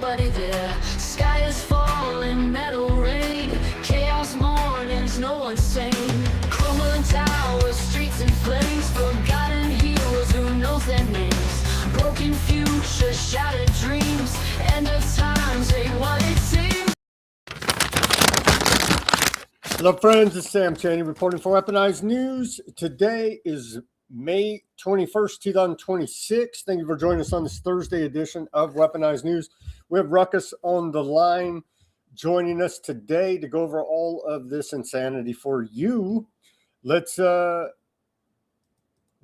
nobody there. Sky is falling, metal rain, chaos mornings, no one's sane. Crumbling towers, streets in flames, forgotten heroes, who knows their names. Broken futures, shattered dreams, end of times ain't what it seems. Hello friends, it's Sam Chaney reporting for Weaponized News. Today is May 21st, 2026. Thank you for joining us on this Thursday edition of Weaponized News. We have Ruckus on the line joining us today to go over all of this insanity for you. Let's, the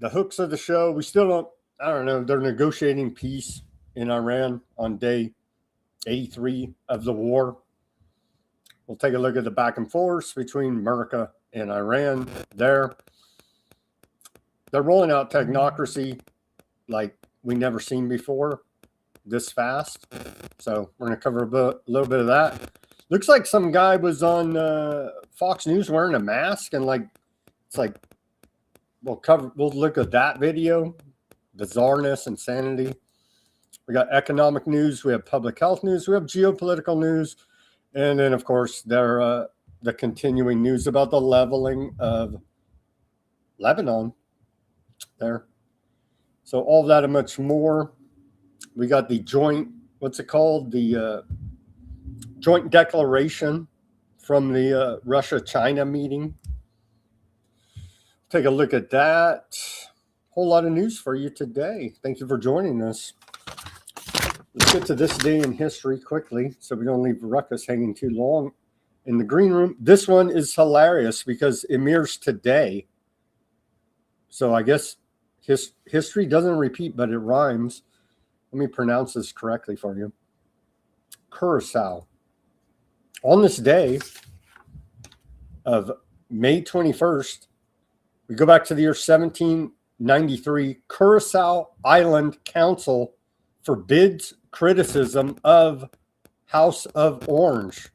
hooks of the show, we still don't, I don't know, they're negotiating peace in Iran on day 83 of the war. We'll take a look at the back and forth between America and Iran there. They're rolling out technocracy like we never seen before this fast. So we're going to cover a little bit of that. Looks like some guy was on Fox News wearing a mask, and it's like we'll look at that video. Bizarreness, insanity. We got economic news, we have public health news, we have geopolitical news. And then, of course, the continuing news about the leveling of Lebanon there. So all that and much more. We got the joint, what's it called? The joint declaration from the Russia-China meeting. Take a look at that. Whole lot of news for you today. Thank you for joining us. Let's get to this day in history quickly so we don't leave Ruckus hanging too long in the green room. This one is hilarious because it mirrors today. So I guess history doesn't repeat, but it rhymes. Let me pronounce this correctly for you. Curacao. On this day of May 21st, we go back to the year 1793. Curacao Island Council forbids criticism of House of Orange.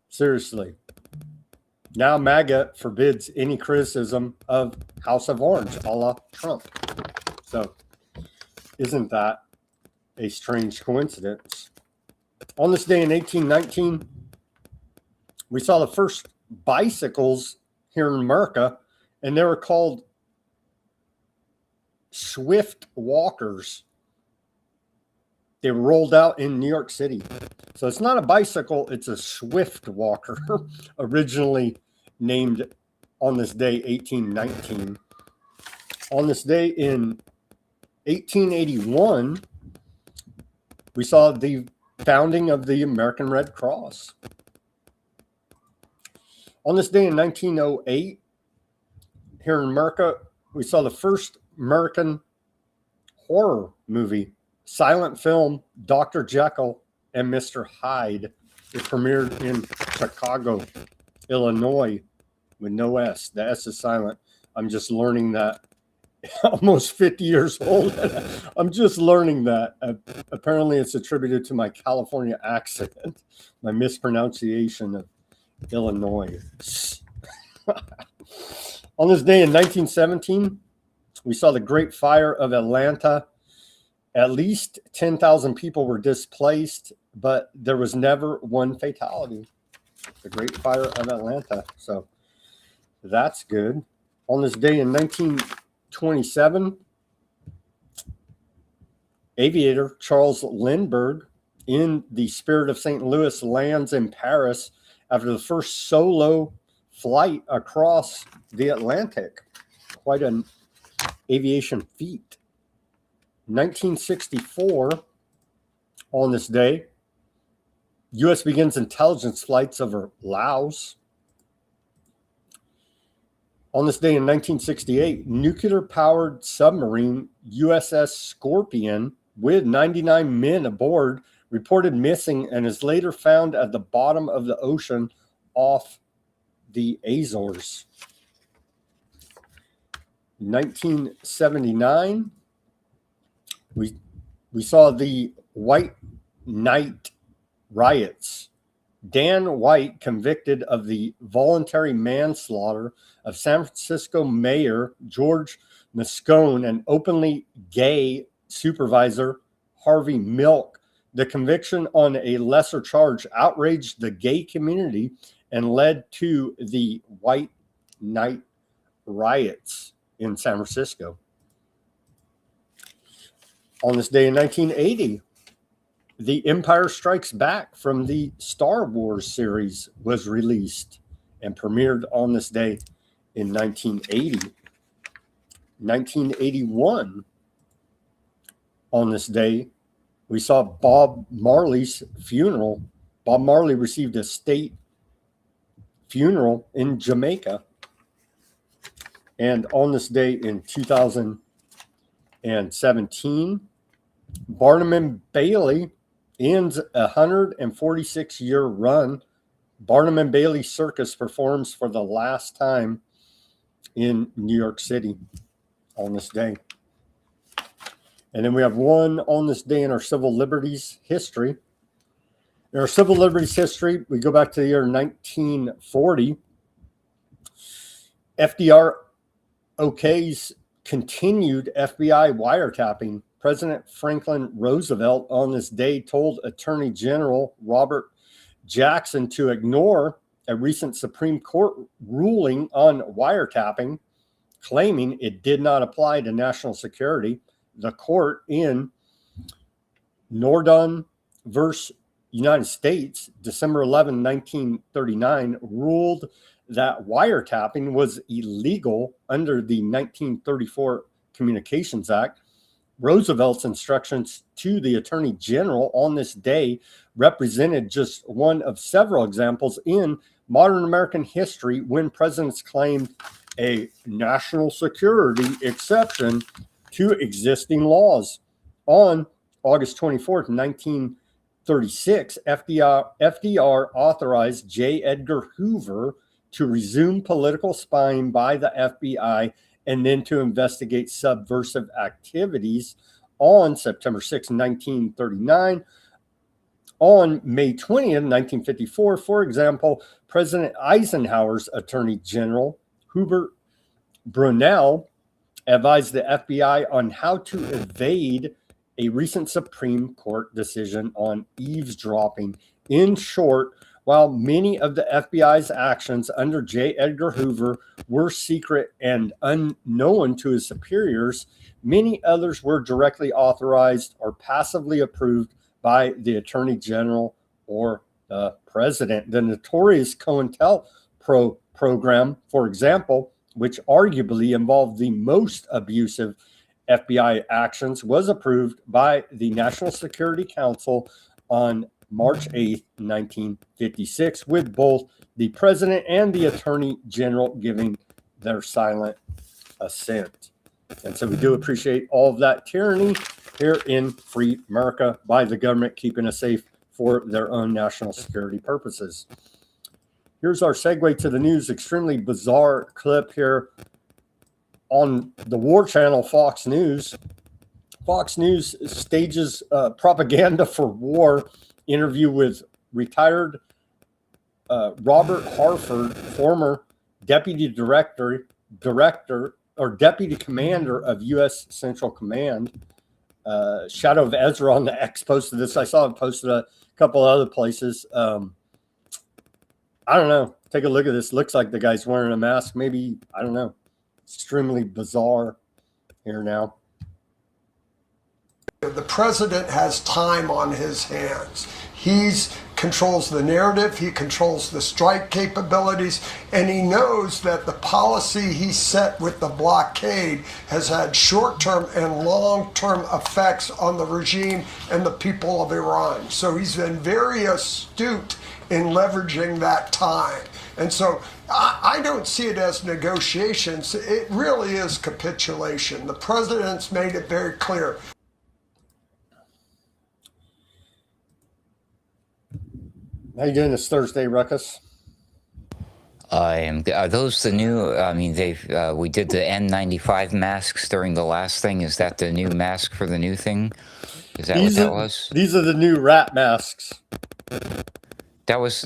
Seriously. Now MAGA forbids any criticism of House of Orange, a la Trump. So isn't that a strange coincidence? On this day in 1819, we saw the first bicycles here in America, and they were called Swift Walkers. They were rolled out in New York City. So it's not a bicycle, it's a Swift Walker, originally named on this day, 1819. On this day in 1881, we saw the founding of the American Red Cross. On this day in 1908, here in America, we saw the first American horror movie, silent film, Dr. Jekyll and Mr. Hyde. It premiered in Chicago, Illinois, with no S. The S is silent. I'm just learning that. Almost 50 years old. I'm just learning that. Apparently, it's attributed to my California accent, my mispronunciation of Illinois. On this day in 1917, we saw the Great Fire of Atlanta. At least 10,000 people were displaced, but there was never one fatality. The Great Fire of Atlanta. So that's good. On this day in 1927, aviator Charles Lindbergh, in the spirit of St. Louis, lands in Paris after the first solo flight across the Atlantic. Quite an aviation feat. 1964, on this day, U.S. begins intelligence flights over Laos. On this day in 1968, nuclear-powered submarine USS Scorpion with 99 men aboard reported missing and is later found at the bottom of the ocean off the Azores. 1979, we saw the White Night riots. Dan White, convicted of the voluntary manslaughter of San Francisco Mayor George Moscone and openly gay supervisor Harvey Milk. The conviction on a lesser charge outraged the gay community and led to the White Night riots in San Francisco. On this day in 1980, The Empire Strikes Back from the Star Wars series was released and premiered on this day in 1980. 1981, on this day, we saw Bob Marley's funeral. Bob Marley received a state funeral in Jamaica. And on this day in 2017, Barnum and Bailey ends a 146-year run. Barnum and Bailey Circus performs for the last time in New York City on this day. And then we have one on this day in our civil liberties history. In our civil liberties history, we go back to the year 1940. FDR okays continued FBI wiretapping. President Franklin Roosevelt on this day told Attorney General Robert Jackson to ignore a recent Supreme Court ruling on wiretapping, claiming it did not apply to national security. The court in Nordon versus United States, December 11, 1939, ruled that wiretapping was illegal under the 1934 Communications Act. Roosevelt's instructions to the Attorney General on this day represented just one of several examples in modern American history when presidents claimed a national security exception to existing laws. On August 24th, 1936, FDR authorized J. Edgar Hoover to resume political spying by the FBI and then to investigate subversive activities. On September 6, 1939. On May 20th, 1954, for example, President Eisenhower's Attorney General, Hubert Brunel, advised the FBI on how to evade a recent Supreme Court decision on eavesdropping. In short, while many of the FBI's actions under J. Edgar Hoover were secret and unknown to his superiors, many others were directly authorized or passively approved by the Attorney General or the President. The notorious COINTELPRO program, for example, which arguably involved the most abusive FBI actions, was approved by the National Security Council on March 8th, 1956, with both the President and the Attorney General giving their silent assent. And so we do appreciate all of that tyranny here in free America by the government keeping us safe for their own national security purposes. Here's our segue to the news. Extremely bizarre clip here on the war channel, Fox News. Fox News stages propaganda for war. Interview with retired Robert Harford, former deputy deputy commander of U.S. Central Command. Shadow of Ezra on the X posted this. I saw it posted a couple of other places. I don't know. Take a look at this. Looks like the guy's wearing a mask. Maybe, I don't know. Extremely bizarre here now. The president has time on his hands. He controls the narrative, he controls the strike capabilities, and he knows that the policy he set with the blockade has had short-term and long-term effects on the regime and the people of Iran. So he's been very astute in leveraging that time. And so I don't see it as negotiations. It really is capitulation. The president's made it very clear. How you doing this Thursday, Ruckus? I am. Are those the new? I mean, we did the N95 masks during the last thing. Is that the new mask for the new thing? Is that what that was? These are the new rat masks. That was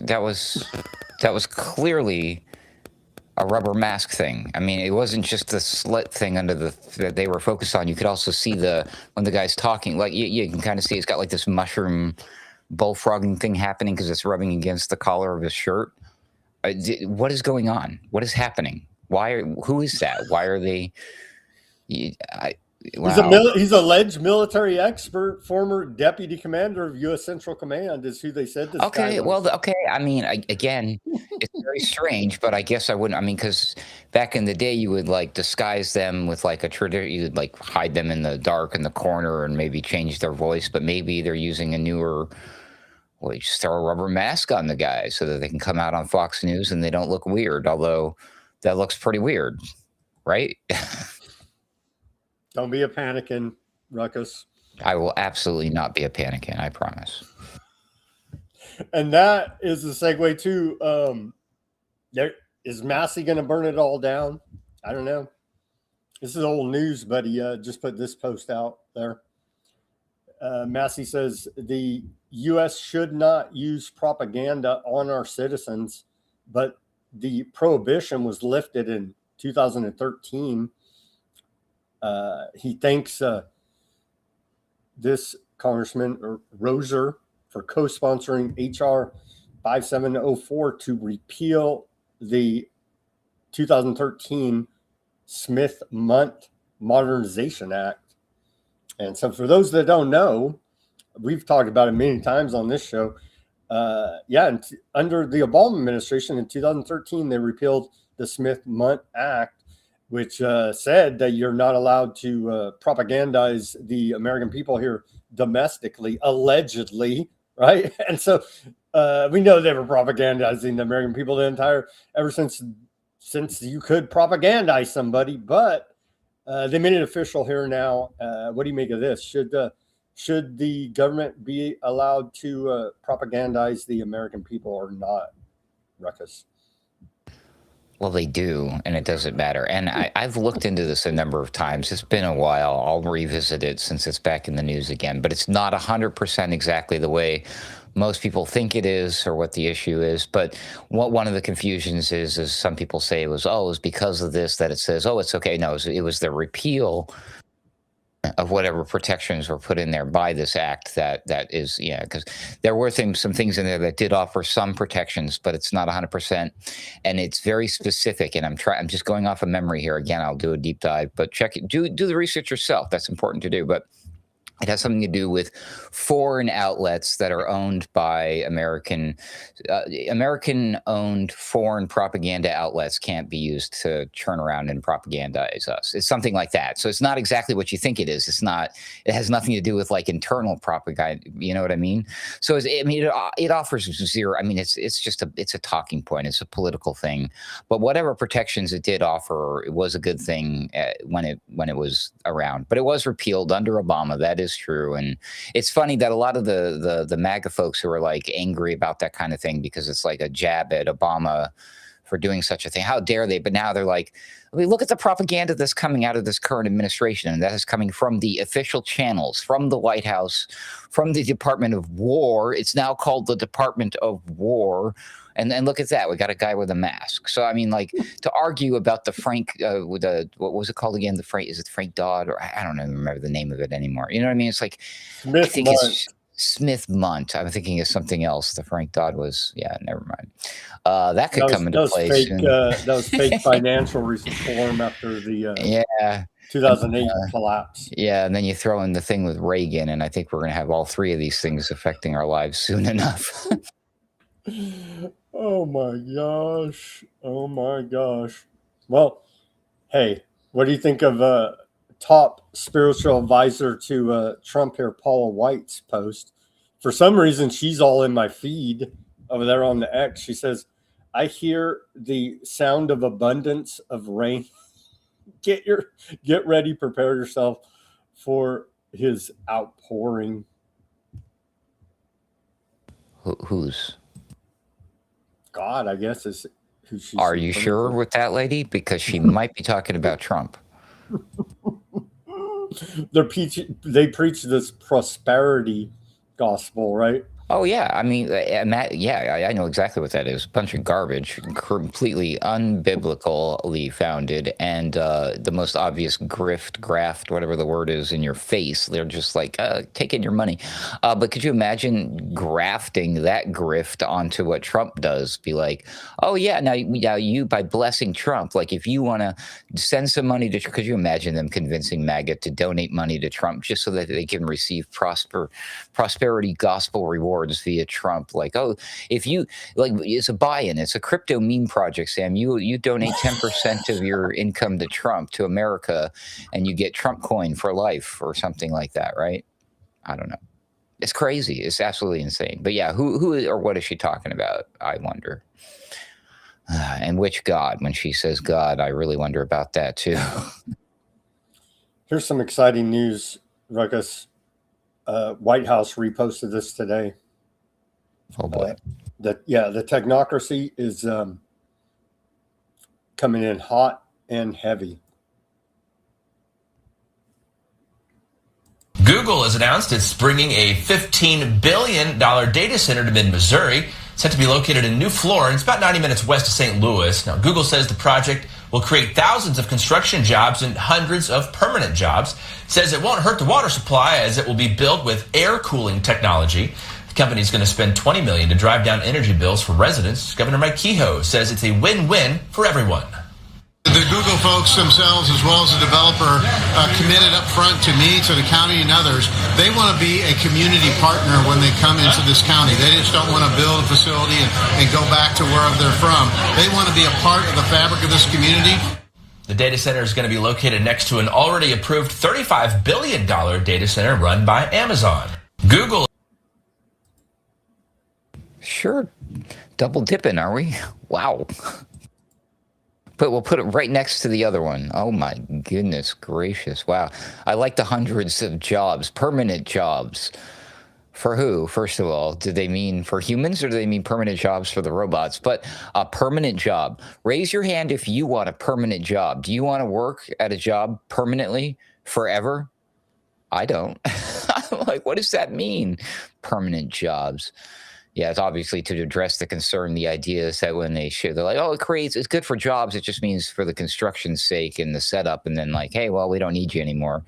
clearly a rubber mask thing. I mean, it wasn't just the slit thing under the that they were focused on. You could also see when the guy's talking, like you can kind of see it's got like this mushroom bullfrogging thing happening because it's rubbing against the collar of his shirt. What is going on? What is happening? Who is that? Why are they? Wow. He's alleged military expert, former deputy commander of U.S. Central Command, is who they said this guy Okay, was. well, okay. I mean, again, it's very strange, but I guess I wouldn't. I mean, because back in the day, you would like disguise them with like a tradition. You would like hide them in the dark in the corner and maybe change their voice. But maybe they're using a newer. Well, you just throw a rubber mask on the guy so that they can come out on Fox News and they don't look weird. Although that looks pretty weird, right? Don't be a panicking, Ruckus. I will absolutely not be a panicking. I promise. And that is the segue to is Massey going to burn it all down? I don't know. This is old news, but he just put this post out there. Massey says the U.S. should not use propaganda on our citizens, but the prohibition was lifted in 2013. He thanks this Congressman Roser for co-sponsoring H.R. 5704 to repeal the 2013 Smith-Mundt Modernization Act. And so for those that don't know, we've talked about it many times on this show. Under the Obama administration in 2013, they repealed the Smith-Mundt Act, which said that you're not allowed to propagandize the American people here domestically, allegedly, right? And so we know they were propagandizing the American people ever since you could propagandize somebody, but they made it official here now. What do you make of this? Should the government be allowed to propagandize the American people or not, Ruckus? Well, they do, and it doesn't matter. And I've looked into this a number of times. It's been a while. I'll revisit it since it's back in the news again. But it's not 100% exactly the way most people think it is or what the issue is. But one of the confusions is some people say it was because of this that it says, it's okay. No, it was the repeal of whatever protections were put in there by this act that is, because there were some things in there that did offer some protections, but it's not 100%. And it's very specific. And I'm just going off of memory here. Again, I'll do a deep dive, but check it. Do the research yourself. That's important to do. But it has something to do with foreign outlets that are owned by American-owned foreign propaganda outlets can't be used to turn around and propagandize us. It's something like that. So it's not exactly what you think it is. It has nothing to do with like internal propaganda. You know what I mean? So it offers zero. I mean, it's a talking point. It's a political thing. But whatever protections it did offer, it was a good thing when it was around. But it was repealed under Obama. That is true. And it's funny that a lot of the MAGA folks who are like angry about that kind of thing because it's like a jab at Obama for doing such a thing. How dare they? But now they're like, look at the propaganda that's coming out of this current administration. And that is coming from the official channels, from the White House, from the Department of War. It's now called the Department of War. And then look at that. We got a guy with a mask. So, I mean, like to argue about the Frank, what was it called again? Is it Frank Dodd? Or I don't even remember the name of it anymore. You know what I mean? It's like, I think it's Smith-Mundt. I'm thinking of something else. The Frank Dodd was, never mind. That could come into place. That was fake financial reform after the 2008 collapse. Yeah, and then you throw in the thing with Reagan, and I think we're going to have all three of these things affecting our lives soon enough. Oh my gosh. Oh my gosh. Well, hey, what do you think of top spiritual advisor to Trump here, Paula White's post? For some reason, she's all in my feed over there on the X. She says, I hear the sound of abundance of rain. Get ready, prepare yourself for his outpouring. Who's? God, I guess is who she's. Are you sure with that lady? Because she might be talking about Trump. They preach this prosperity gospel, right? Oh yeah, I mean, and that, yeah, I know exactly what that is. A bunch of garbage, completely unbiblically founded, and the most obvious graft, whatever the word is, in your face. They're just like taking your money. But could you imagine grafting that grift onto what Trump does? Be like, oh yeah, now you by blessing Trump, like if you want to send some money to, could you imagine them convincing MAGA to donate money to Trump just so that they can receive prosperity gospel rewards via Trump? Like, oh, if you like, it's a buy-in, it's a crypto meme project, Sam. You donate 10% of your income to Trump, to America, and you get Trump coin for life or something like that, right? I don't know. It's crazy. It's absolutely insane. But yeah, who or what is she talking about? I wonder. And which God? When she says God, I really wonder about that too. Here's some exciting news, Ruckus. White House reposted this today. Oh boy. The technocracy is coming in hot and heavy. Google has announced it's bringing a $15 billion data center to mid-Missouri, set to be located in New Florence, about 90 minutes west of St. Louis. Now, Google says the project will create thousands of construction jobs and hundreds of permanent jobs. It says it won't hurt the water supply as it will be built with air cooling technology. The company is going to spend $20 million to drive down energy bills for residents. Governor Mike Kehoe says it's a win-win for everyone. The Google folks themselves, as well as the developer, committed up front to me, to the county, and others. They want to be a community partner when they come into this county. They just don't want to build a facility and go back to wherever they're from. They want to be a part of the fabric of this community. The data center is going to be located next to an already approved $35 billion data center run by Amazon. Google. Sure. Double dipping, are we? Wow. But we'll put it right next to the other one. Oh my goodness gracious. Wow. I like the hundreds of jobs, permanent jobs. For who? First of all, do they mean for humans or do they mean permanent jobs for the robots? But a permanent job. Raise your hand if you want a permanent job. Do you want to work at a job permanently forever? I don't. I'm like, what does that mean? Permanent jobs. Yeah, it's obviously to address the concern. The idea is that when they show, they're like, oh, it's good for jobs. It just means for the construction's sake and the setup. And then like, hey, well, we don't need you anymore.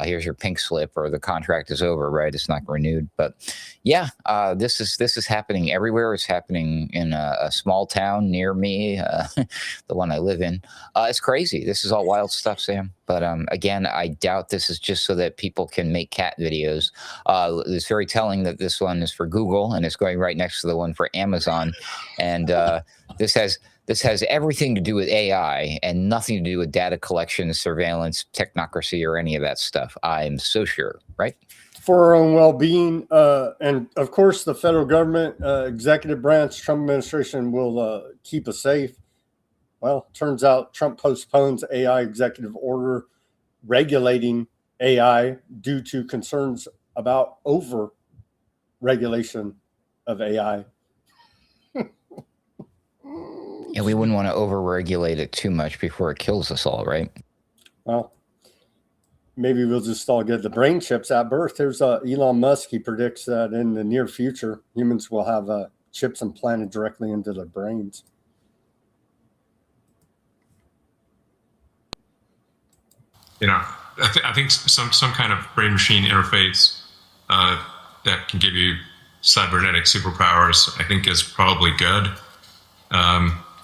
Here's your pink slip, or the contract is over, right? It's not renewed. But yeah, this is happening everywhere. It's happening in a small town near me, the one I live in. It's crazy. This is all wild stuff, Sam. But again, I doubt this is just so that people can make cat videos. It's very telling that this one is for Google and it's going right next to the one for Amazon. And this has everything to do with AI and nothing to do with data collection, surveillance, technocracy, or any of that stuff. I'm so sure, right? For our own well-being, and of course, the federal government, executive branch, Trump administration will keep us safe. Well, turns out Trump postpones AI executive order regulating AI due to concerns about over-regulation of AI. Yeah, we wouldn't want to over-regulate it too much before it kills us all, right? Well, maybe we'll just all get the brain chips at birth. There's Elon Musk. He predicts that in the near future, humans will have chips implanted directly into their brains. You know, I think some kind of brain machine interface that can give you cybernetic superpowers, I think, is probably good.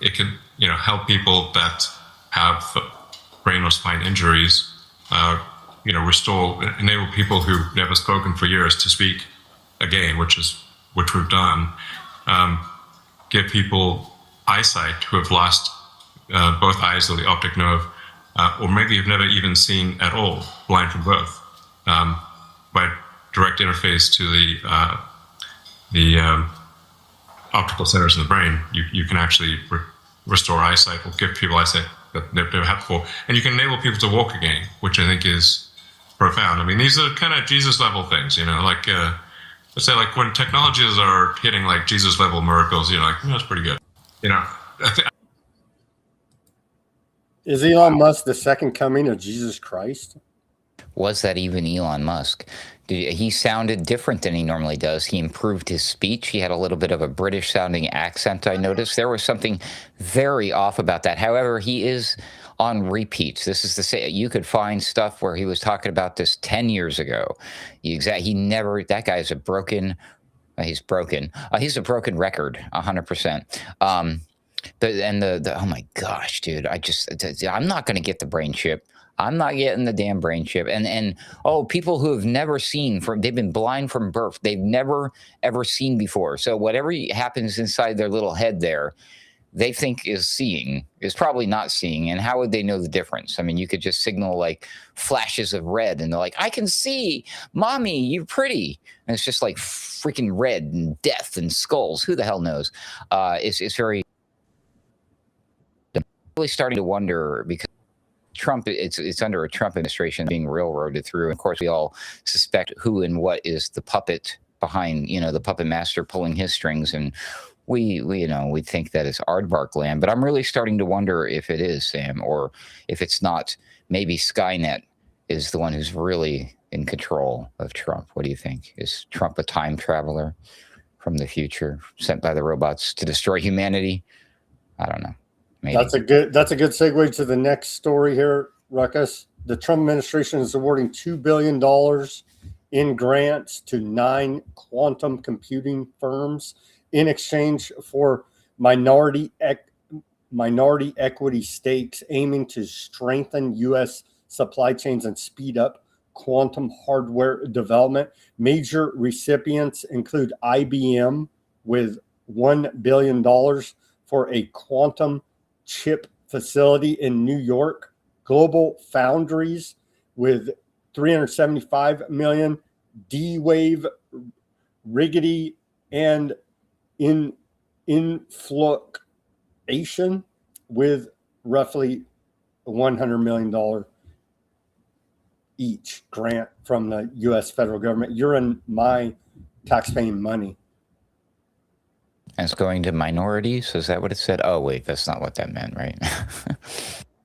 It could, help people that have brain or spine injuries. Enable people who've never spoken for years to speak again, which we've done. Give people eyesight who have lost both eyes or the optic nerve, or maybe have never even seen at all, blind from birth. By direct interface to the optical centers in the brain, you can actually restore eyesight or give people eyesight that they've never had before. And you can enable people to walk again, which I think is profound. I mean, these are kind of Jesus level things, let's say like when technologies are hitting like Jesus level miracles, that's pretty good. Is Elon Musk the second coming of Jesus Christ? Was that even Elon Musk? He sounded different than he normally does. He improved his speech. He had a little bit of a British-sounding accent, I noticed. There was something very off about that. However, he is on repeats. This is the same. You could find stuff where he was talking about this 10 years ago. He never, that guy is a broken, he's broken. He's a broken record, 100%. Oh my gosh, dude, I'm not going to get the brain chip. I'm not getting the damn brain chip. And people who have never seen they've been blind from birth. They've never, ever seen before. So whatever happens inside their little head there, they think is seeing is probably not seeing. And how would they know the difference? I mean, you could just signal like flashes of red and they're like, I can see, mommy, you're pretty. And it's just like freaking red and death and skulls. Who the hell knows? It's very really starting to wonder because Trump, it's under a Trump administration being railroaded through. Of course, we all suspect who and what is the puppet behind, the puppet master pulling his strings. And we think that it's Aardvark land, but I'm really starting to wonder if it is, Sam, or if it's not. Maybe Skynet is the one who's really in control of Trump. What do you think? Is Trump a time traveler from the future sent by the robots to destroy humanity? I don't know. Maybe. That's a good segue to the next story here, Ruckus. The Trump administration is awarding $2 billion in grants to 9 quantum computing firms in exchange for minority equity stakes, aiming to strengthen U.S. supply chains and speed up quantum hardware development. Major recipients include IBM with $1 billion for a quantum chip facility in New York, Global Foundries with $375 million, D-Wave, Riggedy, and Influxation with roughly $100 million each grant from the U.S. federal government. You're in my taxpaying money. And it's going to minorities? Is that what it said? Oh, wait, that's not what that meant, right?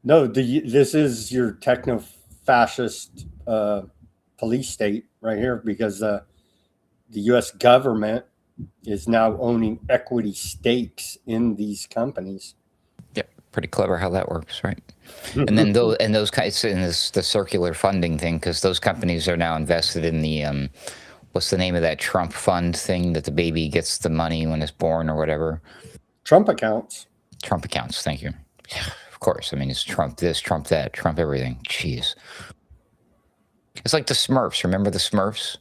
No, this is your techno-fascist police state right here, because the U.S. government is now owning equity stakes in these companies. Yeah, pretty clever how that works, right? And then those guys in the circular funding thing, because those companies are now invested in the what's the name of that Trump fund thing that the baby gets the money when it's born or whatever? Trump accounts. Trump accounts. Thank you. Yeah, of course. I mean, it's Trump this, Trump that, Trump everything. Jeez. It's like the Smurfs. Remember the Smurfs?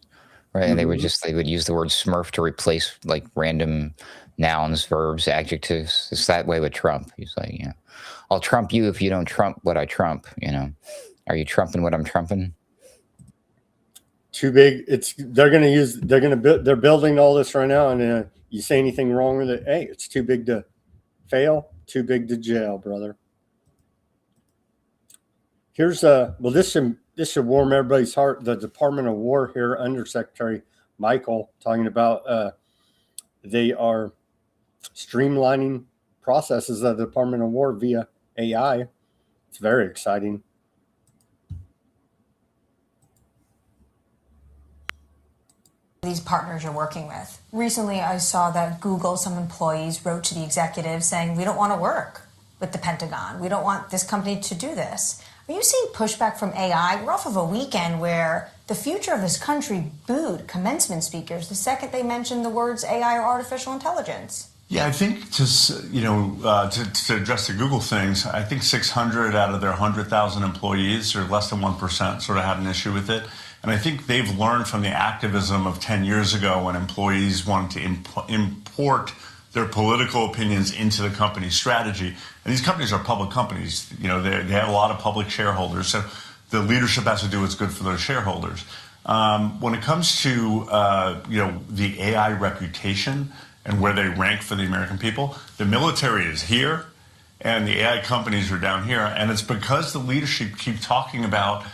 Right? And they would use the word Smurf to replace like random nouns, verbs, adjectives. It's that way with Trump. He's like, I'll trump you if you don't trump what I trump. Are you trumping what I'm trumping? Too big. They're building all this right now, and you say anything wrong with it, hey, it's too big to fail, too big to jail, brother. Here's this should warm everybody's heart. The Department of War here, Undersecretary Michael, talking about they are streamlining processes of the Department of War via AI. It's very exciting. These partners you're working with. Recently, I saw that Google, some employees wrote to the executive saying, we don't want to work with the Pentagon. We don't want this company to do this. Are you seeing pushback from AI? We're off of a weekend where the future of this country booed commencement speakers the second they mentioned the words AI or artificial intelligence. Yeah, I think to address the Google things, I think 600 out of their 100,000 employees, or less than 1%, sort of had an issue with it. And I think they've learned from the activism of 10 years ago when employees wanted to import their political opinions into the company's strategy. And these companies are public companies. They have a lot of public shareholders. So the leadership has to do what's good for those shareholders. When it comes to, the AI reputation and where they rank for the American people, the military is here and the AI companies are down here. And it's because the leadership keep talking about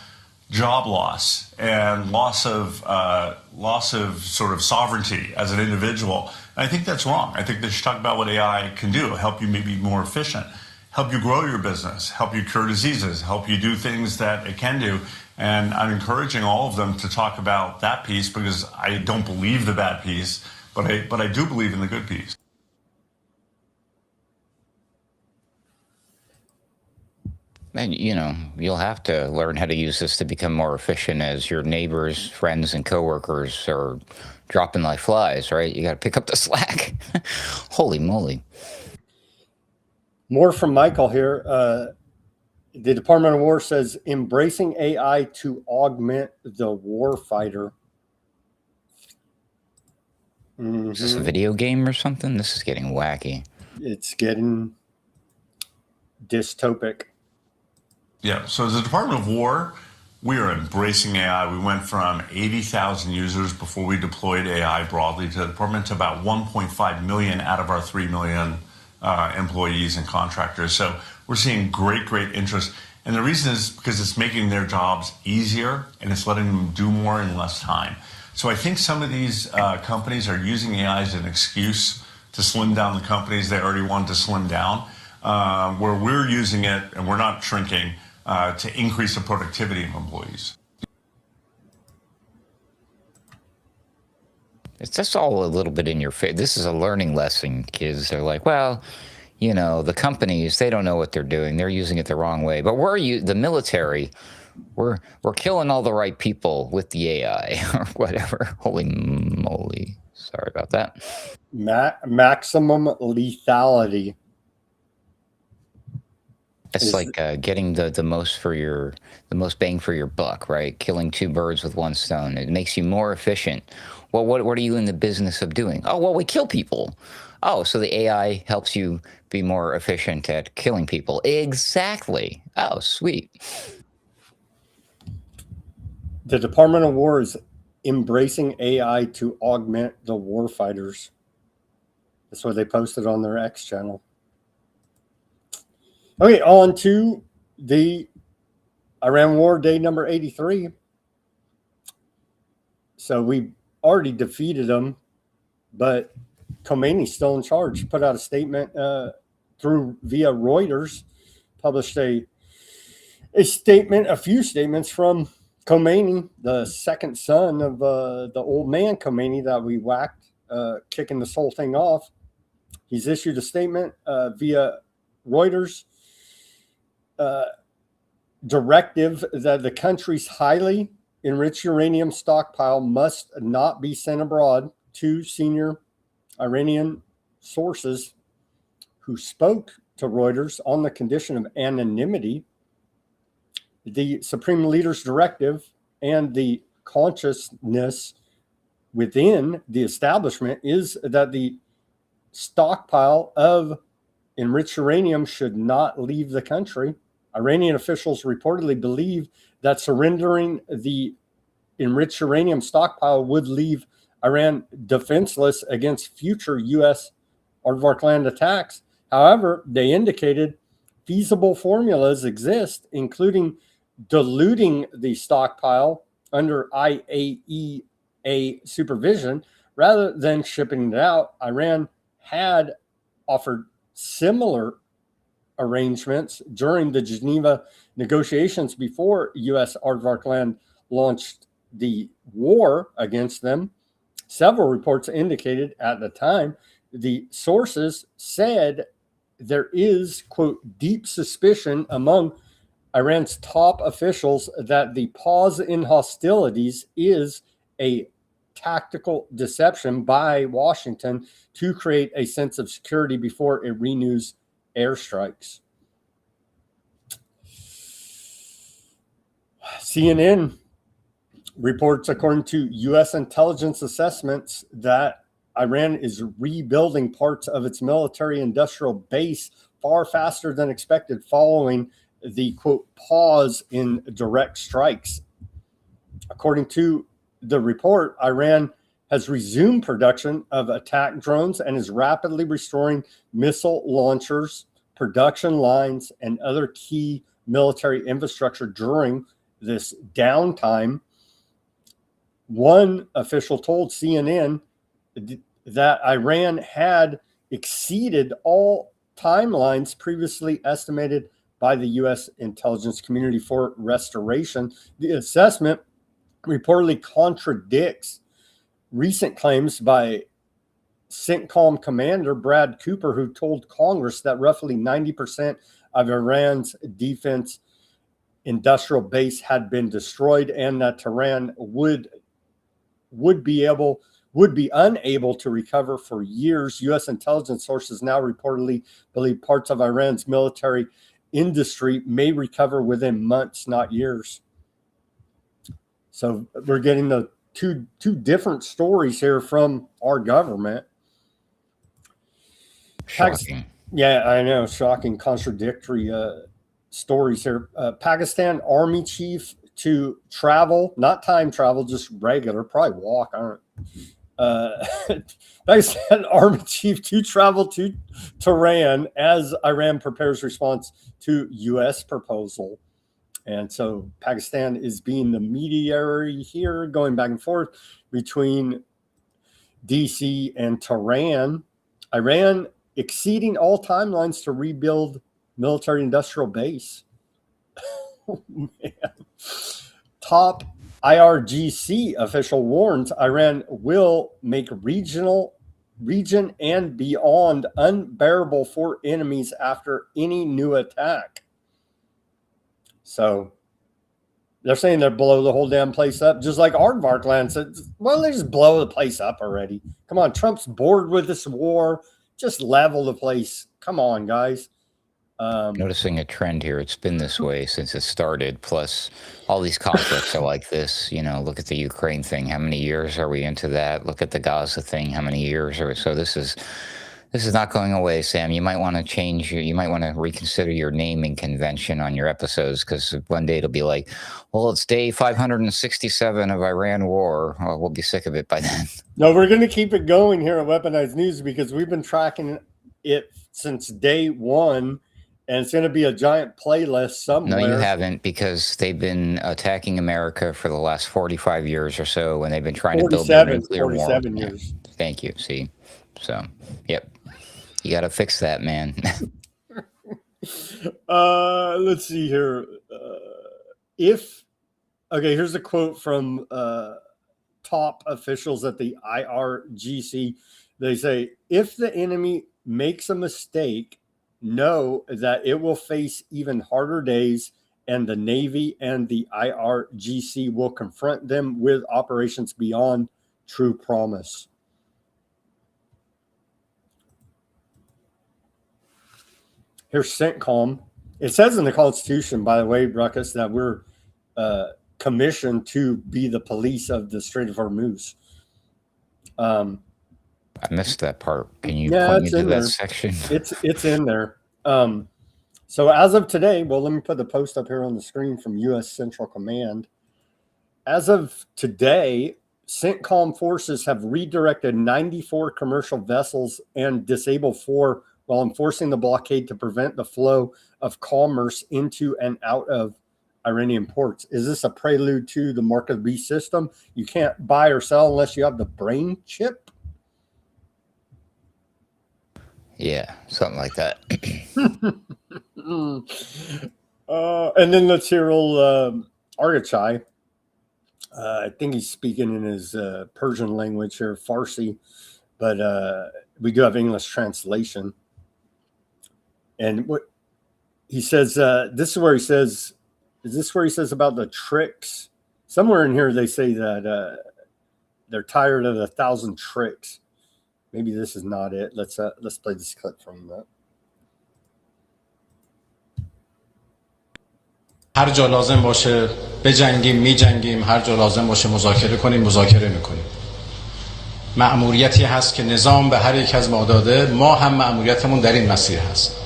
job loss and loss of sort of sovereignty as an individual. And I think that's wrong. I think they should talk about what AI can do, help you maybe be more efficient, help you grow your business, help you cure diseases, help you do things that it can do. And I'm encouraging all of them to talk about that piece, because I don't believe the bad piece, but I do believe in the good piece. And, you'll have to learn how to use this to become more efficient as your neighbors, friends, and coworkers are dropping like flies, right? You got to pick up the slack. Holy moly. More from Michael here. The Department of War says embracing AI to augment the war fighter. Is this a video game or something? This is getting wacky. It's getting dystopic. Yeah, so as the Department of War, we are embracing AI. We went from 80,000 users before we deployed AI broadly to the department to about 1.5 million out of our 3 million employees and contractors. So we're seeing great interest. And the reason is because it's making their jobs easier and it's letting them do more in less time. So I think some of these companies are using AI as an excuse to slim down the companies they already want to slim down, where we're using it and we're not shrinking to increase the productivity of employees. It's just all a little bit in your face. This is a learning lesson. Kids are like, well, the companies, they don't know what they're doing. They're using it the wrong way. But the military, we're killing all the right people with the AI or whatever. Holy moly. Sorry about that. Maximum lethality. It's like getting the most bang for your buck, right? Killing two birds with one stone. It makes you more efficient. Well, what are you in the business of doing? Oh, well, we kill people. Oh, so the AI helps you be more efficient at killing people. Exactly. Oh, sweet. The Department of War is embracing AI to augment the war fighters. That's what they posted on their X channel. Okay, on to the Iran war, day number 83. So we already defeated them, but Khomeini's still in charge. Put out a statement via Reuters, published a few statements from Khomeini, the second son of the old man Khomeini that we whacked, kicking this whole thing off. He's issued a statement via Reuters. Directive that the country's highly enriched uranium stockpile must not be sent abroad. Two senior Iranian sources who spoke to Reuters on the condition of anonymity. The Supreme Leader's directive and the consciousness within the establishment is that the stockpile of enriched uranium should not leave the country. Iranian officials reportedly believe that surrendering the enriched uranium stockpile would leave Iran defenseless against future U.S. aardvark land attacks. However, they indicated feasible formulas exist, including diluting the stockpile under IAEA supervision rather than shipping it out. Iran had offered similar arrangements during the Geneva negotiations before U.S. aardvark land launched the war against them. Several reports indicated at the time the sources said there is, quote, deep suspicion among Iran's top officials that the pause in hostilities is a tactical deception by Washington to create a sense of security before it renews airstrikes. CNN reports, according to U.S. intelligence assessments, that Iran is rebuilding parts of its military-industrial base far faster than expected following the, quote, pause in direct strikes. According to the report, Iran has resumed production of attack drones and is rapidly restoring missile launchers, production lines, and other key military infrastructure during this downtime. One official told CNN that Iran had exceeded all timelines previously estimated by the U.S. intelligence community for restoration. The assessment reportedly contradicts recent claims by CENTCOM commander Brad Cooper, who told Congress that roughly 90% of Iran's defense industrial base had been destroyed, and that Tehran would be unable to recover for years. U.S. intelligence sources now reportedly believe parts of Iran's military industry may recover within months, not years. So we're getting the two different stories here from our government. Shocking. Yeah, I know. Shocking, contradictory stories here. Pakistan Army chief to travel, not time travel, just regular, probably walk. I don't know. Pakistan Army chief to travel to Tehran as Iran prepares response to U.S. proposal. And so Pakistan is being the mediator here, going back and forth between D.C. and Tehran. Iran exceeding all timelines to rebuild military industrial base. Oh, man. Top IRGC official warns Iran will make region and beyond unbearable for enemies after any new attack. So they're saying they'll blow the whole damn place up, just like Aardvark land said. Well, they just blow the place up already. Come on, Trump's bored with this war. Just level the place. Come on, guys. Noticing a trend here. It's been this way since it started. Plus, all these conflicts are like this. You know, look at the Ukraine thing. How many years are we into that? Look at the Gaza thing. How many years are we? So this is not going away, Sam. You might want to change you might want to reconsider your naming convention on your episodes, because one day it'll be like, well, it's day 567 of Iran war. Oh, we'll be sick of it by then. No, we're going to keep it going here at Weaponized News because we've been tracking it since day one, and it's going to be a giant playlist somewhere. No, you haven't, because they've been attacking America for the last 45 years or so, when they've been trying to build their nuclear war. 47 years. Yeah. Thank you. See? So, yep. You got to fix that, man. Let's see here. Here's a quote from top officials at the IRGC. They say, if the enemy makes a mistake, know that it will face even harder days, and the Navy and the IRGC will confront them with operations beyond true promise. Here's CENTCOM. It says in the Constitution, by the way, Ruckus, that we're commissioned to be the police of the Strait of Hormuz. I missed that part. Can you point me to that section? It's in there. So as of today, well, let me put the post up here on the screen from U.S. Central Command. As of today, CENTCOM forces have redirected 94 commercial vessels and disabled 4 while enforcing the blockade to prevent the flow of commerce into and out of Iranian ports. Is this a prelude to the Mark of the Beast system? You can't buy or sell unless you have the brain chip? Yeah, something like that. And then let's hear old Argachai. I think he's speaking in his Persian language here, Farsi, but we do have English translation. And what he says, this is where he says, is this where he says about the tricks? Somewhere in here they say that they're tired of 1,000 tricks. Maybe this is not it. Let's play this clip from that. هر جا لازم باشه بجنگیم میجنگیم، هر جا لازم باشه مذاکره کنیم مذاکره میکنیم. مأموریتی هست که نظام به هر یک از ما داده، ما هم مأموریتمون در این مسیر هست.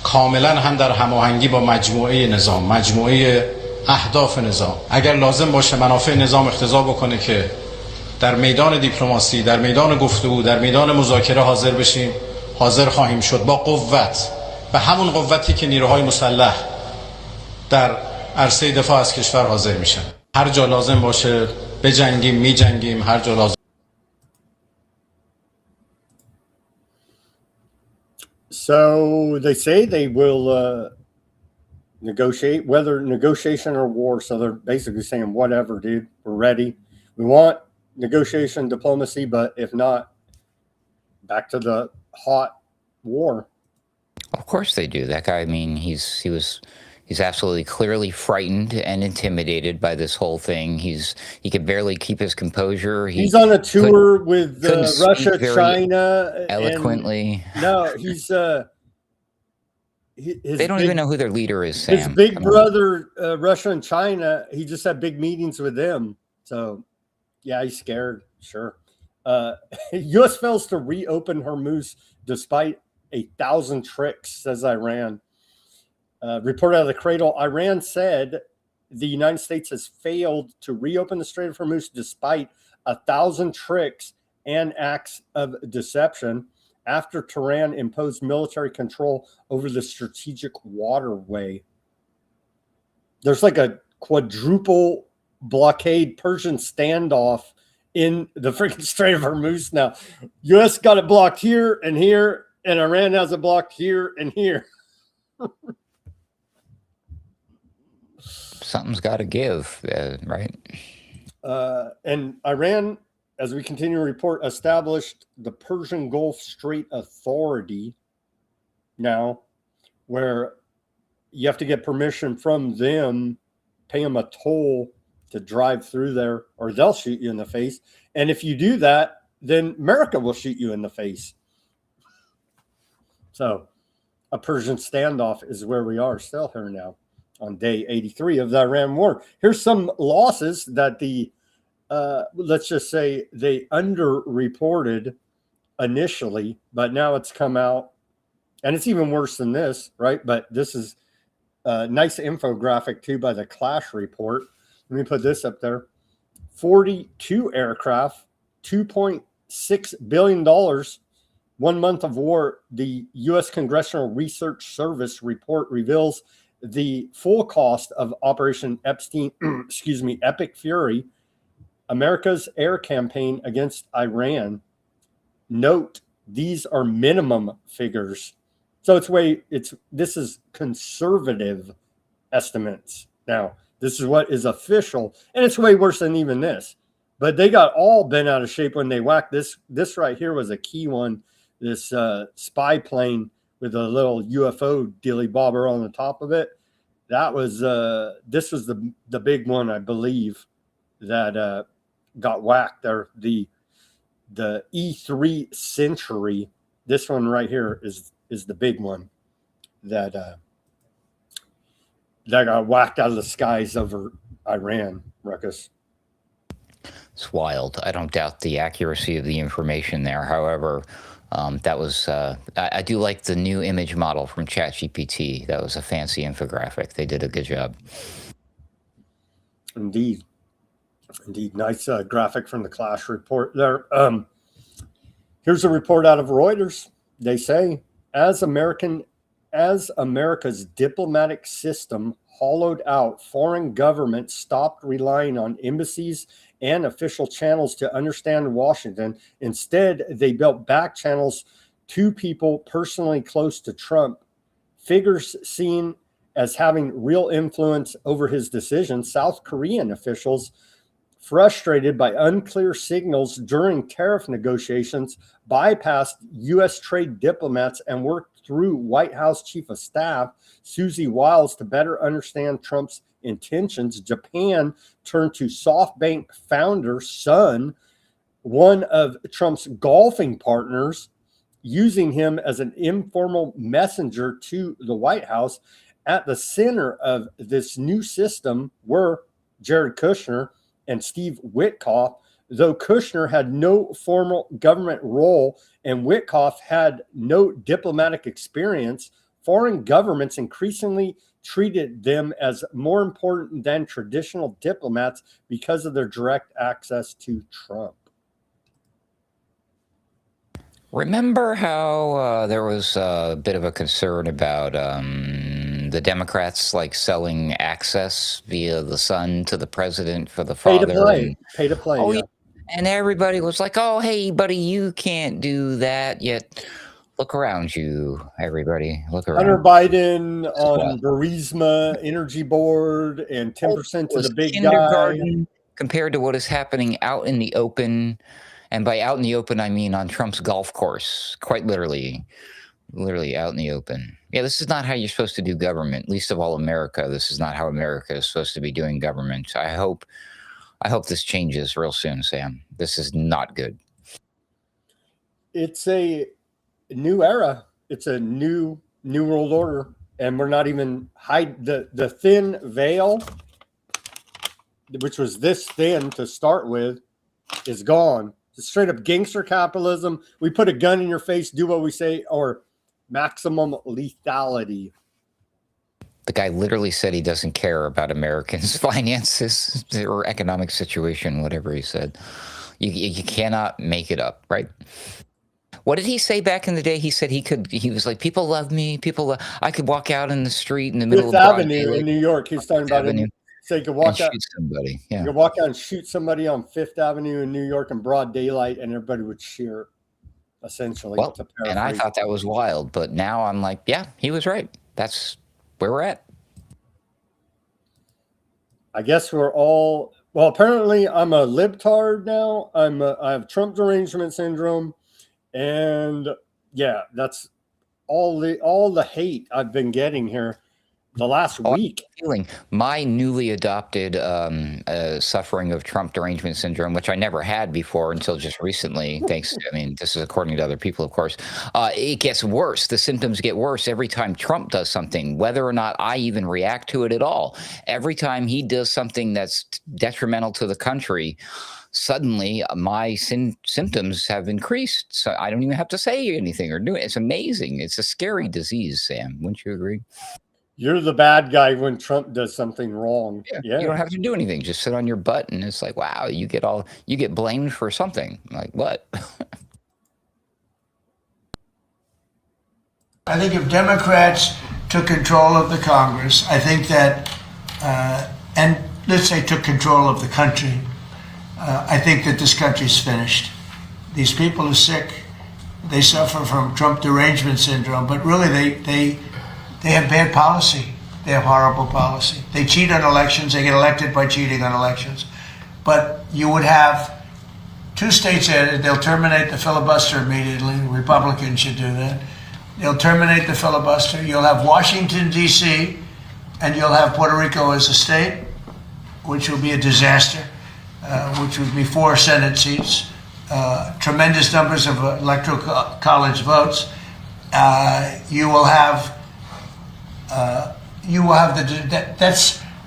کاملا هم در هماهنگی با مجموعه نظام، مجموعه اهداف نظام. اگر لازم باشه منافع نظام اقتضا بکنه که در میدان دیپلماسی، در میدان گفتگو، در میدان مذاکره حاضر بشیم، حاضر خواهیم شد با قوت، به همون قوتی که نیروهای مسلح در عرصه دفاع از کشور حاضر میشن. هر جا لازم باشه بجنگیم میجنگیم، هر جا لازم. So they say they will negotiate, whether negotiation or war. So they're basically saying, whatever, dude, we're ready. We want negotiation, diplomacy, but if not, back to the hot war. Of course they do. That guy, I mean, he's absolutely clearly frightened and intimidated by this whole thing. He could barely keep his composure. He's on a tour with Russia, China, eloquently. No, he's they don't even know who their leader is, Sam. His big brother, Russia and China, he just had big meetings with them. So, yeah, he's scared. Sure. U.S. fails to reopen Hormuz despite 1,000 tricks, says Iran. Report out of the cradle, Iran said the United States has failed to reopen the Strait of Hormuz despite 1,000 tricks and acts of deception after Tehran imposed military control over the strategic waterway. There's like a quadruple blockade Persian standoff in the freaking Strait of Hormuz now. U.S. got it blocked here, and Iran has it blocked here and here. Something's got to give, right? And Iran, as we continue to report, established the Persian Gulf Strait Authority now, where you have to get permission from them, pay them a toll to drive through there, or they'll shoot you in the face. And if you do that, then America will shoot you in the face. So a Persian standoff is where we are still here now on day 83 of the Iran war. Here's some losses that the let's just say they underreported initially, but now it's come out, and it's even worse than this, right? But this is a nice infographic too by the Clash report. Let me put this up there. 42 aircraft, $2.6 billion, 1 month of war. The U.S. Congressional Research Service report reveals the full cost of Operation Epstein, Epic Fury, America's air campaign against Iran. Note, these are minimum figures. So this is conservative estimates. Now, this is what is official, and it's way worse than even this. But they got all bent out of shape when they whacked this. This right here was a key one. This spy plane with a little UFO dilly bobber on the top of it. That was this was the big one, I believe, that got whacked there. The E3 Century. This one right here is the big one that got whacked out of the skies over Iran, Ruckus. It's wild. I don't doubt the accuracy of the information there. However, that was I do like the new image model from ChatGPT. That was a fancy infographic. They did a good job. Indeed. Nice graphic from the Clash report there. Here's a report out of Reuters. They say, as America's diplomatic system hollowed out, foreign governments stopped relying on embassies and official channels to understand Washington. Instead, they built back channels to people personally close to Trump, figures seen as having real influence over his decisions. South Korean officials, frustrated by unclear signals during tariff negotiations, bypassed U.S. trade diplomats and worked through White House Chief of Staff Susie Wiles to better understand Trump's intentions. Japan turned to SoftBank founder Sun, one of Trump's golfing partners, using him as an informal messenger to the White House. At the center of this new system were Jared Kushner and Steve Witkoff, though Kushner had no formal government role and Witkoff had no diplomatic experience. Foreign governments increasingly treated them as more important than traditional diplomats because of their direct access to Trump. Remember how there was a bit of a concern about the Democrats like selling access via the son to the president for the father? Pay to play. Oh, yeah. And everybody was like, oh, hey, buddy, you can't do that. Yet Look around you, everybody. Look Hunter around. Biden on Burisma Energy Board and 10% to Was the big guy. kindergarten compared to what is happening out in the open. And by out in the open, I mean on Trump's golf course, quite literally out in the open. Yeah, this is not how you're supposed to do government, least of all America. This is not how America is supposed to be doing government. I hope this changes real soon, Sam. This is not good. It's a new era. It's a new world order. And we're not even the thin veil, which was this thin to start with, is gone. It's straight up gangster capitalism. We put a gun in your face, do what we say, or maximum lethality. The guy literally said he doesn't care about Americans' finances or economic situation, whatever he said. You cannot make it up, right? What did he say back in the day? He said he was like, people love me. I could walk out in the street in the middle Fifth of Broad Avenue Day, in New York. He's talking about it. So you could walk out, shoot somebody. Yeah. you could walk out and shoot somebody on Fifth Avenue in New York in broad daylight, and everybody would cheer. Essentially, well, and I thought that was wild, but now I'm like, yeah, he was right. That's where we're at. I guess we're all well. Apparently, I'm a libtard now. I have Trump derangement syndrome, and yeah, that's all the hate I've been getting here the last week. Feeling my newly adopted suffering of Trump derangement syndrome, which I never had before until just recently. Thanks. I mean, this is according to other people, of course. It gets worse. The symptoms get worse every time Trump does something, whether or not I even react to it at all. Every time he does something that's detrimental to the country, suddenly my symptoms have increased. So I don't even have to say anything or do it. It's amazing. It's a scary disease, Sam. Wouldn't you agree? You're the bad guy when Trump does something wrong. Yeah. You don't have to do anything. Just sit on your butt, and it's like, wow, you get blamed for something. Like what? I think if Democrats took control of the Congress, I think that, and let's say took control of the country, I think that this country's finished. These people are sick. They suffer from Trump derangement syndrome, but really they have bad policy. They have horrible policy. They cheat on elections. They get elected by cheating on elections. But you would have two states added. They'll terminate the filibuster immediately. Republicans should do that. They'll terminate the filibuster. You'll have Washington, D.C., and you'll have Puerto Rico as a state, which will be a disaster, which would be 4 Senate seats, tremendous numbers of electoral college votes. You will have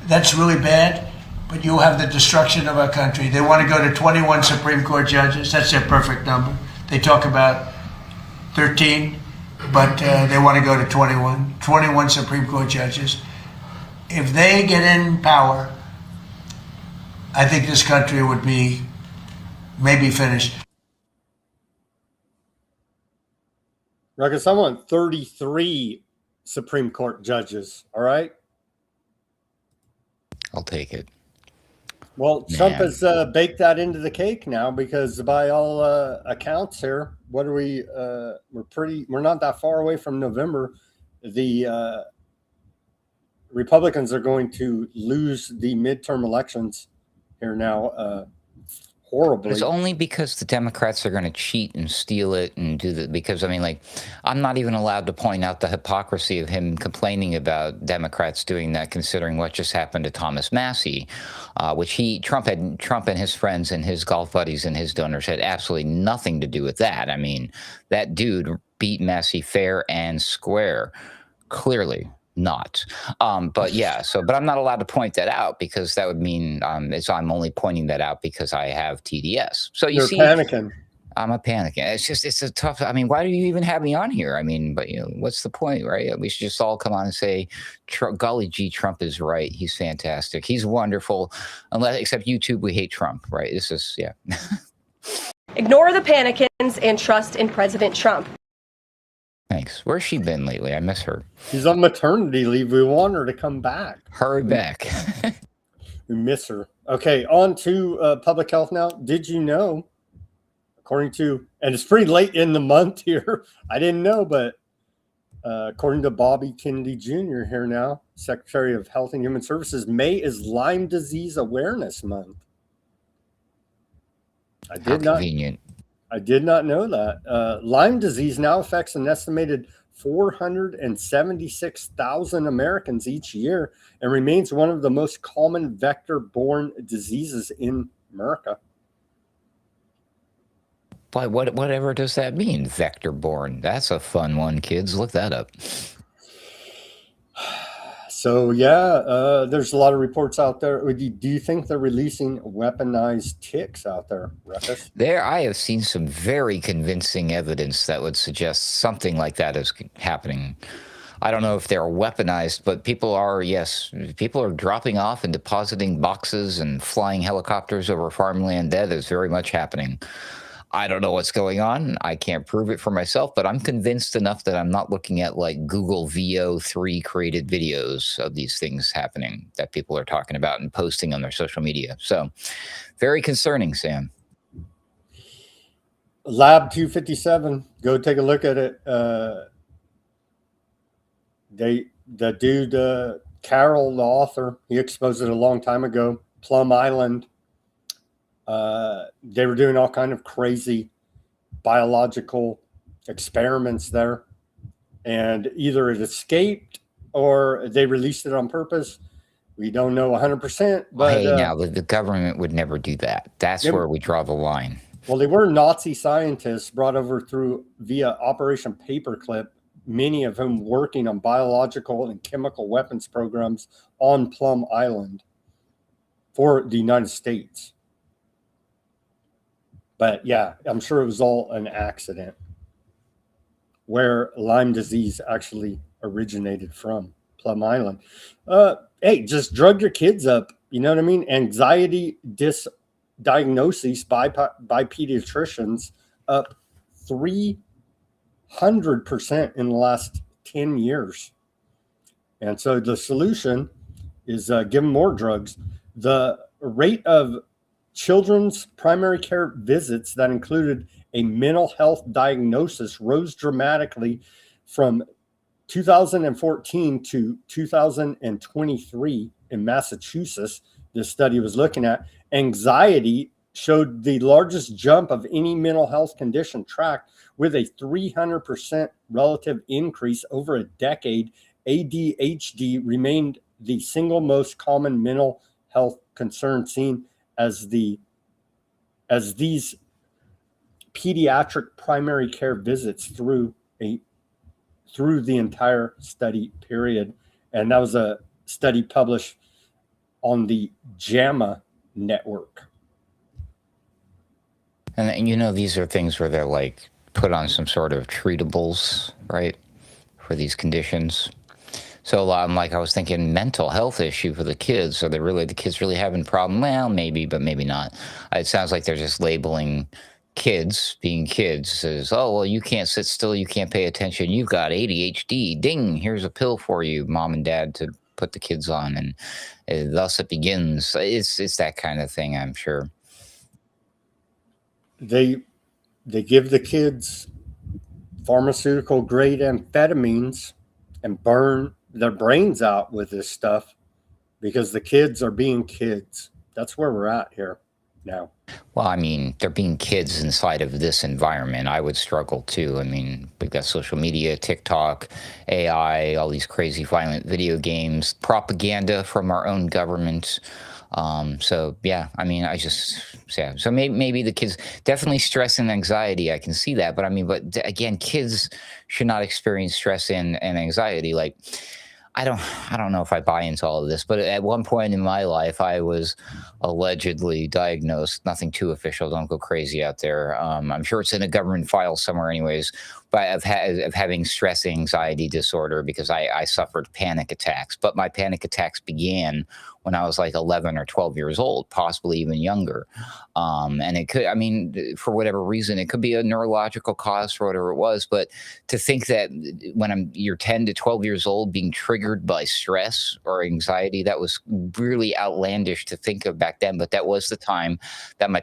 that's really bad, but you will have the destruction of our country. They want to go to 21 Supreme Court judges. That's their perfect number. They talk about 13, but they want to go to 21 Supreme Court judges. If they get in power, I think this country would be maybe finished. Ruckus, I want 33 Supreme Court judges. All right. I'll take it. Well, Trump has baked that into the cake now, because by all accounts here, what are we? We're not that far away from November. The Republicans are going to lose the midterm elections here now. Horribly. It's only because the Democrats are going to cheat and steal it and do that. Because I mean, like, I'm not even allowed to point out the hypocrisy of him complaining about Democrats doing that, considering what just happened to Thomas Massie, which Trump and his friends and his golf buddies and his donors had absolutely nothing to do with that. I mean, that dude beat Massie fair and square, clearly. Not. But yeah, but I'm not allowed to point that out, because that would mean I'm only pointing that out because I have TDS. So you're panicking. I'm a panicking. It's a tough. I mean, why do you even have me on here? I mean, but what's the point, right? We should just all come on and say, golly gee, Trump is right. He's fantastic. He's wonderful. Except YouTube, we hate Trump, right? This is, yeah. Ignore the panicans and trust in President Trump. Thanks. Where's she been lately? I miss her. She's on maternity leave. We want her to come back. Hurry back. We miss her. Okay, on to public health now. Did you know, according to, and it's pretty late in the month here. I didn't know, but according to Bobby Kennedy Jr. here now, Secretary of Health and Human Services, May is Lyme Disease Awareness Month. I did not know that. Lyme disease now affects an estimated 476,000 Americans each year and remains one of the most common vector-borne diseases in America. But whatever does that mean, vector-borne? That's a fun one, kids. Look that up. So, yeah, there's a lot of reports out there. Do you think they're releasing weaponized ticks out there, Ruckus? I have seen some very convincing evidence that would suggest something like that is happening. I don't know if they're weaponized, but people are dropping off and depositing boxes and flying helicopters over farmland. That is very much happening. I don't know what's going on. I can't prove it for myself, but I'm convinced enough that I'm not looking at like Google VO3 created videos of these things happening that people are talking about and posting on their social media. So very concerning, Sam. Lab 257, go take a look at it. The dude, Carroll, the author, he exposed it a long time ago. Plum Island. They were doing all kind of crazy biological experiments there, and either it escaped or they released it on purpose. We don't know 100%. But hey, now the government would never do that. That's where we draw the line. Well, they were Nazi scientists brought over via Operation Paperclip, many of whom working on biological and chemical weapons programs on Plum Island for the United States. But yeah, I'm sure it was all an accident where Lyme disease actually originated from Plum Island. Hey, just drug your kids up. You know what I mean? Anxiety diagnoses by pediatricians up 300% in the last 10 years. And so the solution is give them more drugs. The rate of children's primary care visits that included a mental health diagnosis rose dramatically from 2014 to 2023 in Massachusetts. This study was looking at anxiety showed the largest jump of any mental health condition tracked, with a 300% relative increase over a decade. ADHD remained the single most common mental health concern seen as these pediatric primary care visits through the entire study period. And that was a study published on the JAMA network. And you know, these are things where they're like put on some sort of treatables, right, for these conditions. So I was thinking mental health issue for the kids. Are the kids really having a problem? Well, maybe, but maybe not. It sounds like they're just labeling kids being kids as, oh, well, you can't sit still, you can't pay attention, you've got ADHD. Ding, here's a pill for you, mom and dad, to put the kids on, and thus it begins. It's that kind of thing, I'm sure. They give the kids pharmaceutical grade amphetamines and burn their brains out with this stuff because the kids are being kids. That's where we're at here now. Well, I mean, they're being kids inside of this environment. I would struggle too. I mean, we've got social media, TikTok, AI, all these crazy violent video games, propaganda from our own government. So yeah, I mean, so maybe the kids, definitely stress and anxiety. I can see that, but I mean, but again, kids should not experience stress and anxiety. Like, I don't know if I buy into all of this, but at one point in my life, I was allegedly diagnosed, nothing too official, don't go crazy out there. I'm sure it's in a government file somewhere anyways, but of having stress anxiety disorder because I suffered panic attacks. But my panic attacks began when I was like 11 or 12 years old, possibly even younger. And it could, I mean, for whatever reason, it could be a neurological cause for whatever it was. But to think that when you're 10 to 12 years old being triggered by stress or anxiety, that was really outlandish to think of back then. But that was the time that my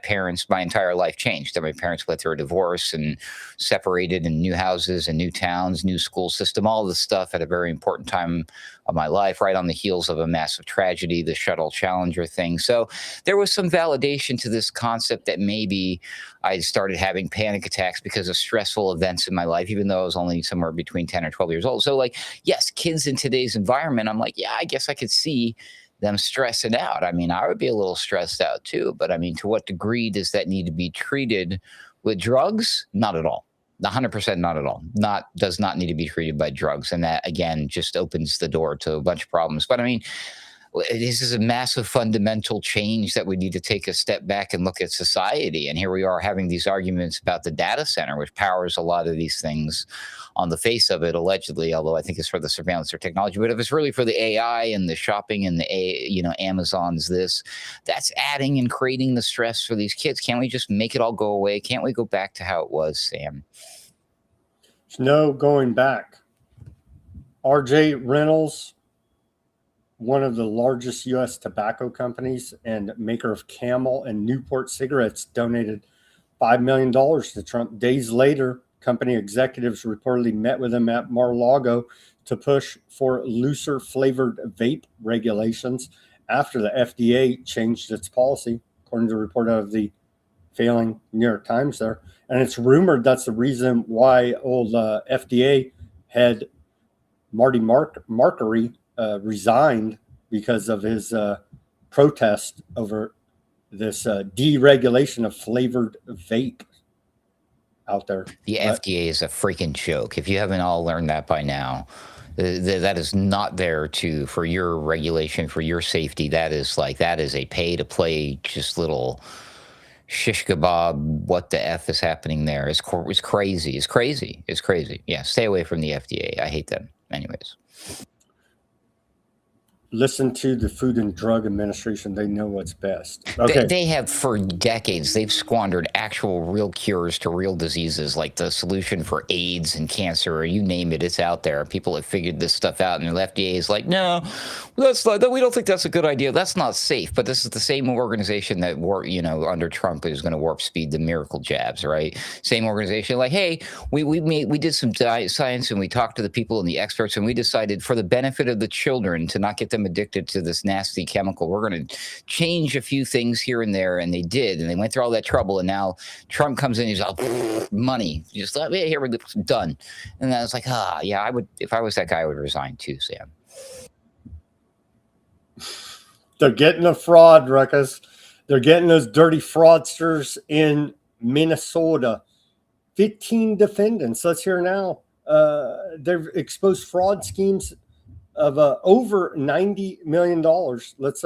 entire life changed. That my parents went through a divorce and separated in new houses and new towns, new school system, all this stuff at a very important time of my life, right on the heels of a massive tragedy, the shuttle Challenger thing. So there was some validation to this concept that maybe I started having panic attacks because of stressful events in my life, even though I was only somewhere between 10 or 12 years old. So like, yes, kids in today's environment, I'm like, yeah, I guess I could see them stressing out. I mean, I would be a little stressed out too, but I mean, to what degree does that need to be treated with drugs? Not at all. 100% not at all. Does not need to be treated by drugs. And that, again, just opens the door to a bunch of problems. But I mean, this is a massive fundamental change that we need to take a step back and look at society. And here we are having these arguments about the data center, which powers a lot of these things on the face of it, allegedly, although I think it's for the surveillance or technology. But if it's really for the AI and the shopping and the Amazon's that's adding and creating the stress for these kids. Can't we just make it all go away? Can't we go back to how it was, Sam? There's no going back. RJ Reynolds, one of the largest U.S. tobacco companies and maker of Camel and Newport cigarettes, donated $5 million to Trump. Days later, company executives reportedly met with him at Mar-a-Lago to push for looser flavored vape regulations after the FDA changed its policy, according to a report out of the failing New York Times there. And it's rumored that's the reason why old FDA head Marty Markery resigned, because of his protest over this deregulation of flavored vape out there. The FDA is a freaking joke. If you haven't all learned that by now, that is not there for your regulation, for your safety. That is a pay to play, just little shish kebab. What the F is happening there? It's crazy. It's crazy. Yeah, stay away from the FDA. I hate them. Anyways. Listen to the Food and Drug Administration. They know what's best. Okay. They have for decades. They've squandered actual real cures to real diseases, like the solution for AIDS and cancer, or you name it, it's out there. People have figured this stuff out, and the FDA is like, no, that's not, we don't think that's a good idea. That's not safe. But this is the same organization that, under Trump is going to warp speed the miracle jabs, right? Same organization, like, hey, we did some science, and we talked to the people and the experts, and we decided for the benefit of the children to not get them addicted to this nasty chemical, we're going to change a few things here and there. And they did, and they went through all that trouble, and now Trump comes in, he's like, money, just let me, here we're done. And I was like, yeah, I would, if I was that guy, I would resign too, Sam. They're getting the fraud, Ruckus. They're getting those dirty fraudsters in Minnesota. 15 defendants. Let's hear now. They've exposed fraud schemes of over $90 million. Let's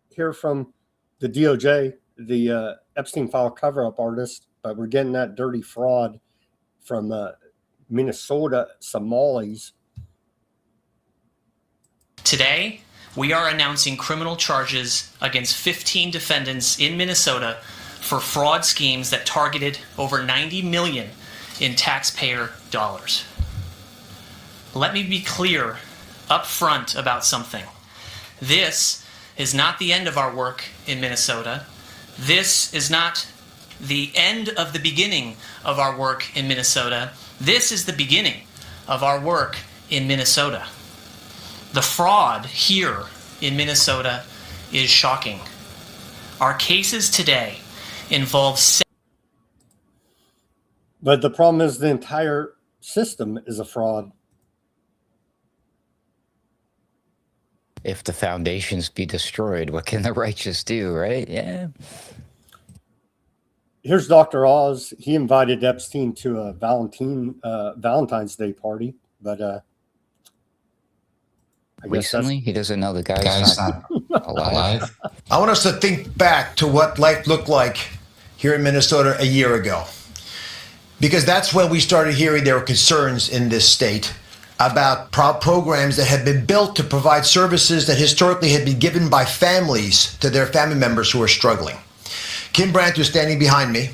hear from the DOJ, the Epstein file cover-up artist, but we're getting that dirty fraud from Minnesota Somalis. Today, we are announcing criminal charges against 15 defendants in Minnesota for fraud schemes that targeted over $90 million in taxpayer dollars. Let me be clear up front about something. This is not the end of our work in Minnesota. This is not the end of the beginning of our work in Minnesota. This is the beginning of our work in Minnesota. The fraud here in Minnesota is shocking. Our cases today involve... But the problem is the entire system is a fraud. If the foundations be destroyed, what can the righteous do, right? Yeah. Here's Dr. Oz. He invited Epstein to a Valentine's Day party, but recently he doesn't know the guy's not alive. I want us to think back to what life looked like here in Minnesota a year ago. because that's when we started hearing there were concerns in this state about programs that had been built to provide services that historically had been given by families to their family members who are struggling. Kim Brandt, who's standing behind me,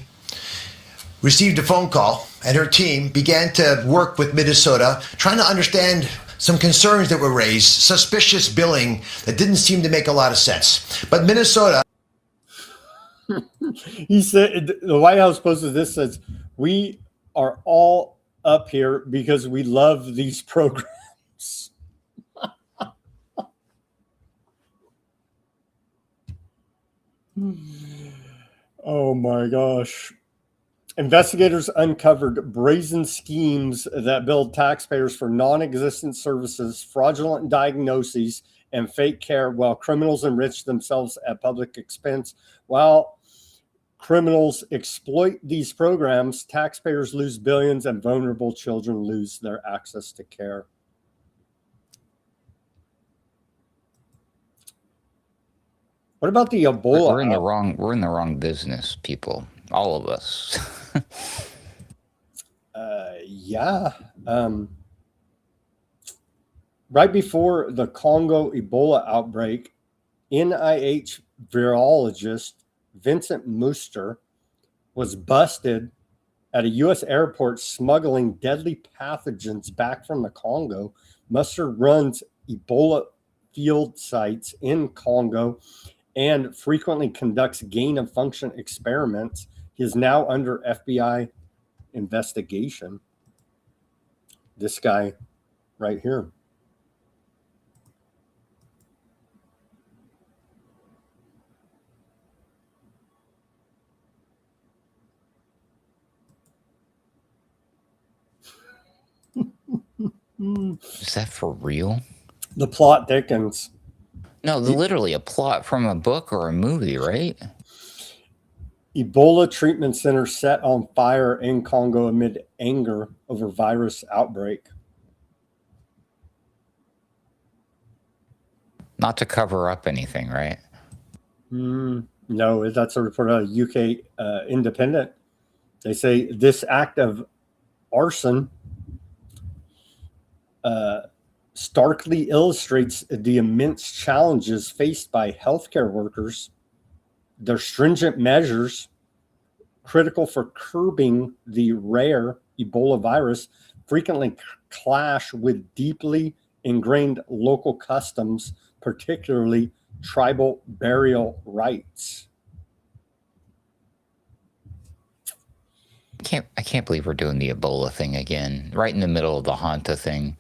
received a phone call, and her team began to work with Minnesota, trying to understand some concerns that were raised, suspicious billing that didn't seem to make a lot of sense. But Minnesota... He said, the White House posted this, says, we are all up here because we love these programs. Oh my gosh. Investigators uncovered brazen schemes that billed taxpayers for non-existent services, fraudulent diagnoses, and fake care, while criminals enriched themselves at public expense. While criminals exploit these programs, taxpayers lose billions and vulnerable children lose their access to care. What about the Ebola? We're in the wrong business, people. All of us. Yeah. Right before the Congo Ebola outbreak, NIH virologist Vincent Muster was busted at a U.S. airport smuggling deadly pathogens back from the Congo. Muster runs Ebola field sites in Congo and frequently conducts gain-of-function experiments. He is now under FBI investigation. This guy right here. Is that for real? The plot thickens. No, literally a plot from a book or a movie, right? Ebola treatment center set on fire in Congo amid anger over virus outbreak. Not to cover up anything, right? No, that's a report out of UK Independent. They say this act of arson starkly illustrates the immense challenges faced by healthcare workers. Their stringent measures, critical for curbing the rare Ebola virus, frequently clash with deeply ingrained local customs, particularly tribal burial rites. I can't believe we're doing the Ebola thing again, right in the middle of the Hanta thing.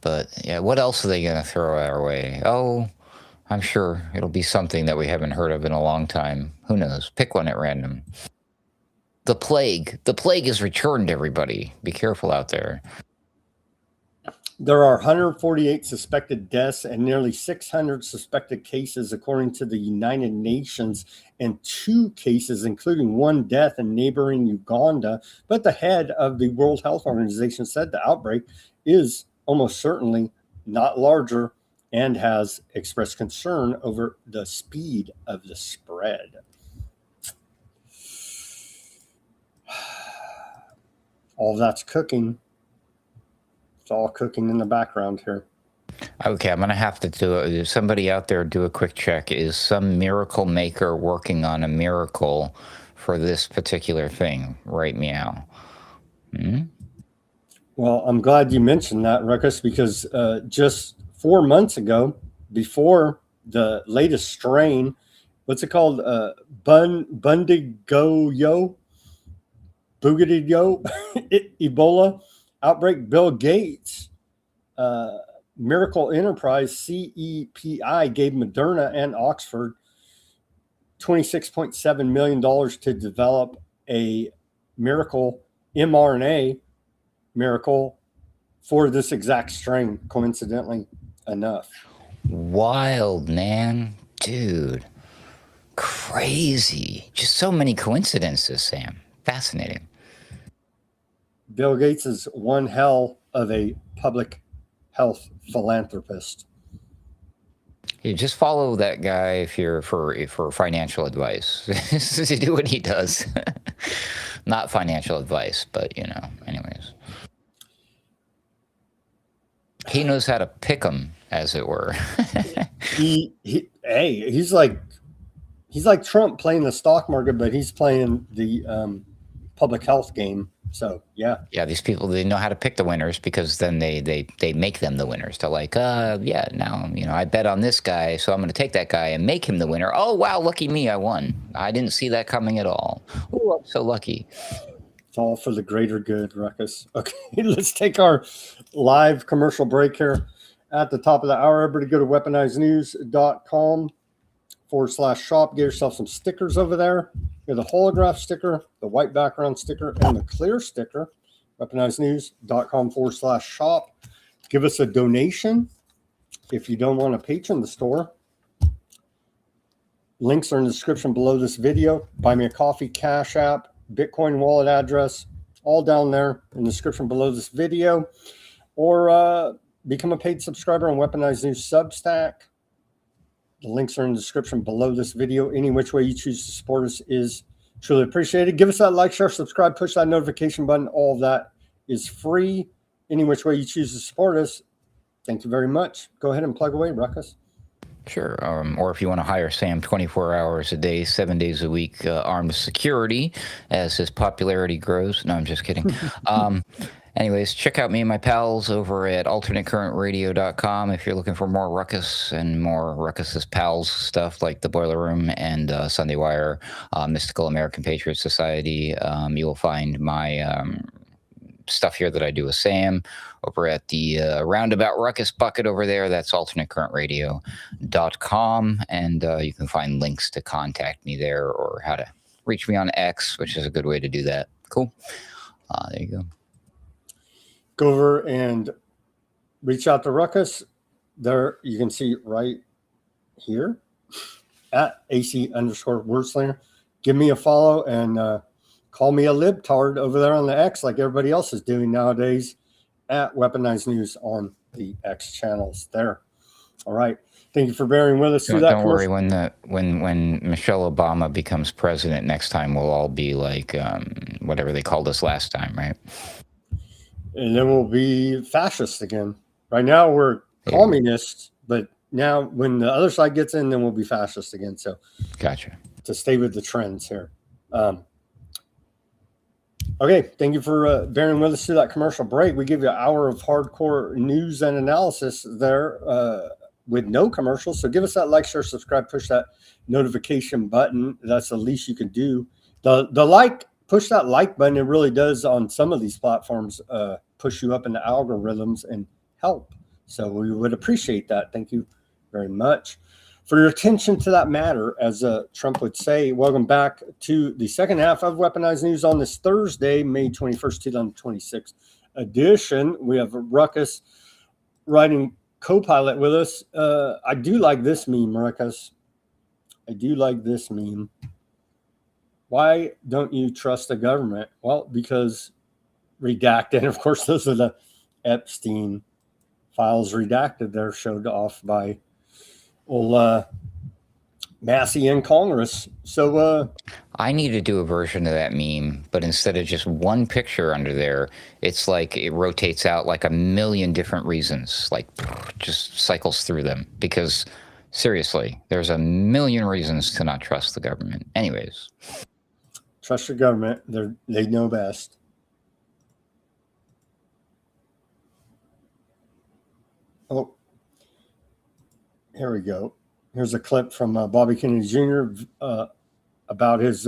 But yeah, what else are they going to throw our way? Oh, I'm sure it'll be something that we haven't heard of in a long time. Who knows? Pick one at random. The plague. The plague is returned, everybody. Be careful out there. There are 148 suspected deaths and nearly 600 suspected cases, according to the United Nations, and 2 cases, including 1 death in neighboring Uganda. But the head of the World Health Organization said the outbreak is almost certainly not larger and has expressed concern over the speed of the spread. All that's cooking. It's all cooking in the background here. Okay, I'm going to have to do it. Somebody out there do a quick check. Is some miracle maker working on a miracle for this particular thing? Right meow. Well, I'm glad you mentioned that, Ruckus, because just 4 months ago, before the latest strain, what's it called? Bundigoyo? Bugadiyo? Ebola outbreak. Bill Gates, Miracle Enterprise, CEPI, gave Moderna and Oxford $26.7 million to develop a miracle mRNA miracle for this exact strain, coincidentally enough. Wild, man. Dude. Crazy. Just so many coincidences, Sam. Fascinating. Bill Gates is one hell of a public health philanthropist. You just follow that guy if you're for financial advice. Do what he does. Not financial advice, but, anyways. He knows how to pick them, as it were. He's like Trump playing the stock market, but he's playing the public health game. So yeah, these people, they know how to pick the winners, because then they make them the winners. They're like, now I bet on this guy, so I'm going to take that guy and make him the winner. Oh wow, lucky me, I won. I didn't see that coming at all. Oh, I'm so lucky. It's all for the greater good, Ruckus. Okay, let's take our live commercial break here at the top of the hour. Everybody go to weaponizednews.com/shop. Get yourself some stickers over there. You have the holograph sticker, the white background sticker, and the clear sticker. weaponizednews.com/shop. Give us a donation if you don't want to patron the store. Links are in the description below this video. Buy me a coffee, Cash App, Bitcoin wallet address, all down there in the description below this video. Or become a paid subscriber on Weaponized News Substack. The links are in the description below this video. Any which way you choose to support us is truly appreciated. Give us that like, share, subscribe, push that notification button. All of that is free. Any which way you choose to support us. Thank you very much. Go ahead and plug away, Ruckus. Sure. Or if you want to hire Sam 24 hours a day, 7 days a week, armed security as his popularity grows. No, I'm just kidding. Anyways, check out me and my pals over at alternatecurrentradio.com if you're looking for more Ruckus and more Ruckus's pals stuff like the Boiler Room and Sunday Wire, Mystical American Patriot Society. You'll find my stuff here that I do with Sam over at the Roundabout Ruckus bucket over there. That's alternatecurrentradio.com. And you can find links to contact me there or how to reach me on X, which is a good way to do that. Cool. There you go. Go over and reach out to Ruckus. There you can see right here at AC_wordslinger. Give me a follow and call me a libtard over there on the X like everybody else is doing nowadays at Weaponized News on the X channels there. All right. Thank you for bearing with us through that. Don't worry, when Michelle Obama becomes president next time, we'll all be like whatever they called us last time, right? And then we'll be fascists again. Right now we're communists, but now when the other side gets in, then we'll be fascists again. So gotcha. To stay with the trends here. Okay, thank you for bearing with us through that commercial break. We give you an hour of hardcore news and analysis there with no commercials. So give us that like, share, subscribe, push that notification button. That's the least you can do. Push that like button. It really does on some of these platforms push you up in the algorithms and help. So we would appreciate that. Thank you very much for your attention to that matter. As Trump would say, welcome back to the second half of Weaponized News on this Thursday, May 21st, 2026 edition. We have Ruckus writing co-pilot with us. I do like this meme, Ruckus. I do like this meme. Why don't you trust the government? Well, because redacted. Of course, those are the Epstein files redacted. They're showed off by old Massey in Congress. So I need to do a version of that meme, but instead of just one picture under there, it's like it rotates out like a million different reasons, like just cycles through them. Because seriously, there's a million reasons to not trust the government. Anyways. Trust your government. They know best. Oh, here we go. Here's a clip from Bobby Kennedy Jr. About his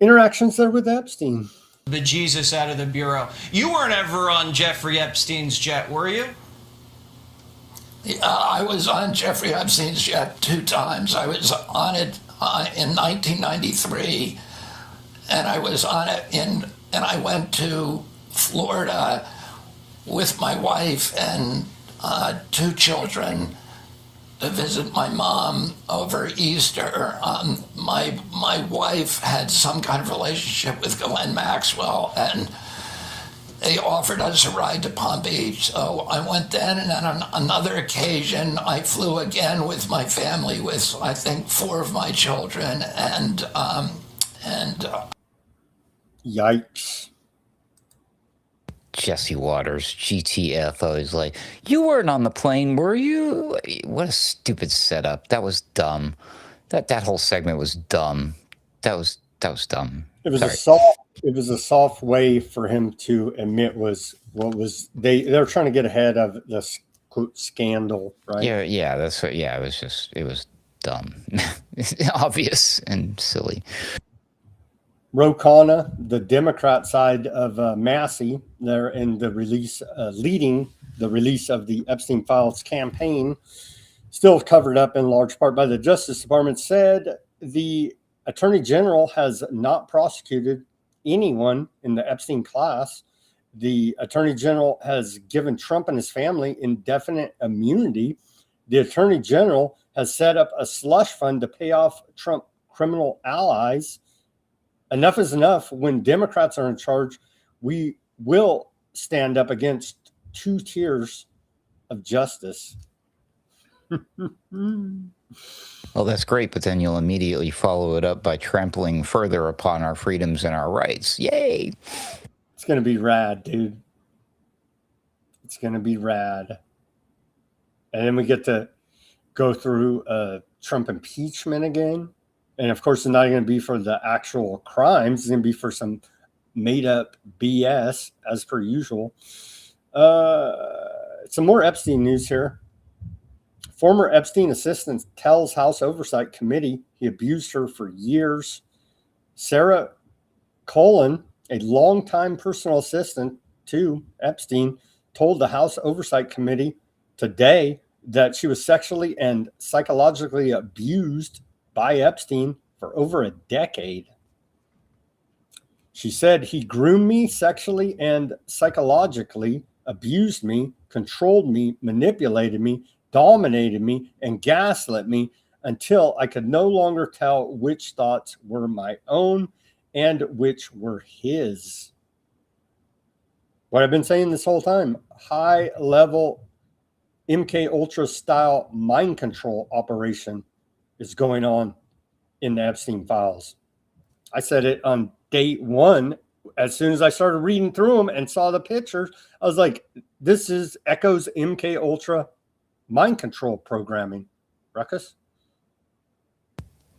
interactions there with Epstein. The Jesus out of the Bureau. You weren't ever on Jeffrey Epstein's jet, were you? I was on Jeffrey Epstein's jet 2 times. I was on it in 1993, and I was on it and I went to Florida with my wife and 2 children to visit my mom over Easter. My wife had some kind of relationship with Ghislaine Maxwell, and they offered us a ride to Palm Beach. So I went then, and then on another occasion, I flew again with my family, with I think 4 of my children, and Yikes. Jesse Waters, GTF. I was like, you weren't on the plane, were you? What a stupid setup. That was dumb. That whole segment was dumb. That was dumb. It was Sorry. it was a soft way for him to admit they're trying to get ahead of this quote scandal, right? Yeah, that's what. Yeah, it was dumb, obvious and silly. Ro Khanna, the Democrat side of Massey, they're in the leading the release of the Epstein files campaign, still covered up in large part by the Justice Department, said the Attorney General has not prosecuted anyone in the Epstein class. The Attorney General has given Trump and his family indefinite immunity. The Attorney General has set up a slush fund to pay off Trump criminal allies. Enough is enough. When Democrats are in charge, we will stand up against two tiers of justice. Well, that's great, but then you'll immediately follow it up by trampling further upon our freedoms and our rights. Yay! It's going to be rad, dude. It's going to be rad. And then we get to go through Trump impeachment again. And of course, it's not going to be for the actual crimes. It's going to be for some made-up BS, as per usual. Some more Epstein news here. Former Epstein assistant tells House Oversight Committee he abused her for years. Sarah Colon, a longtime personal assistant to Epstein, told the House Oversight Committee today that she was sexually and psychologically abused by Epstein for over a decade. She said he groomed me sexually and psychologically, abused me, controlled me, manipulated me, dominated me, and gaslit me until I could no longer tell which thoughts were my own and which were his. What I've been saying this whole time, high-level MK Ultra style mind control operation is going on in the Epstein files. I said it on day one. As soon as I started reading through them and saw the pictures, I was like, this echoes MK Ultra mind control programming. Ruckus?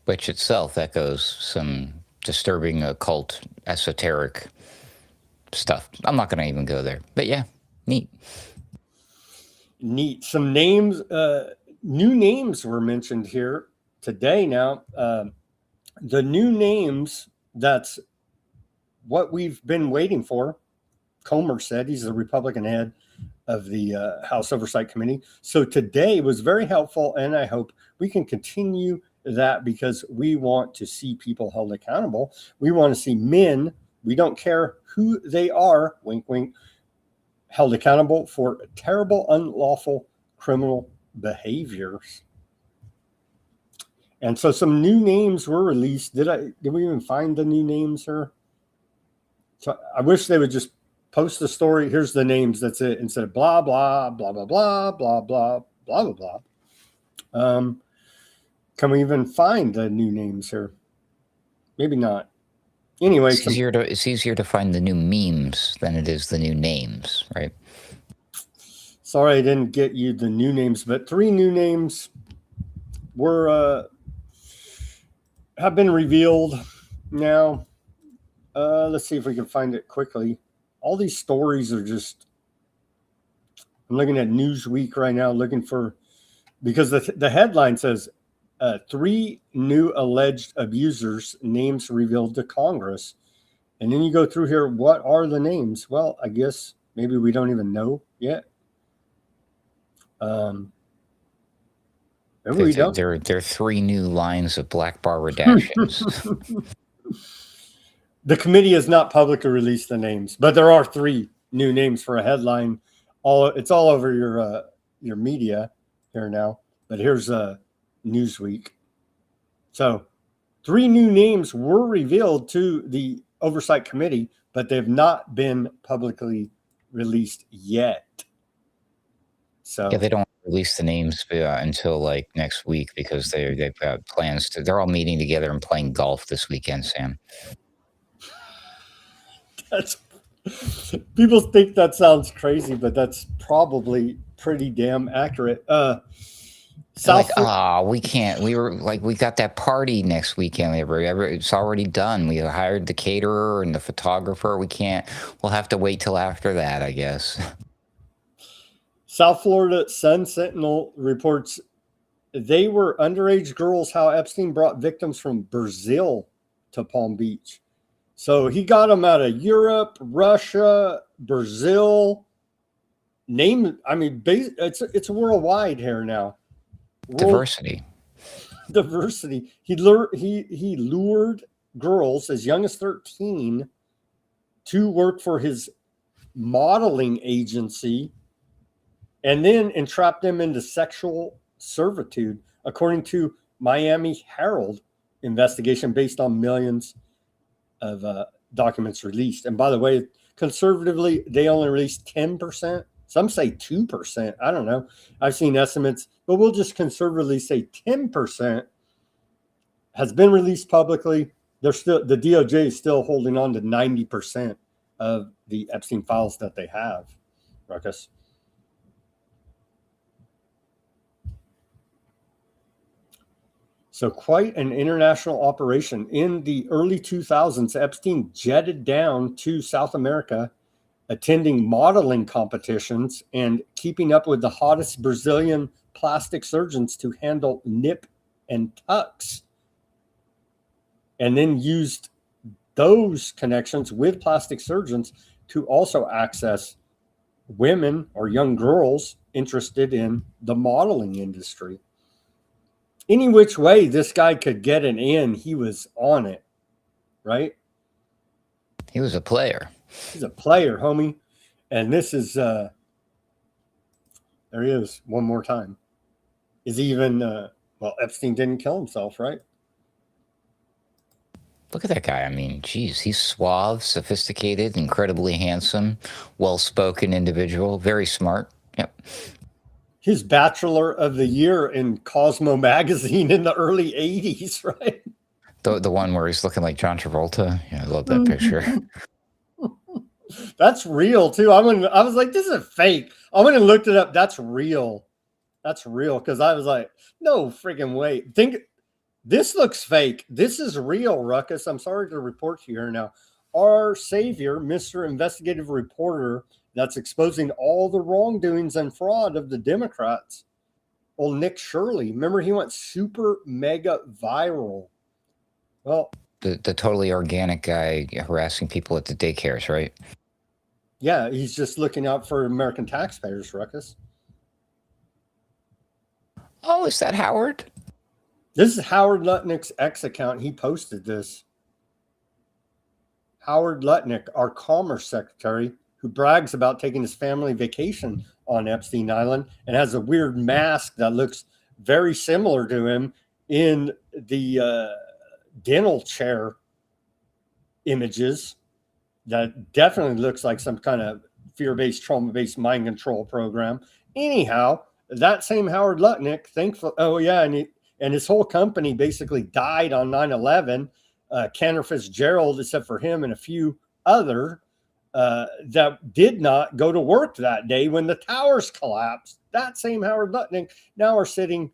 Which itself echoes some disturbing occult esoteric stuff. I'm not going to even go there. But yeah, neat. Neat. Some names, new names were mentioned here today. Now, the new names, that's what we've been waiting for. Comer said, he's the Republican head of the House Oversight Committee. So today was very helpful, and I hope we can continue that because we want to see people held accountable. We want to see men, we don't care who they are, wink, wink, held accountable for terrible, unlawful criminal behaviors. And so some new names were released. Did we even find the new names here? So I wish they would just post the story. Here's the names. That's it. Instead of blah, blah, blah, blah, blah, blah, blah, blah, blah, blah. Can we even find the new names here? Maybe not. Anyway, it's easier to find the new memes than it is the new names, right? Sorry, I didn't get you the new names, but 3 new names have been revealed now. Let's see if we can find it quickly. All these stories are just, I'm looking at Newsweek right now, looking for, because the headline says 3 new alleged abusers, names revealed to Congress. And then you go through here, what are the names? Well, I guess maybe we don't even know yet. Maybe we don't. There are 3 new lines of black bar redactions. The committee has not publicly released the names, but there are 3 new names for a headline. It's all over your media here now. But here's Newsweek. So 3 new names were revealed to the Oversight Committee, but they have not been publicly released yet. So yeah, they don't release the names until like next week because they've got plans to. They're all meeting together and playing golf this weekend, Sam. That's, people think that sounds crazy, but that's probably pretty damn accurate. Like, oh, we can't. We got that party next weekend. It's already done. We hired the caterer and the photographer. We can't. We'll have to wait till after that, I guess. South Florida Sun Sentinel reports they were underage girls how Epstein brought victims from Brazil to Palm Beach. So he got them out of Europe, Russia, Brazil. It's worldwide here now. Diversity. He lured girls as young as 13 to work for his modeling agency and then entrapped them into sexual servitude, according to Miami Herald investigation based on millions of documents released. And by the way, conservatively, they only released 10%. Some say 2%. I don't know. I've seen estimates, but we'll just conservatively say 10% has been released publicly. The DOJ is still holding on to 90% of the Epstein files that they have. Ruckus. So quite an international operation. In the early 2000s, Epstein jetted down to South America, attending modeling competitions and keeping up with the hottest Brazilian plastic surgeons to handle nip and tucks. And then used those connections with plastic surgeons to also access women or young girls interested in the modeling industry. Any which way this guy could get an in, he was on it, right? He was a player. He's a player, homie. And this is, there he is, one more time. Is even, Epstein didn't kill himself, right? Look at that guy. I mean, geez, he's suave, sophisticated, incredibly handsome, well-spoken individual, very smart. Yep. His Bachelor of the Year in Cosmo magazine in the early 80s, right? The one where he's looking like John Travolta. Yeah, I love that picture. That's real, too. I was like, this is fake. I went and looked it up. That's real. That's real. Because I was like, no freaking way. This looks fake. This is real, Ruckus. I'm sorry to report to you here now. Our savior, Mr. Investigative Reporter, that's exposing all the wrongdoings and fraud of the Democrats. Old Nick Shirley. Remember, he went super mega viral. Well, the totally organic guy harassing people at the daycares, right? Yeah, he's just looking out for American taxpayers, Ruckus. Oh, is that Howard? This is Howard Lutnick's X account. He posted this. Howard Lutnick, our Commerce Secretary, who brags about taking his family vacation on Epstein Island and has a weird mask that looks very similar to him in the dental chair images. That definitely looks like some kind of fear-based, trauma-based mind control program. Anyhow, that same Howard Lutnick, thankful. Oh yeah, and his whole company basically died on 9/11. Cantor Fitzgerald, except for him and a few other that did not go to work that day when the towers collapsed. That same Howard Lutnick, now our sitting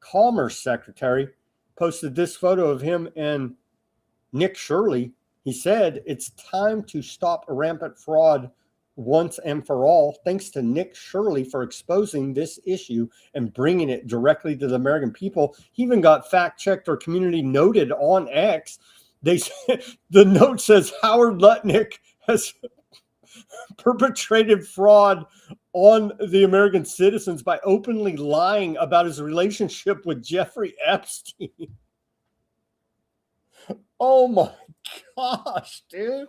Commerce Secretary, posted this photo of him and Nick Shirley. He said, it's time to stop rampant fraud once and for all. Thanks to Nick Shirley for exposing this issue and bringing it directly to the American people. He even got fact-checked or community noted on X. The note says Howard Lutnick has perpetrated fraud on the American citizens by openly lying about his relationship with Jeffrey Epstein. Oh my gosh, dude.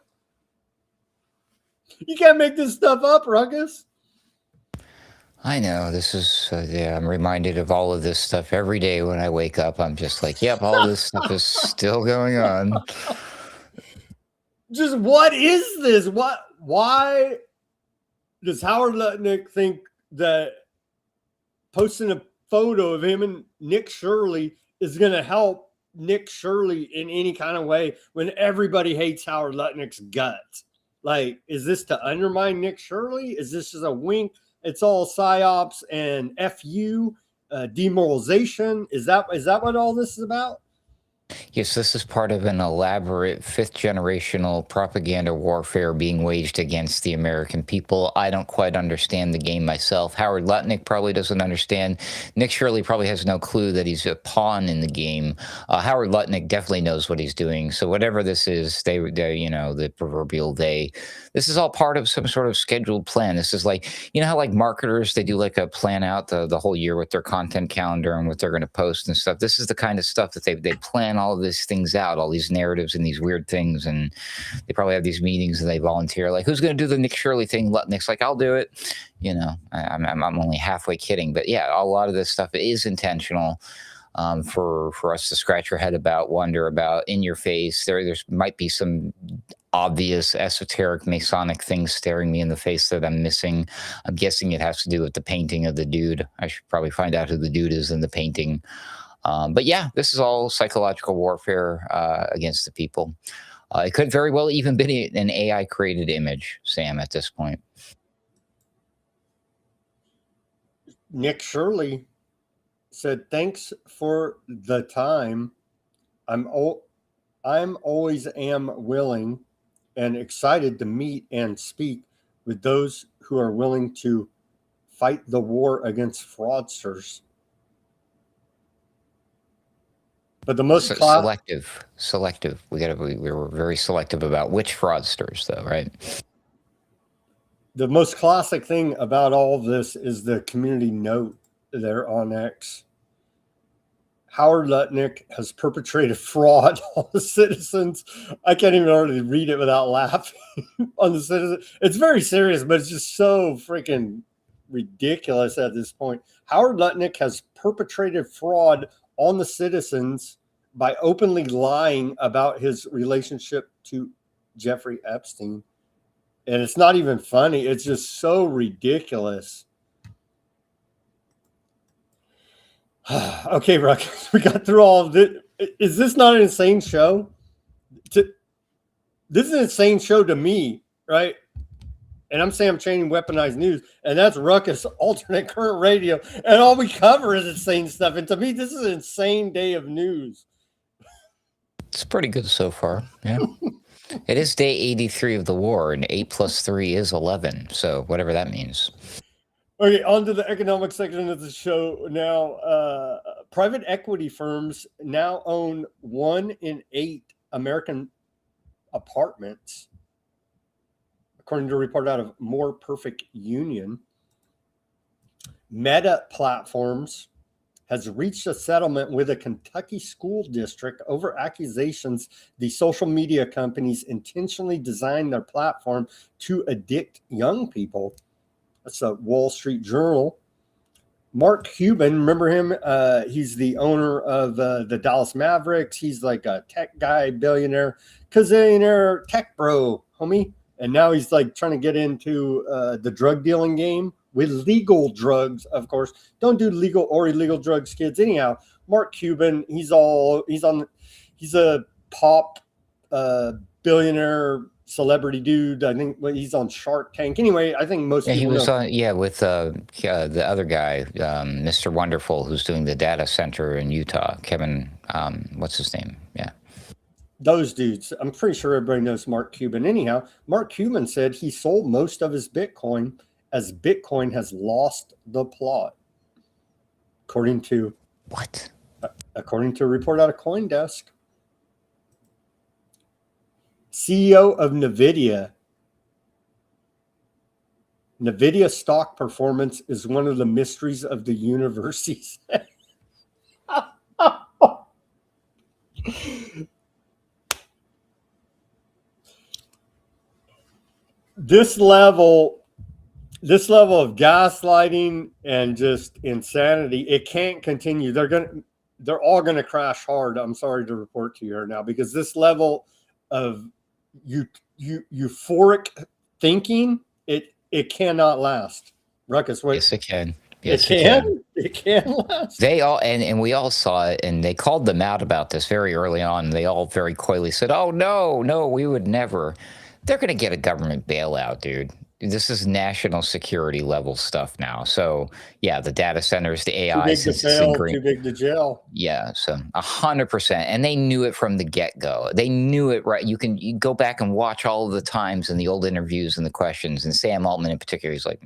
You can't make this stuff up, Ruckus. I know. This is, I'm reminded of all of this stuff every day when I wake up. I'm just like, yep, all this stuff is still going on. Just what is this? Why does Howard Lutnick think that posting a photo of him and Nick Shirley is going to help Nick Shirley in any kind of way when everybody hates Howard Lutnick's guts? Like, is this to undermine Nick Shirley? Is this just a wink? It's all psyops and FU, demoralization. Is that what all this is about? Yes, this is part of an elaborate fifth-generational propaganda warfare being waged against the American people. I don't quite understand the game myself. Howard Lutnick probably doesn't understand. Nick Shirley probably has no clue that he's a pawn in the game. Howard Lutnick definitely knows what he's doing. So whatever this is, they you know, the proverbial they, this is all part of some sort of scheduled plan. This is like, you know how like marketers, they do like a plan out the whole year with their content calendar and what they're going to post and stuff. This is the kind of stuff that they plan all of these things out, all these narratives and these weird things, and they probably have these meetings and they volunteer, like, who's going to do the Nick Shirley thing? Lutnick's like, I'll do it. You know, I'm only halfway kidding, but yeah, a lot of this stuff is intentional. For us to scratch our head about, wonder about, in your face. There might be some obvious esoteric Masonic things staring me in the face that I'm missing. I'm guessing it has to do with the painting of the dude. I should probably find out who the dude is in the painting. But yeah, this is all psychological warfare against the people. It could very well even be an AI created image, Sam, at this point. Nick Shirley said, thanks for the time. I'm always willing and excited to meet and speak with those who are willing to fight the war against fraudsters. But the most selective. We were very selective about which fraudsters, though, right? The most classic thing about all of this is the community note there on X. Howard Lutnick has perpetrated fraud on the citizens. I can't even hardly read it without laughing on the citizens. It's very serious, but it's just so freaking ridiculous at this point. Howard Lutnick has perpetrated fraud on the citizens by openly lying about his relationship to Jeffrey Epstein. And it's not even funny. It's just so ridiculous. Okay, Ruckus, we got through all of this. Is this not an insane show? This is an insane show to me, right? And I'm Sam Chaney, Weaponized News, and that's Ruckus Alternate Current Radio, and all we cover is insane stuff. And to me, this is an insane day of news. It's pretty good so far, yeah. It is day 83 of the war, and 8 plus 3 is 11, so whatever that means. Okay, on to the economic section of the show now. Private equity firms now own 1 in 8 American apartments, according to a report out of More Perfect Union. Meta Platforms has reached a settlement with a Kentucky school district over accusations the social media companies intentionally designed their platform to addict young people. That's a Wall Street Journal. Mark Cuban, remember him? He's the owner of the Dallas Mavericks. He's like a tech guy, billionaire, gazillionaire, tech bro, homie. And now he's like trying to get into the drug dealing game with legal drugs, of course. Don't do legal or illegal drugs, kids. Anyhow, Mark Cuban, he's a pop billionaire celebrity dude. I think he's on Shark Tank. Anyway, I think most people he was know. on, with the other guy, Mr. Wonderful, who's doing the data center in Utah. Kevin, what's his name? Yeah. Those dudes. I'm pretty sure everybody knows Mark Cuban. Anyhow, Mark Cuban said he sold most of his Bitcoin as Bitcoin has lost the plot. According to what? According to a report out of CoinDesk. CEO of NVIDIA. NVIDIA stock performance is one of the mysteries of the universe, he said. This level of gaslighting and just insanity, it can't continue. They're all gonna crash hard. I'm sorry to report to you right now, because this level of euphoric thinking, it cannot last. Ruckus, wait. Yes, it can. Yes, it can last. They all and we all saw it, and they called them out about this very early on. They all very coyly said, "Oh no, we would never." They're going to get a government bailout, dude. This is national security level stuff now. So yeah, the data centers, the AI, too big to fail, too big to jail. Yeah, so 100%, and they knew it from the get-go. They knew it, right? You go back and watch all of the times in the old interviews and the questions, and Sam Altman in particular, he's like,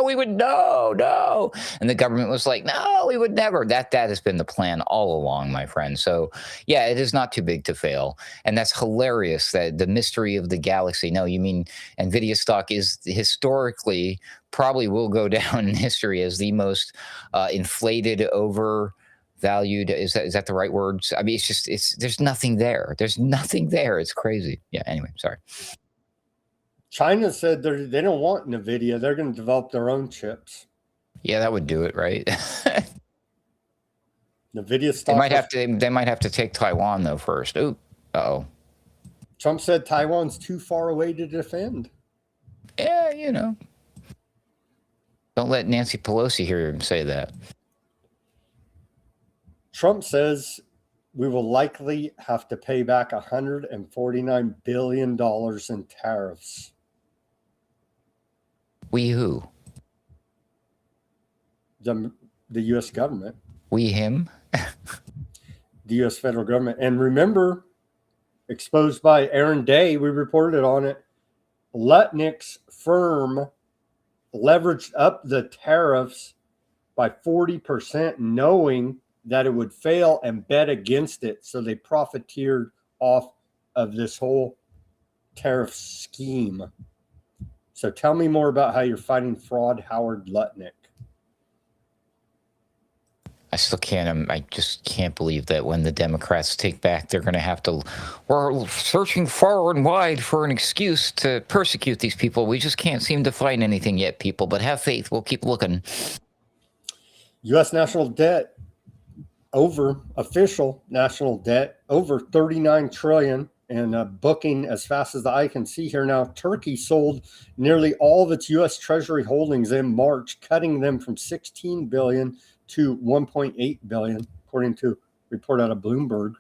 we would no. And the government was like, no, we would never. That has been the plan all along, my friend. So yeah, it is not too big to fail. And that's hilarious, that the mystery of the galaxy. No, you mean NVIDIA stock is historically probably will go down in history as the most inflated, overvalued. Is that the right word? I mean, there's nothing there. There's nothing there. It's crazy. Yeah. Anyway, sorry. China said they don't want NVIDIA. They're going to develop their own chips. Yeah, that would do it, right? NVIDIA stock. They might have to take Taiwan though first. Ooh, uh-oh. Trump said Taiwan's too far away to defend. Yeah, Don't let Nancy Pelosi hear him say that. Trump says we will likely have to pay back $149 billion in tariffs. We who? The U.S. government. We him? The U.S. federal government. And remember, exposed by Aaron Day, we reported on it, Lutnick's firm leveraged up the tariffs by 40%, knowing that it would fail, and bet against it. So they profiteered off of this whole tariff scheme. So tell me more about how you're fighting fraud, Howard Lutnick. I just can't believe that when the Democrats take back, they're going to have to, we're searching far and wide for an excuse to persecute these people. We just can't seem to find anything yet, people, but have faith. We'll keep looking. U.S. national debt official national debt over 39 trillion, and booking as fast as the eye can see here now. Turkey sold nearly all of its U.S. Treasury holdings in March, cutting them from 16 billion to 1.8 billion, according to a report out of Bloomberg.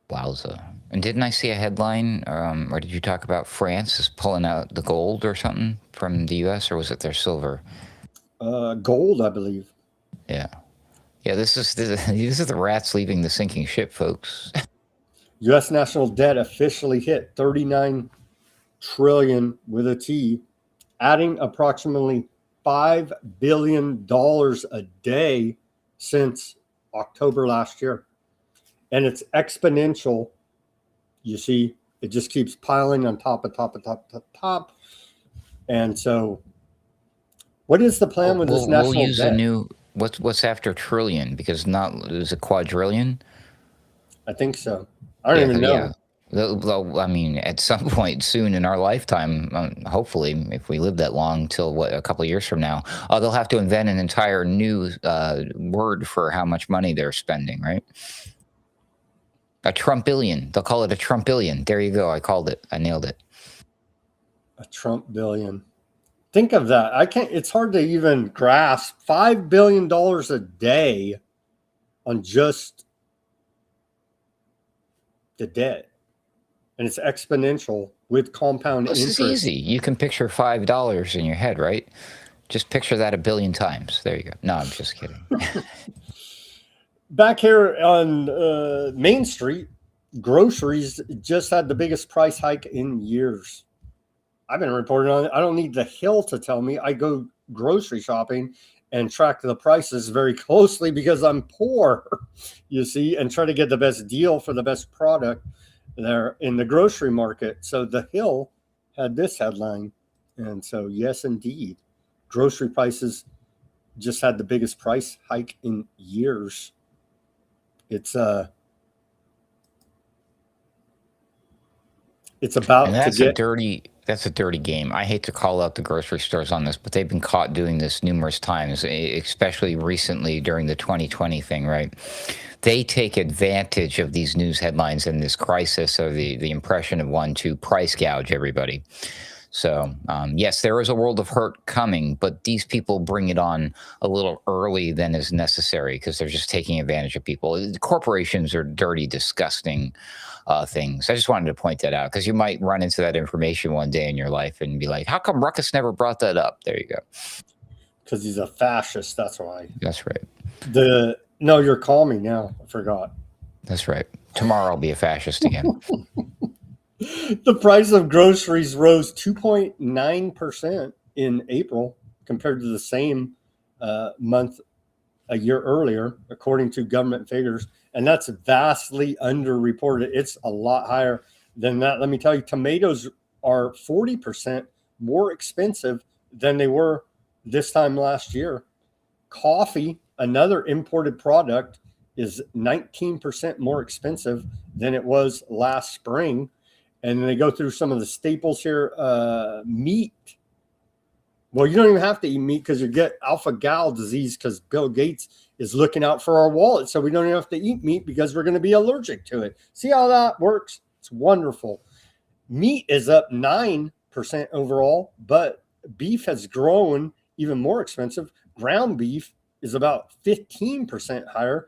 Wowza. And didn't I see a headline, or did you talk about France is pulling out the gold or something from the U.S., or was it their silver? Gold, I believe. Yeah. Yeah, these are the rats leaving the sinking ship, folks. U.S. national debt officially hit 39 trillion with a T, adding approximately $5 billion a day since October last year. And it's exponential. You see, it just keeps piling on top of top. And so what is the plan with this national debt? We'll use a new, what's after trillion? Because is it quadrillion? I think so. I don't even know. Yeah. I mean, at some point soon in our lifetime, hopefully, if we live that long, till a couple of years from now, they'll have to invent an entire new word for how much money they're spending, right? A Trump billion. They'll call it a Trump billion. There you go. I called it. I nailed it. A Trump billion. Think of that. It's hard to even grasp. $5 billion a day on just the debt. And it's exponential with compound interest. This is easy. You can picture $5 in your head, right? Just picture that 1 billion times. There you go. No, I'm just kidding. Back here on Main Street, groceries just had the biggest price hike in years. I've been reporting on it. I don't need the Hill to tell me. I go grocery shopping and track the prices very closely because I'm poor, you see, and try to get the best deal for the best product there in the grocery market. So the Hill had this headline. And so, yes, indeed, grocery prices just had the biggest price hike in years. It's about That's a dirty game. I hate to call out the grocery stores on this, but they've been caught doing this numerous times, especially recently during the 2020 thing, right? They take advantage of these news headlines and this crisis, or the impression of one, to price gouge everybody. So, yes, there is a world of hurt coming, but these people bring it on a little early than is necessary because they're just taking advantage of people. Corporations are dirty, disgusting things. I just wanted to point that out because you might run into that information one day in your life and be like, how come Ruckus never brought that up? There you go. Because he's a fascist. That's why. That's right. No, you're calming now. I forgot. That's right. Tomorrow I'll be a fascist again. The price of groceries rose 2.9% in April compared to the same month a year earlier, according to government figures. And that's vastly underreported. It's a lot higher than that. Let me tell you, tomatoes are 40% more expensive than they were this time last year. Coffee, another imported product, is 19% more expensive than it was last spring. And they go through some of the staples here. Meat. Well, you don't even have to eat meat because you get alpha-gal disease because Bill Gates is looking out for our wallet. So we don't even have to eat meat because we're going to be allergic to it. See how that works? It's wonderful. Meat is up 9% overall, but beef has grown even more expensive. Ground beef is about 15% higher.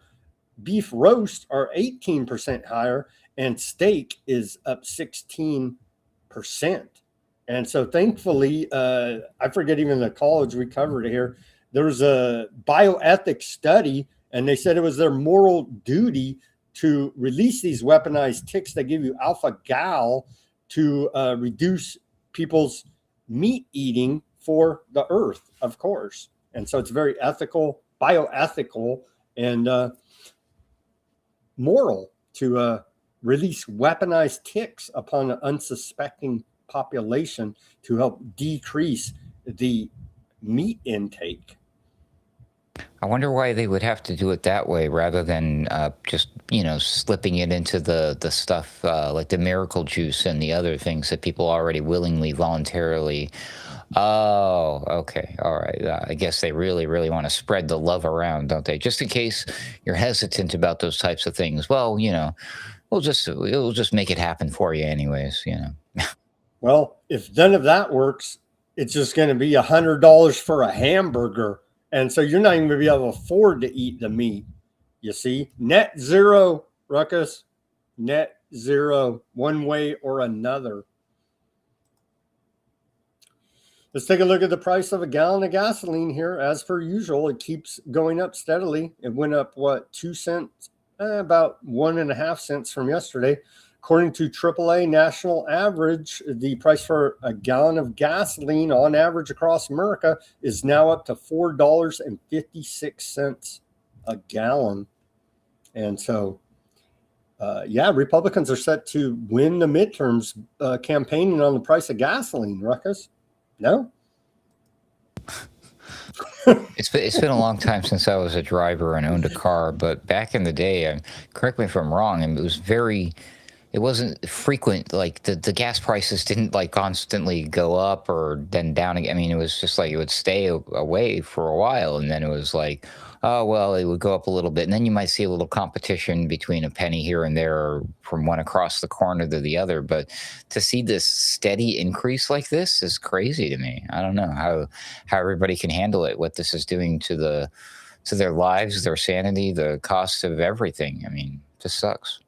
Beef roast are 18% higher, and steak is up 16%. And so thankfully, I forget even the college we covered here, there was a bioethics study, and they said it was their moral duty to release these weaponized ticks that give you alpha-gal to reduce people's meat eating for the earth, of course. And so it's very ethical, bioethical, and moral to release weaponized ticks upon an unsuspecting population to help decrease the meat intake. I wonder why they would have to do it that way rather than just, slipping it into the stuff like the miracle juice and the other things that people already willingly, voluntarily. Oh, okay. All right. I guess they really, really want to spread the love around, don't they? Just in case you're hesitant about those types of things. Well, we'll just make it happen for you anyways, Well, if none of that works, it's just going to be $100 for a hamburger. And so you're not even going to be able to afford to eat the meat. You see, net zero, Ruckus, net zero, one way or another. Let's take a look at the price of a gallon of gasoline here. As per usual, it keeps going up steadily. It went up, 2 cents? About 1.5 cents from yesterday. According to AAA national average, the price for a gallon of gasoline on average across America is now up to $4.56 a gallon. And so, Republicans are set to win the midterms campaigning on the price of gasoline, Ruckus. No? It's been a long time since I was a driver and owned a car, but back in the day, correct me if I'm wrong, it wasn't frequent. Like the gas prices didn't constantly go up or then down again. I mean, it was just it would stay away for a while, and then it was like, oh well, it would go up a little bit, and then you might see a little competition between a penny here and there, or from one across the corner to the other. But to see this steady increase like this is crazy to me. I don't know how everybody can handle it. What this is doing to their lives, their sanity, the cost of everything. I mean, it just sucks.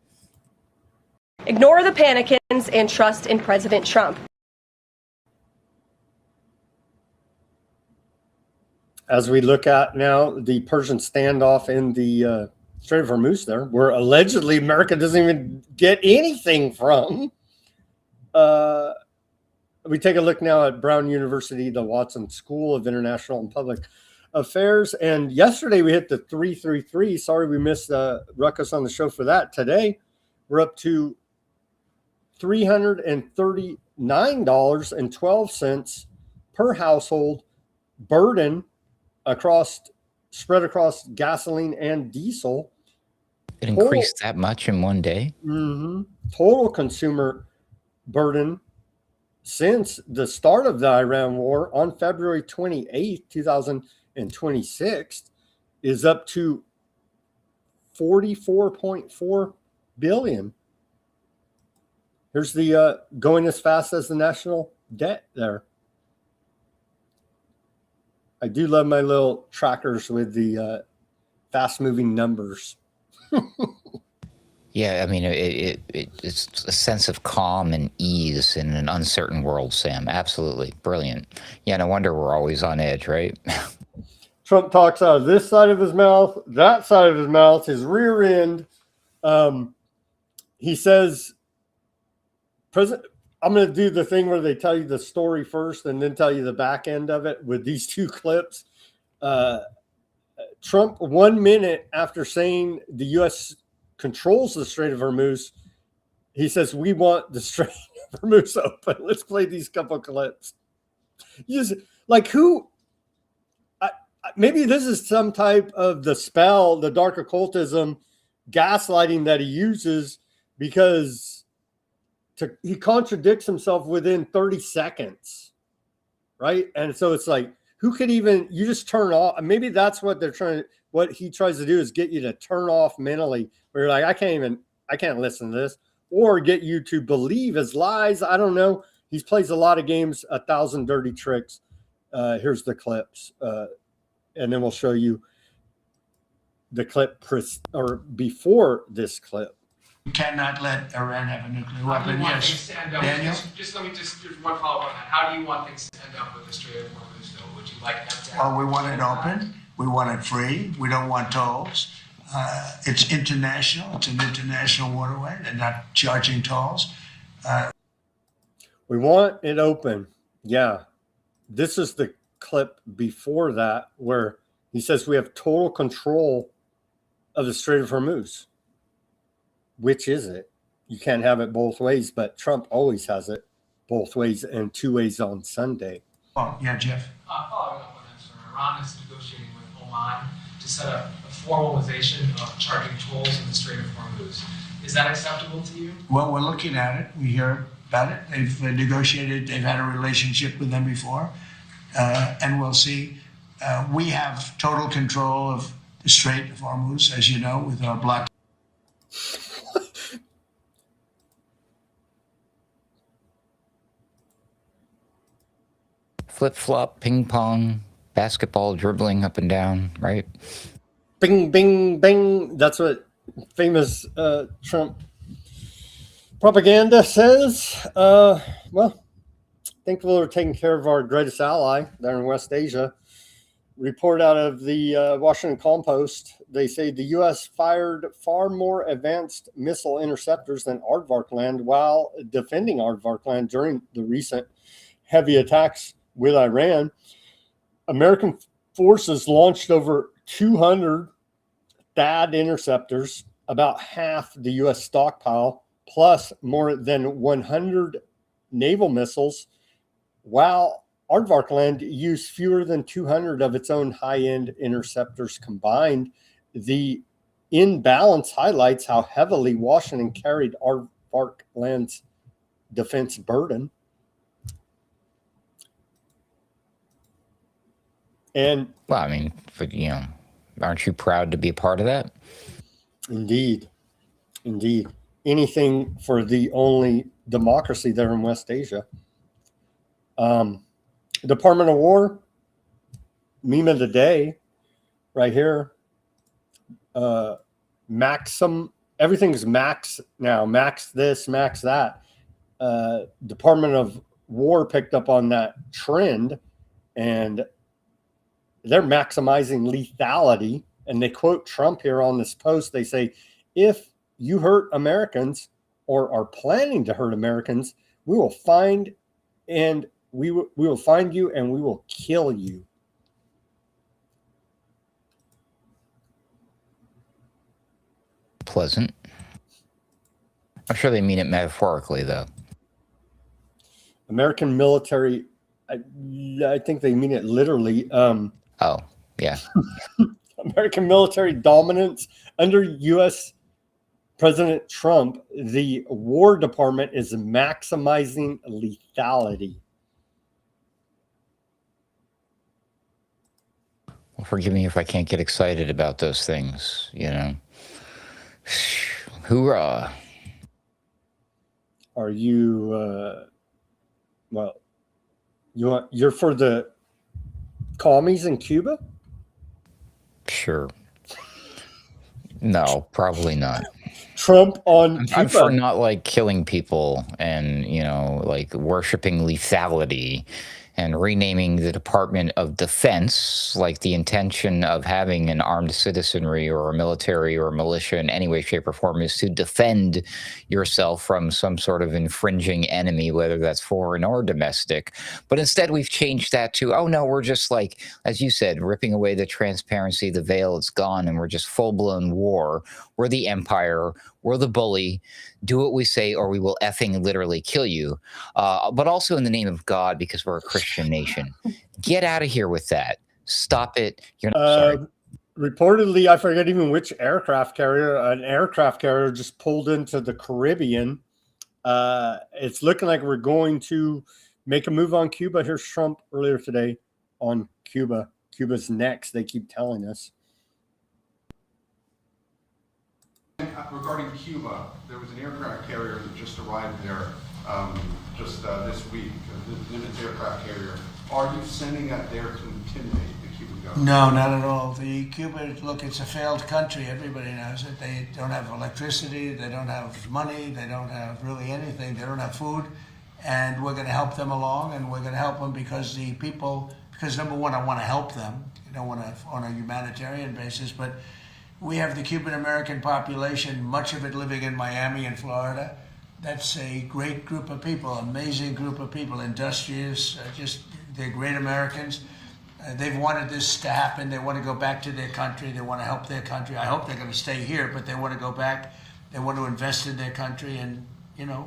Ignore the panicans and trust in President Trump. As we look at now the Persian standoff in the Strait of Hormuz there, where allegedly America doesn't even get anything from. We take a look now at Brown University, the Watson School of International and Public Affairs. And yesterday we hit the 333. Sorry we missed Ruckus on the show for that. Today we're up to $339.12 per household burden spread across gasoline and diesel. It increased that much in one day? Mm-hmm. Total consumer burden since the start of the Iran war on February 28th, 2026 is up to $44.4 billion. Here's the going as fast as the national debt there. I do love my little trackers with the fast moving numbers. Yeah, I mean, it's a sense of calm and ease in an uncertain world, Sam. Absolutely. Brilliant. Yeah, no wonder we're always on edge, right? Trump talks out of this side of his mouth, that side of his mouth, his rear end. He says, I'm going to do the thing where they tell you the story first and then tell you the back end of it with these two clips. Trump, 1 minute after saying the U.S. controls the Strait of Hormuz, he says, we want the Strait of Hormuz open. Let's play these couple clips. Just like who? Maybe this is some type of the spell, the dark occultism, gaslighting that he uses, because he contradicts himself within 30 seconds, right? And so it's like, who could even, you just turn off. Maybe that's what what he tries to do is get you to turn off mentally, where you're like, I can't listen to this, or get you to believe his lies. I don't know. He plays a lot of games, 1,000 dirty tricks. Here's the clips. And then we'll show you the clip before this clip. We cannot let Iran have a nuclear weapon. Yes. Daniel? Just let me just do one follow-up on that. How do you want things to end up with the Strait of Hormuz, though? Would you like them to have... Well, we want it open. We want it free. We don't want tolls. It's international. It's an international waterway. They're not charging tolls. We want it open. Yeah. This is the clip before that where he says we have total control of the Strait of Hormuz. Which is it? You can't have it both ways, but Trump always has it both ways and two ways on Sunday. Oh, yeah, Jeff. Following up on that, sir, Iran is negotiating with Oman to set up a formalization of charging tolls in the Strait of Hormuz. Is that acceptable to you? Well, we're looking at it. We hear about it. They've negotiated. They've had a relationship with them before. And we'll see. We have total control of the Strait of Hormuz, as you know, with our block. Flip-flop, ping-pong, basketball dribbling up and down, right? Bing, bing, bing. That's what famous Trump propaganda says. Well, thankfully we're taking care of our greatest ally there in West Asia. Report out of the Washington Compost. They say the U.S. fired far more advanced missile interceptors than Aardvark land while defending Aardvark land during the recent heavy attacks with Iran. American forces launched over 200 THAAD interceptors, about half the U.S. stockpile, plus more than 100 naval missiles, while Aardvark land used fewer than 200 of its own high-end interceptors combined. The imbalance highlights how heavily Washington carried Aardvark land's defense burden. And well, I mean, but, aren't you proud to be a part of that? Indeed. Indeed. Anything for the only democracy there in West Asia. Department of War, meme of the day, right here. Everything's max now. Max this, max that. Department of War picked up on that trend, and they're maximizing lethality. And they quote Trump here on this post. They say, if you hurt Americans or are planning to hurt Americans, we will find you and we will kill you. Pleasant. I'm sure they mean it metaphorically, though. American military, I think they mean it literally. Oh, yeah. American military dominance under U.S. President Trump, the War Department is maximizing lethality. Well, forgive me if I can't get excited about those things, Hoorah. Are you, well, You're for the commies in Cuba? Sure. No, probably not. Trump on Cuba. I'm for not like killing people and, like worshiping lethality and renaming the Department of Defense, like the intention of having an armed citizenry or a military or a militia in any way, shape, or form is to defend yourself from some sort of infringing enemy, whether that's foreign or domestic. But instead, we've changed that to, oh no, we're just like, as you said, ripping away the transparency, the veil, it's gone, and we're just full-blown war. We're the empire. We're the bully. Do what we say or we will effing literally kill you. But also in the name of God, because we're a Christian nation. Get out of here with that. Stop it. You're not sorry. Reportedly, I forget even which aircraft carrier, an aircraft carrier just pulled into the Caribbean. It's looking like we're going to make a move on Cuba. Here's Trump earlier today on Cuba. Cuba's next, they keep telling us. Regarding Cuba, there was an aircraft carrier that just arrived there this week, a Nimitz aircraft carrier. Are you sending that there to intimidate the Cuban government? No, not at all. The Cuba, look, it's a failed country. Everybody knows it. They don't have electricity. They don't have money. They don't have really anything. They don't have food. And we're going to help them along, and we're going to help them because the people, because number one, I want to help them. I don't want to on a humanitarian basis, but we have the Cuban American population, much of it living in Miami and Florida. That's a great group of people, amazing group of people, industrious, they're great Americans. They've wanted this to happen. They want to go back to their country. They want to help their country. I hope they're going to stay here, but they want to go back. They want to invest in their country and,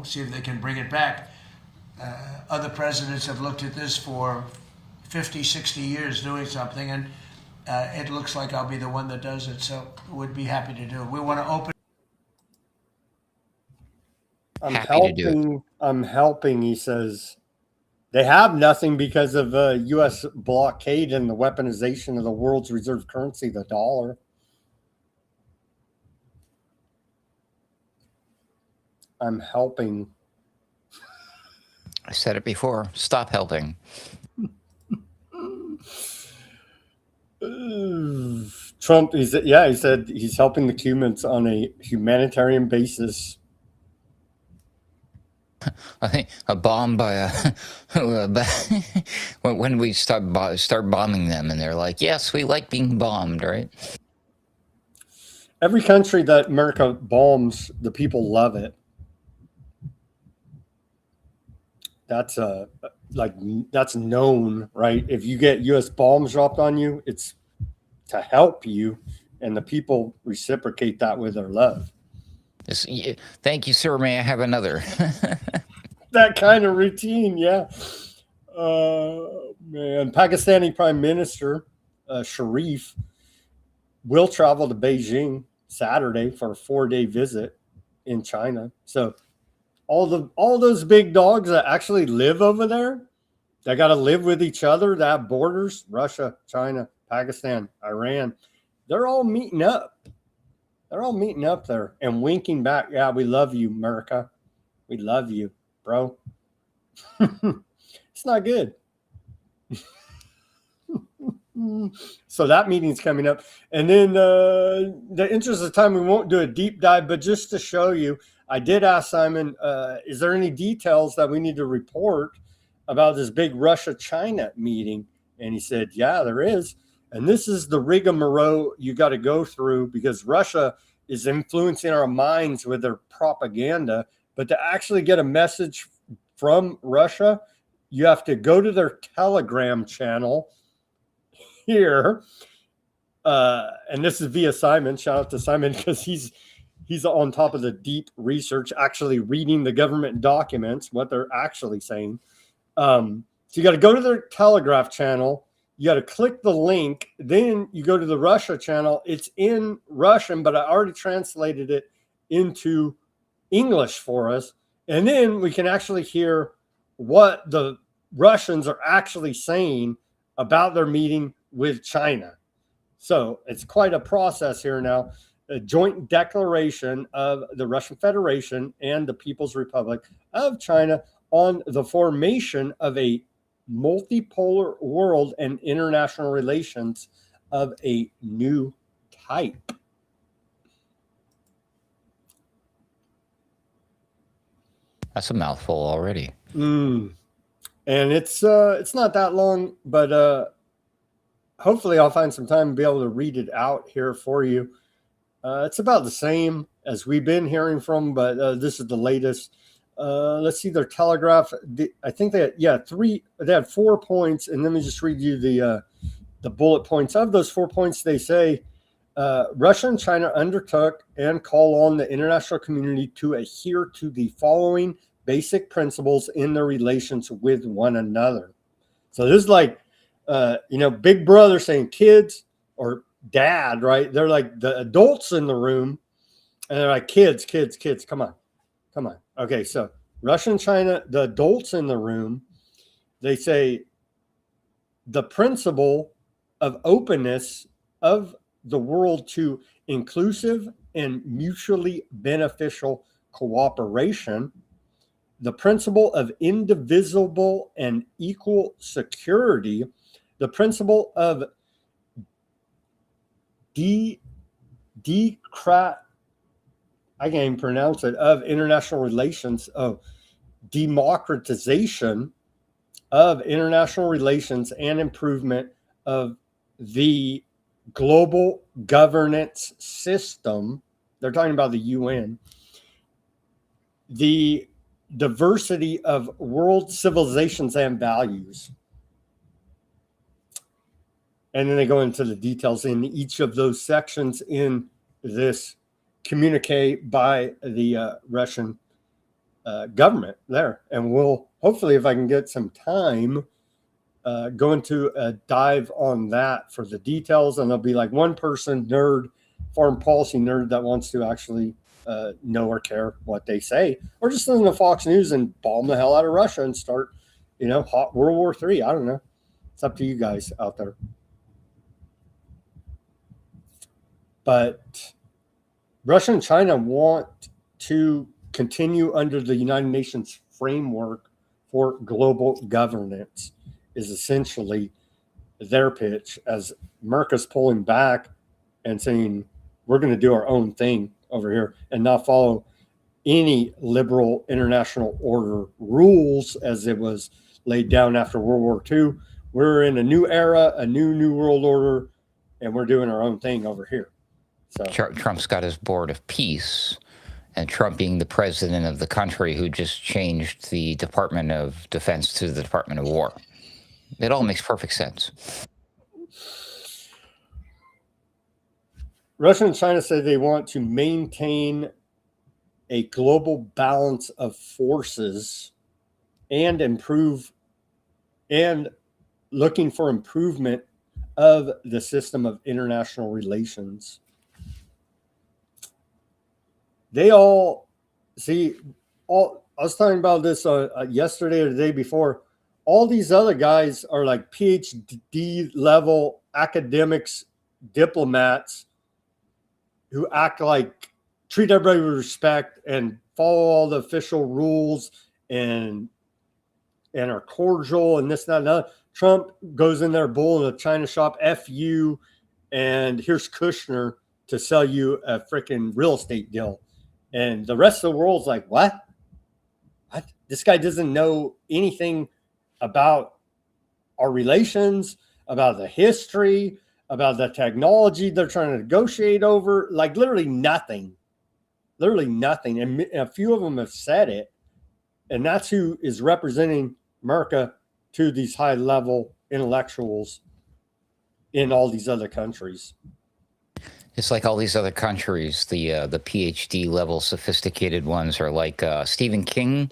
see if they can bring it back. Other presidents have looked at this for 50, 60 years doing something, and it looks like I'll be the one that does it, so we'd be happy to do it. We want to open. I'm helping, he says. They have nothing because of U.S. blockade and the weaponization of the world's reserve currency, the dollar. I'm helping. I said it before. Stop helping. Trump, he said he's helping the Cubans on a humanitarian basis. I think a bomb by when we start bombing them, and they're like, yes, we like being bombed, right? Every country that America bombs, the people love it. That's that's known, right? If you get U.S. bombs dropped on you, it's to help you, and the people reciprocate that with their love. Thank you, sir. May I have another? That kind of routine, yeah. Man, Pakistani Prime Minister Sharif will travel to Beijing Saturday for a 4-day visit in China. So all those big dogs that actually live over there, they got to live with each other. That have borders, Russia, China, Pakistan, Iran, they're all meeting up. They're all meeting up there and winking back. Yeah, we love you, America. We love you, bro. It's not good. So that meeting's coming up. And then the interest of time, we won't do a deep dive, but just to show you, I did ask Simon, is there any details that we need to report about this big Russia-China meeting? And he said, yeah, there is. And this is the rigmarole you got to go through, because Russia is influencing our minds with their propaganda. But to actually get a message from Russia, you have to go to their Telegram channel here. And this is via Simon. Shout out to Simon, because he's on top of the deep research, actually reading the government documents, what they're actually saying. So you got to go to their Telegram channel. You got to click the link. Then you go to the Russia channel. It's in Russian, but I already translated it into English for us. And then we can actually hear what the Russians are actually saying about their meeting with China. So it's quite a process here now. A joint declaration of the Russian Federation and the People's Republic of China on the formation of a multipolar world and international relations of a new type. That's a mouthful already. And it's not that long, but hopefully I'll find some time to be able to read it out here for you. It's about the same as we've been hearing from, but this is the latest. Let's see their telegraph. I think they had 4 points, and let me just read you the bullet points. Of those 4 points, they say Russia and China undertook and call on the international community to adhere to the following basic principles in their relations with one another. So this is like, Big Brother saying kids or dad, right? They're like the adults in the room, and they're like, kids, come on. Okay, so Russia and China, the adults in the room, they say the principle of openness of the world to inclusive and mutually beneficial cooperation, the principle of indivisible and equal security, the principle of I can't even pronounce it, of international relations, of democratization of international relations and improvement of the global governance system. They're talking about the UN. The diversity of world civilizations and values. And then they go into the details in each of those sections in this communique by the Russian government there. And we'll hopefully, if I can get some time, go into a dive on that for the details. And there'll be like one person nerd, foreign policy nerd, that wants to actually know or care what they say, or just listen to Fox News and bomb the hell out of Russia and start, hot World War III. I don't know. It's up to you guys out there. But Russia and China want to continue under the United Nations framework for global governance, is essentially their pitch, as America's pulling back and saying, we're going to do our own thing over here and not follow any liberal international order rules as it was laid down after World War II. We're in a new era, a new world order, and we're doing our own thing over here. So Trump's got his board of peace, and Trump being the president of the country who just changed the Department of Defense to the Department of War. It all makes perfect sense. Russia and China say they want to maintain a global balance of forces and improve, and looking for improvement of the system of international relations. They all see, I was talking about this yesterday or the day before. All these other guys are like PhD level academics, diplomats who act like, treat everybody with respect and follow all the official rules and are cordial and this, that, and that. Trump goes in there, bull in a China shop, F you, and here's Kushner to sell you a freaking real estate deal. And the rest of the world's like, what? This guy doesn't know anything about our relations, about the history, about the technology they're trying to negotiate over. Like literally nothing. And a few of them have said it. And that's who is representing America to these high level intellectuals in all these other countries. It's like all these other countries, the PhD level sophisticated ones are like Stephen King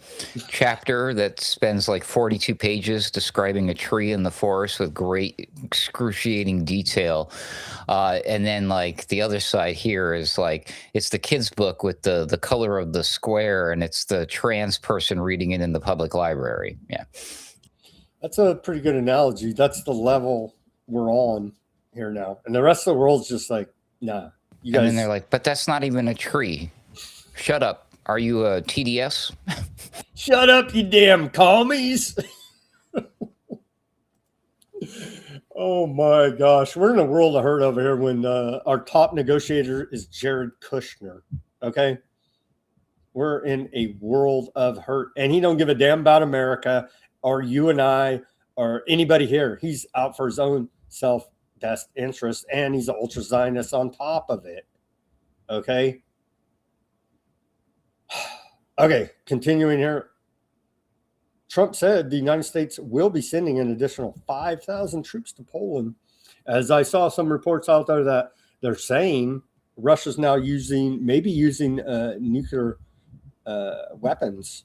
chapter that spends like 42 pages describing a tree in the forest with great excruciating detail. And then like the other side here is like, it's the kid's book with the color of the square, and it's the trans person reading it in the public library. Yeah. That's a pretty good analogy. That's the level we're on here now. And the rest of the world's just like, nah. You guys... And then they're like, but that's not even a tree. Shut up. Are you a TDS? Shut up, you damn commies. Oh my gosh, we're in a world of hurt over here when our top negotiator is Jared Kushner. Okay, we're in a world of hurt, and he don't give a damn about America or you and I or anybody here. He's out for his own self-best interest, and he's an ultra Zionist on top of it. Okay. Okay, continuing here. Trump said the United States will be sending an additional 5,000 troops to Poland. As I saw some reports out there that they're saying Russia's now maybe using nuclear weapons,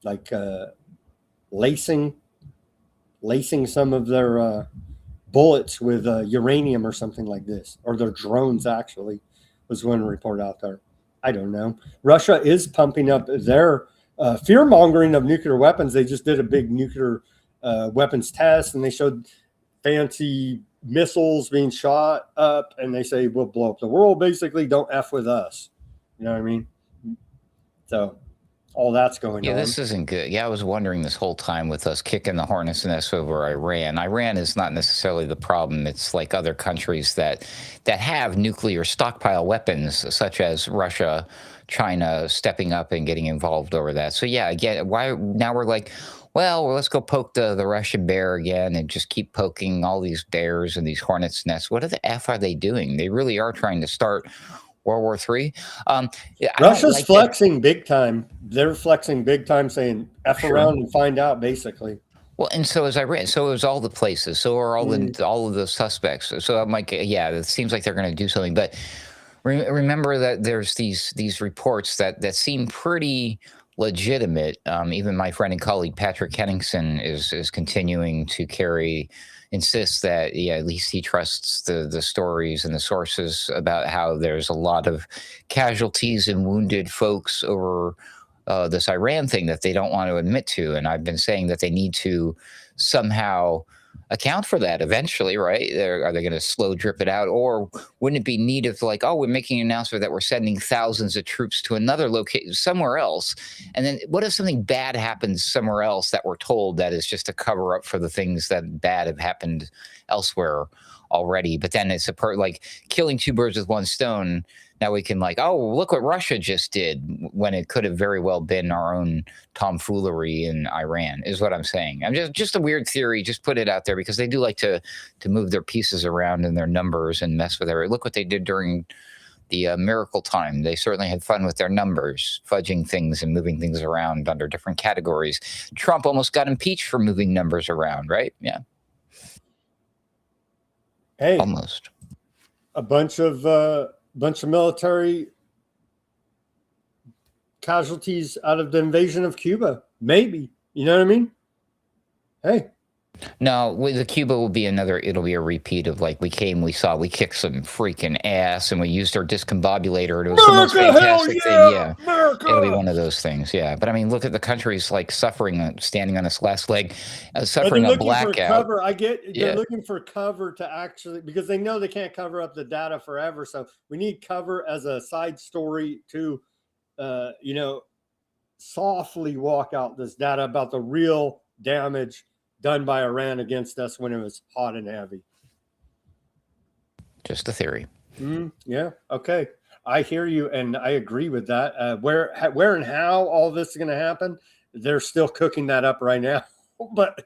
like lacing some of their bullets with uranium or something like this, or their drones actually, was one report out there. I don't know. Russia is pumping up their fear mongering of nuclear weapons. They just did a big nuclear weapons test, and they showed fancy missiles being shot up, and they say we'll blow up the world. Basically, don't F with us. You know what I mean? So all that's going on. Yeah, this isn't good. Yeah, I was wondering this whole time with us kicking the hornet's nest over Iran. Iran is not necessarily the problem. It's like other countries that have nuclear stockpile weapons, such as Russia, China, stepping up and getting involved over that. So yeah, again, why now we're like, well, let's go poke the Russian bear again and just keep poking all these bears and these hornets' nests. What the F are they doing? They really are trying to start World War III. Russia's flexing big time. They're flexing big time, saying F around and find out, basically. Well, and so as I read, so is all the places. So are all of the suspects. So I'm like, yeah, it seems like they're going to do something. But remember that there's these reports that seem pretty legitimate. Even my friend and colleague Patrick Henningsen is continuing to insist that, yeah, at least he trusts the stories and the sources about how there's a lot of casualties and wounded folks over this Iran thing that they don't want to admit to. And I've been saying that they need to somehow account for that eventually, right? Are they going to slow drip it out? Or wouldn't it be neat if, like, oh, we're making an announcement that we're sending thousands of troops to another location somewhere else? And then what if something bad happens somewhere else that we're told that is just a cover up for the things that bad have happened elsewhere already? But then it's like killing two birds with one stone. Now we can like, oh, look what Russia just did, when it could have very well been our own tomfoolery in Iran, is what I'm saying. I'm just a weird theory. Just put it out there because they do like to move their pieces around in their numbers and mess with everything. Look what they did during the miracle time. They certainly had fun with their numbers, fudging things and moving things around under different categories. Trump almost got impeached for moving numbers around, right? Yeah. Hey, almost. A bunch of military casualties out of the invasion of Cuba. Maybe. You know what I mean? Hey. No, the Cuba will be it'll be a repeat of like we came, we saw, we kicked some freaking ass, and we used our discombobulator. It was the most fantastic thing. Yeah. America! It'll be one of those things. Yeah. But I mean, look at the countries like suffering, standing on its last leg, suffering a blackout. Cover. I get they're looking for cover to actually, because they know they can't cover up the data forever. So we need cover as a side story to, softly walk out this data about the real damage done by Iran against us when it was hot and heavy. Just a theory. Yeah. Okay. I hear you, and I agree with that. Where and how all this is going to happen, they're still cooking that up right now, but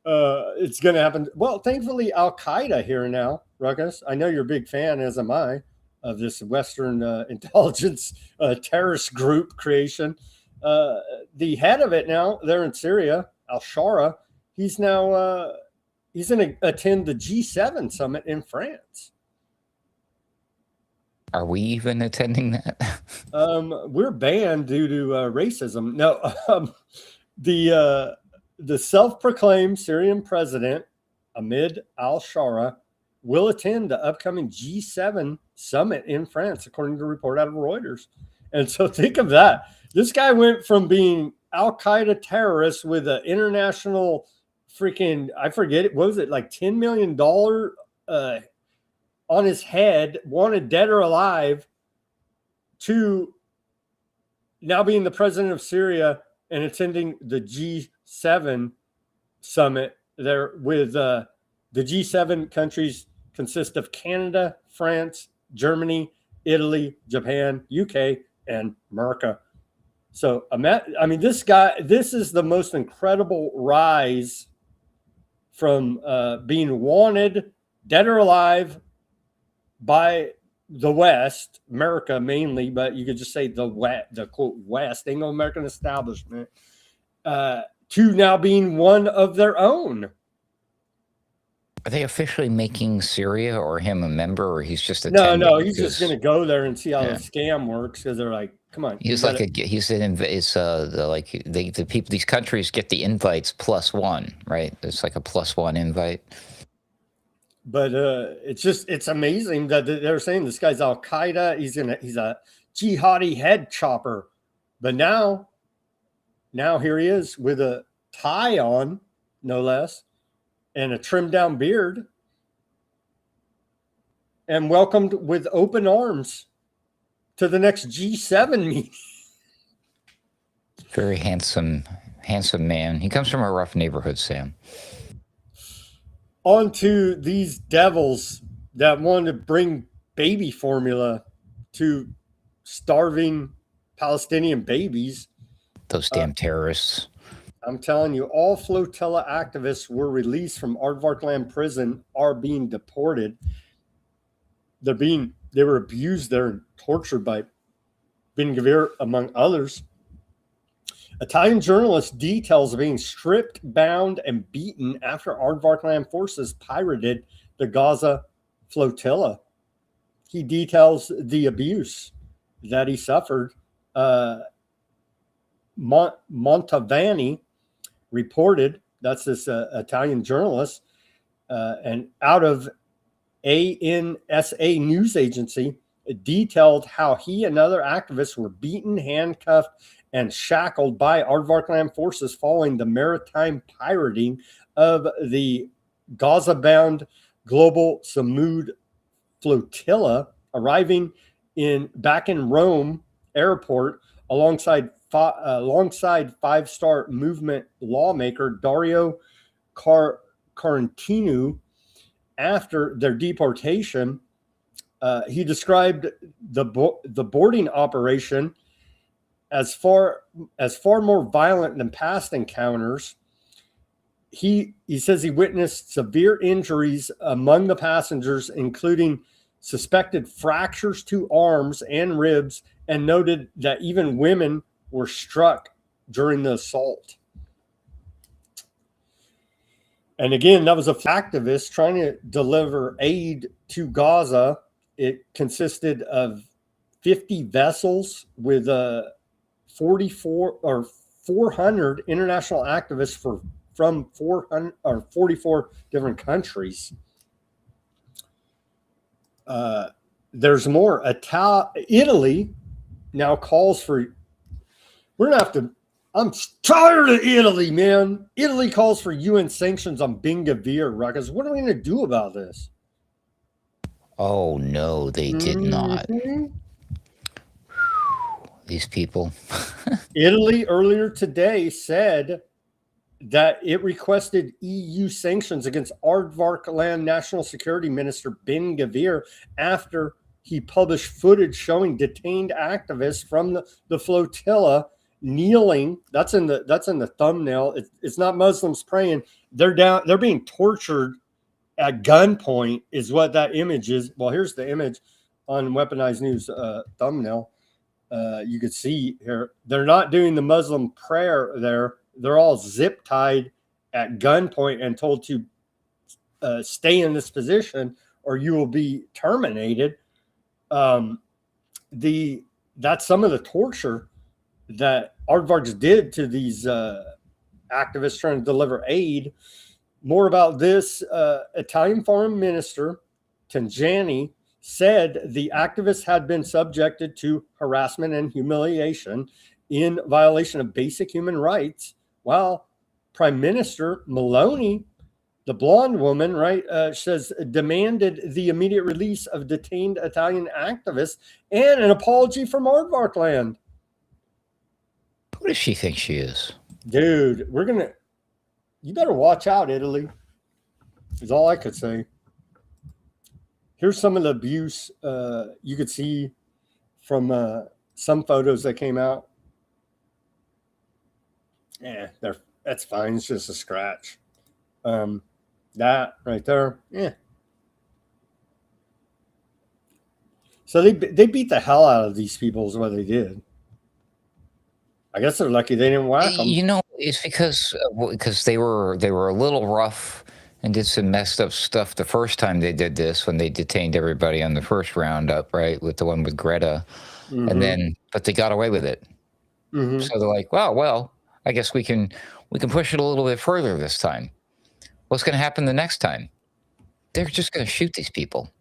it's going to happen. Well, thankfully, Al-Qaeda here now, Ruckus. I know you're a big fan, as am I, of this Western intelligence terrorist group creation. The head of it now, they're in Syria, al-Shara. He's now he's going to attend the G7 summit in France. Are we even attending that? We're banned due to racism. No, the self-proclaimed Syrian president, Ahmed al-Shara, will attend the upcoming G7 summit in France, according to a report out of Reuters. And so think of that. This guy went from being Al-Qaeda terrorist with an international freaking, I forget it, what was it, like $10 million on his head, wanted dead or alive, to now being the president of Syria and attending the G7 summit there with The G7 countries consist of Canada, France, Germany, Italy, Japan, UK, and America. So, I mean, this is the most incredible rise from being wanted, dead or alive, by the West, America mainly, but you could just say the quote West, Anglo-American establishment, to now being one of their own. Are they officially making Syria or him a member, or he's just attending? No, He's just going to go there and see how the scam works, because they're like, come on. He's like the people, these countries get the invites +1, right? It's like a +1 invite. But it's amazing that they're saying this guy's Al Qaeda. He's a jihadi head chopper. But now here he is with a tie on, no less, and a trimmed down beard, and welcomed with open arms to the next G7 meeting. Very handsome man. He comes from a rough neighborhood, Sam. On to these devils that want to bring baby formula to starving Palestinian babies. Those damn terrorists. I'm telling you, all Flotilla activists were released from Aardvark Land prison are being deported. They were abused there and tortured by Ben Gvir, among others. Italian journalist details being stripped, bound, and beaten after Aardvark Land forces pirated the Gaza flotilla. He details the abuse that he suffered. Montavani reported, that's this Italian journalist, and out of ANSA news agency, detailed how he and other activists were beaten, handcuffed, and shackled by Aardvark Land forces following the maritime pirating of the Gaza-bound Global Samud flotilla, arriving back in Rome airport alongside five-star movement lawmaker Dario Carantino. After their deportation, he described the boarding operation as far more violent than past encounters. He says he witnessed severe injuries among the passengers, including suspected fractures to arms and ribs, and noted that even women were struck during the assault. And again, that was an activist trying to deliver aid to Gaza. It consisted of 50 vessels with 400 international activists from 44 different countries. There's more. Italy now calls for. We're gonna have to. I'm tired of Italy, man. Italy calls for UN sanctions on Ben Gvir, Ruckus. What are we going to do about this? Oh, no, they did not. These people. Italy earlier today said that it requested EU sanctions against Aardvark Land National Security Minister Ben Gvir after he published footage showing detained activists from the flotilla kneeling. That's in the thumbnail. It's not Muslims praying. They're being tortured at gunpoint is what that image is. Well, here's the image on Weaponized News thumbnail. You could see here, they're not doing the Muslim prayer there. They're all zip tied at gunpoint and told to stay in this position or you will be terminated. That's some of the torture that Aardvarks did to these activists trying to deliver aid. More about this. Italian Foreign Minister Tajani said the activists had been subjected to harassment and humiliation in violation of basic human rights, while Prime Minister Meloni, the blonde woman, right, says demanded the immediate release of detained Italian activists and an apology from Aardvark Land. Who does she think she is? Dude, you better watch out, Italy. is all I could say. Here's some of the abuse you could see from some photos that came out. Yeah, that's fine. It's just a scratch. That right there, yeah. So they beat the hell out of these people is what they did. I guess they're lucky they didn't whack them. You know, it's because they were a little rough and did some messed up stuff the first time they did this when they detained everybody on the first roundup, right? With the one with Greta, and then but they got away with it. So they're like, well, I guess we can push it a little bit further this time. What's going to happen the next time? They're just going to shoot these people.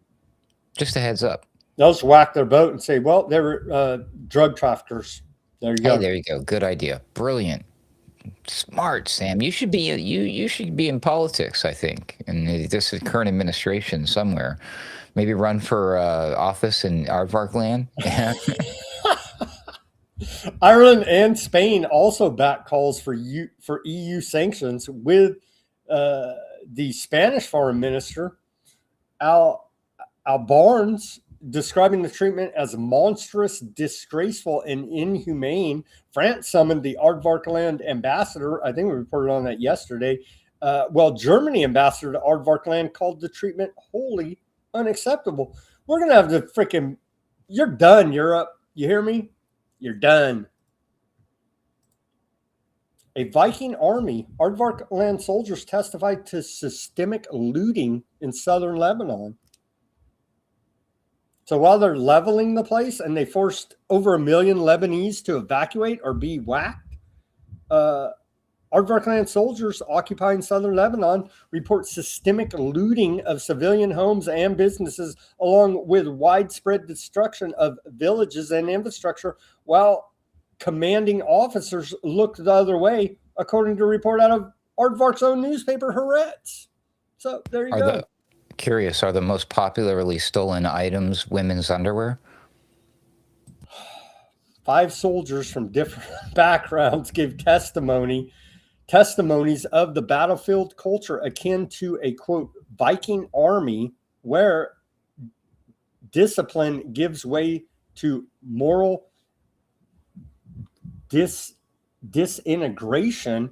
Just a heads up. They'll just whack their boat and say, well, they were drug traffickers. There you go. Hey, there you go. Good idea. Brilliant. Smart, Sam. You should be you should be in politics, I think, in this current administration somewhere. Maybe run for office in Aardvark land. Ireland and Spain also back calls for EU sanctions, with the Spanish foreign minister Al Barnes describing the treatment as monstrous, disgraceful, and inhumane. France summoned the Aardvarkland ambassador. I think we reported on that yesterday. Germany ambassador to Aardvarkland called the treatment wholly unacceptable. We're going to have to freaking... You're done, Europe. You hear me? You're done. A Viking army, Aardvarkland soldiers testified to systemic looting in southern Lebanon. So while they're leveling the place and they forced over 1 million Lebanese to evacuate or be whacked, Aardvarkland soldiers occupying southern Lebanon report systemic looting of civilian homes and businesses, along with widespread destruction of villages and infrastructure, while commanding officers looked the other way, according to a report out of Aardvark's own newspaper, Haaretz. So there you go. Curious, are the most popularly stolen items women's underwear? 5 soldiers from different backgrounds gave testimonies of the battlefield culture akin to a, quote, Viking army where discipline gives way to moral disintegration,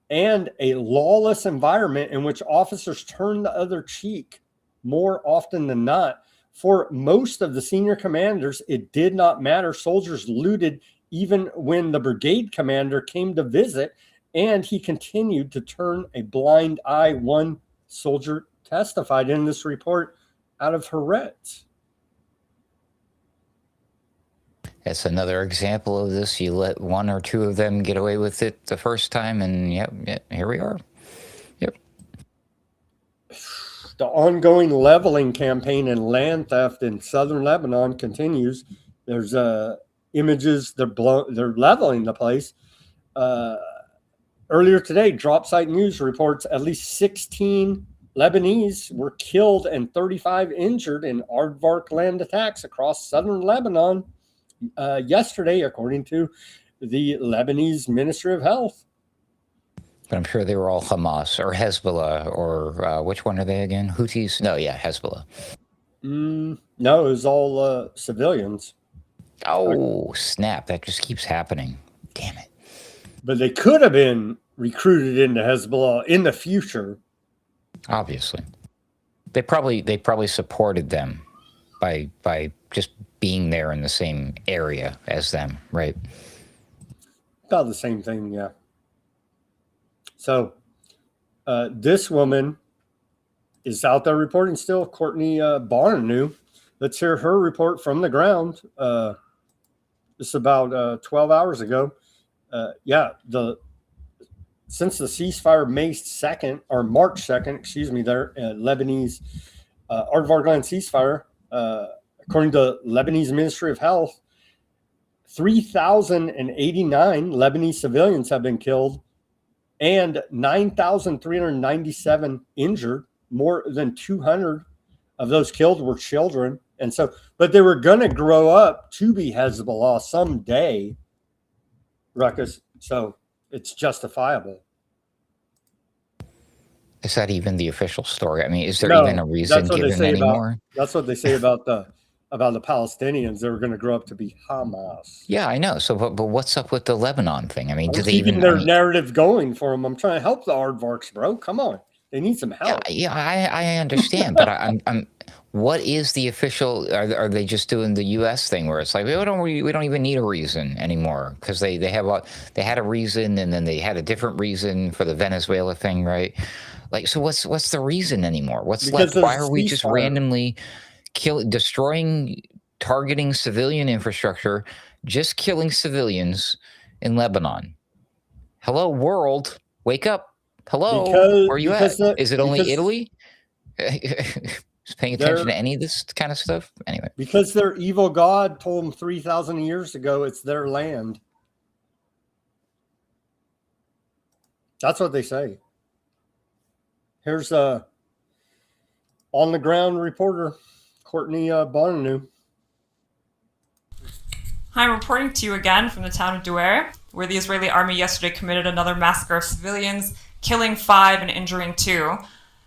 and a lawless environment in which officers turn the other cheek more often than not. For most of the senior commanders, it did not matter. Soldiers looted even when the brigade commander came to visit, and he continued to turn a blind eye, one soldier testified in this report out of Haaretz. That's another example of this. You let 1 or 2 of them get away with it the first time, and yep, here we are. Yep. The ongoing leveling campaign and land theft in southern Lebanon continues. There's images. They're leveling the place. Earlier today, Dropsite News reports at least 16 Lebanese were killed and 35 injured in Aardvarkland attacks across southern Lebanon yesterday, according to the Lebanese Ministry of Health. But I'm sure they were all Hamas or Hezbollah, or which one are they again? Houthis? No, yeah, Hezbollah. No, it was all civilians. Oh, snap. That just keeps happening. Damn it. But they could have been recruited into Hezbollah in the future. Obviously. They probably supported them by just being there in the same area as them, right? About the same thing, yeah. So this woman is out there reporting still, Courtney Barnew. Let's hear her report from the ground. This is about 12 hours ago. Since the ceasefire March 2nd, there, Lebanese Aardvarkland ceasefire, according to Lebanese Ministry of Health, 3,089 Lebanese civilians have been killed and 9,397 injured. More than 200 of those killed were children. And so, but they were going to grow up to be Hezbollah someday, Ruckus. So it's justifiable. Is that even the official story? I mean, is there No, even a reason that's what they given say anymore? that's what they say about the Palestinians. They were going to grow up to be Hamas. Yeah, I know. So, but what's up with the Lebanon thing? I mean, do I'm they keeping even? their I mean, narrative going for them. I'm trying to help the aardvarks, bro. Come on, they need some help. yeah, I understand, but I'm. What is the official? Are they just doing the U.S. thing where it's like we don't even need a reason anymore because they had a reason and then they had a different reason for the Venezuela thing, right? Like, so what's the reason anymore? What's Because left? Why there's a are we just ceasefire. randomly destroying, targeting civilian infrastructure, just killing civilians in Lebanon? Hello, world, wake up! Hello, where are you at? Is it only Italy? Is paying attention to any of this kind of stuff? Anyway. Because their evil God told them 3,000 years ago it's their land. That's what they say. Here's a on-the-ground reporter, Courtney Bonanu. Hi, I'm reporting to you again from the town of Douar, where the Israeli army yesterday committed another massacre of civilians, killing 5 and injuring 2.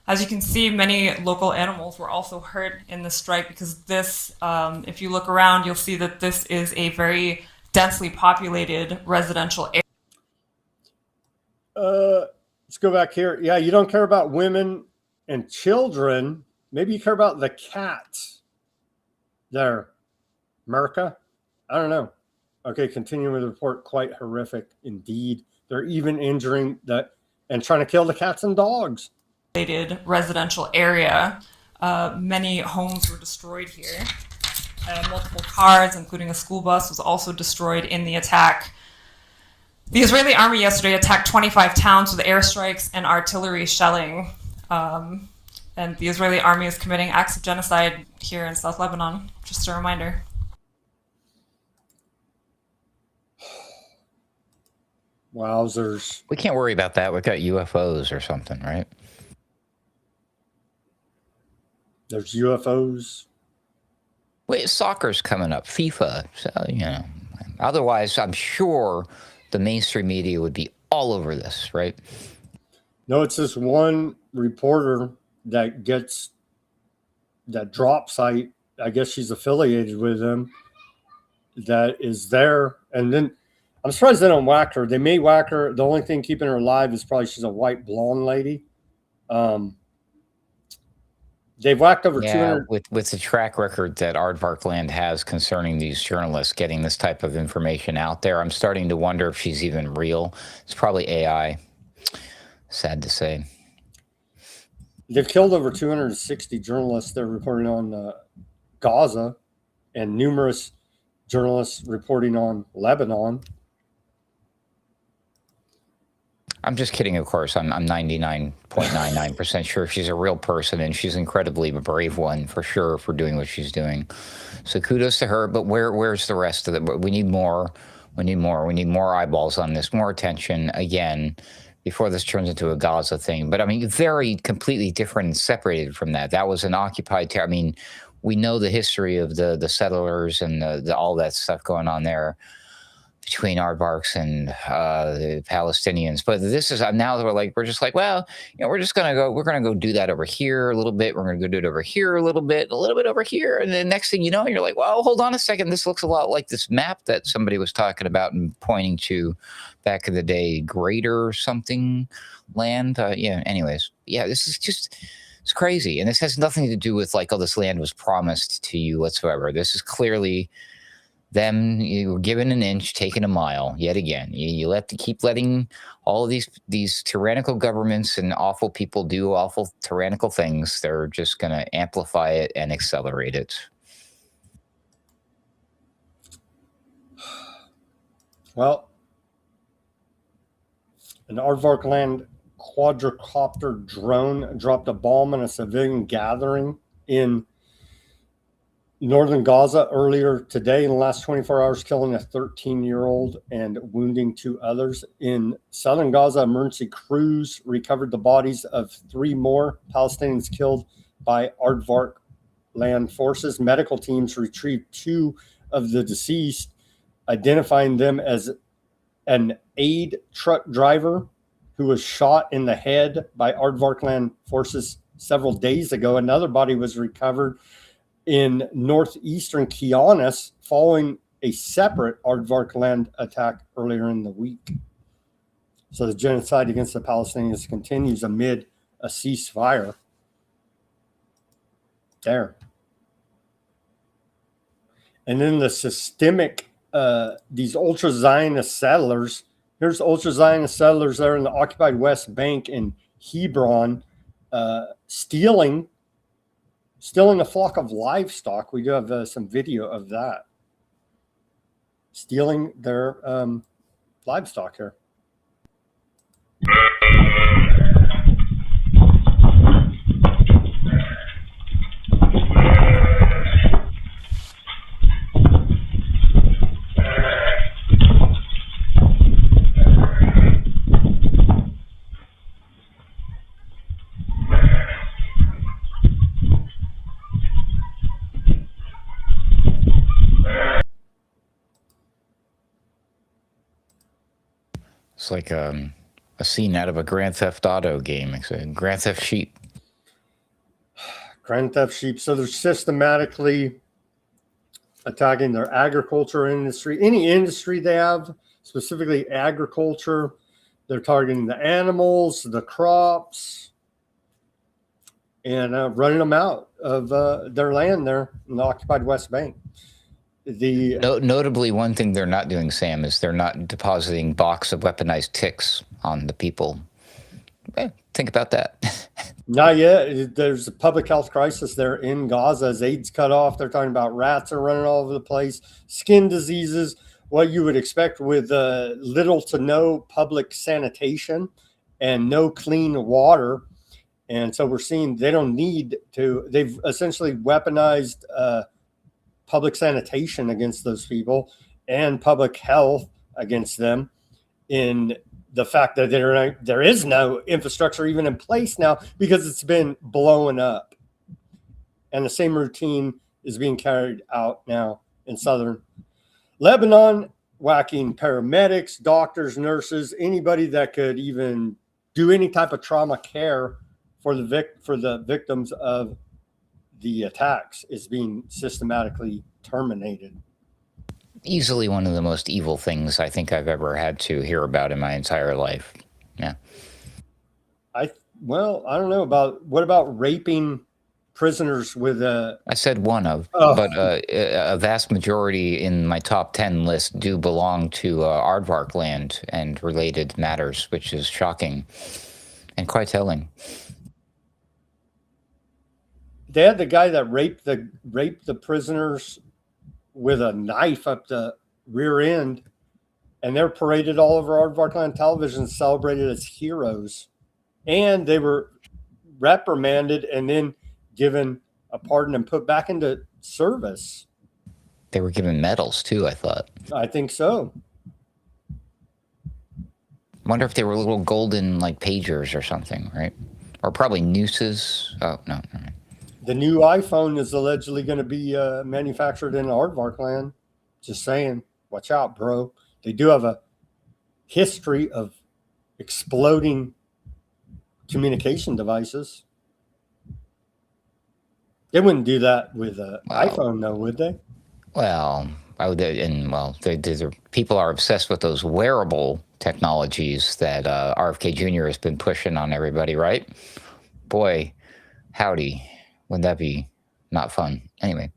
As you can see, many local animals were also hurt in the strike because this, if you look around, you'll see that this is a very densely populated residential area. Let's go back here. Yeah, you don't care about women and children. Maybe you care about the cats there. America? I don't know. Okay, continuing with the report. Quite horrific indeed. They're even injuring that and trying to kill the cats and dogs. Residential area. Many homes were destroyed here. Multiple cars, including a school bus, was also destroyed in the attack. The Israeli army yesterday attacked 25 towns with airstrikes and artillery shelling. And the Israeli army is committing acts of genocide here in South Lebanon. Just a reminder. Wowzers. We can't worry about that. We've got UFOs or something, right? There's UFOs. Wait, soccer's coming up, FIFA. So, you know, otherwise, I'm sure the mainstream media would be all over this, right? No, it's this one reporter that gets that drop site. I guess she's affiliated with them. That is there, and then I'm surprised they don't whack her. They may whack her. The only thing keeping her alive is probably she's a white blonde lady. They've whacked over 200. With the track record that Aardvark Land has concerning these journalists getting this type of information out there, I'm starting to wonder if she's even real. It's probably AI. Sad to say. They've killed over 260 journalists. They're reporting on Gaza, and numerous journalists reporting on Lebanon. I'm just kidding, of course. I'm 99.99% sure she's a real person, and she's incredibly a brave one for sure for doing what she's doing. So kudos to her. But where's the rest of it? We need more. We need more. We need more eyeballs on this, more attention again before this turns into a Gaza thing. But I mean, very completely different and separated from that. That was an occupied territory. I mean, we know the history of the settlers and the all that stuff going on there between aardvarks and the Palestinians. But this is now we're just like, well, you know, we're gonna go do that over here a little bit. We're gonna go do it over here a little bit over here. And then next thing you know, you're like, well, hold on a second. This looks a lot like this map that somebody was talking about and pointing to back in the day, greater something land. Yeah, anyways. Yeah, this is just, it's crazy. And this has nothing to do with like, oh, this land was promised to you whatsoever. This is clearly them, you were given an inch, taken a mile yet again. You keep letting all of these tyrannical governments and awful people do awful tyrannical things. They're just going to amplify it and accelerate it. Well, an Aardvark Land quadricopter drone dropped a bomb in a civilian gathering in northern Gaza earlier today. In the last 24 hours, killing a 13-year-old and wounding 2 others. In southern Gaza, emergency crews recovered the bodies of 3 more Palestinians killed by Aardvark Land forces. Medical teams retrieved 2 of the deceased, identifying them as an aid truck driver who was shot in the head by Aardvarkland forces several days ago. Another body was recovered in northeastern Kianis following a separate Aardvarkland attack earlier in the week. So the genocide against the Palestinians continues amid a ceasefire. There. And then the systemic, these ultra-Zionist settlers, here's ultra-Zionist settlers there in the occupied West Bank in Hebron, stealing a flock of livestock. We do have some video of that. Stealing their livestock here. It's like a scene out of a Grand Theft Auto game. It's a Grand Theft Sheep. Grand Theft Sheep. So they're systematically attacking their agriculture industry, any industry they have, specifically agriculture. They're targeting the animals, the crops, and running them out of their land there in the occupied West Bank. Notably, one thing they're not doing, Sam, is they're not depositing box of weaponized ticks on the people. Think about that. Not yet. There's a public health crisis there in Gaza. As aid's cut off, they're talking about rats are running all over the place, skin diseases, what you would expect with little to no public sanitation and no clean water. And so we're seeing they don't need to, they've essentially weaponized public sanitation against those people and public health against them, in the fact that there is no infrastructure even in place now because it's been blown up. And the same routine is being carried out now in southern Lebanon, whacking paramedics, doctors, nurses, anybody that could even do any type of trauma care for the victims of the attacks is being systematically terminated. Easily one of the most evil things I think I've ever had to hear about in my entire life. Yeah. I don't know about, what about raping prisoners with a... I said one of, but a vast majority in my top 10 list do belong to Aardvarkland and related matters, which is shocking and quite telling. They had the guy that raped the prisoners with a knife up the rear end, and they're paraded all over Aardvarkland television, celebrated as heroes. And they were reprimanded and then given a pardon and put back into service. They were given medals too, I thought. I think so. Wonder if they were little golden like pagers or something, right? Or probably nooses. Oh, no. The new iPhone is allegedly going to be manufactured in Aardvarkland. Just saying, watch out, bro. They do have a history of exploding communication devices. They wouldn't do that with an iPhone, though, would they? Well, people are obsessed with those wearable technologies that RFK Jr. has been pushing on everybody, right? Boy, howdy. Wouldn't that be not fun? Anyway.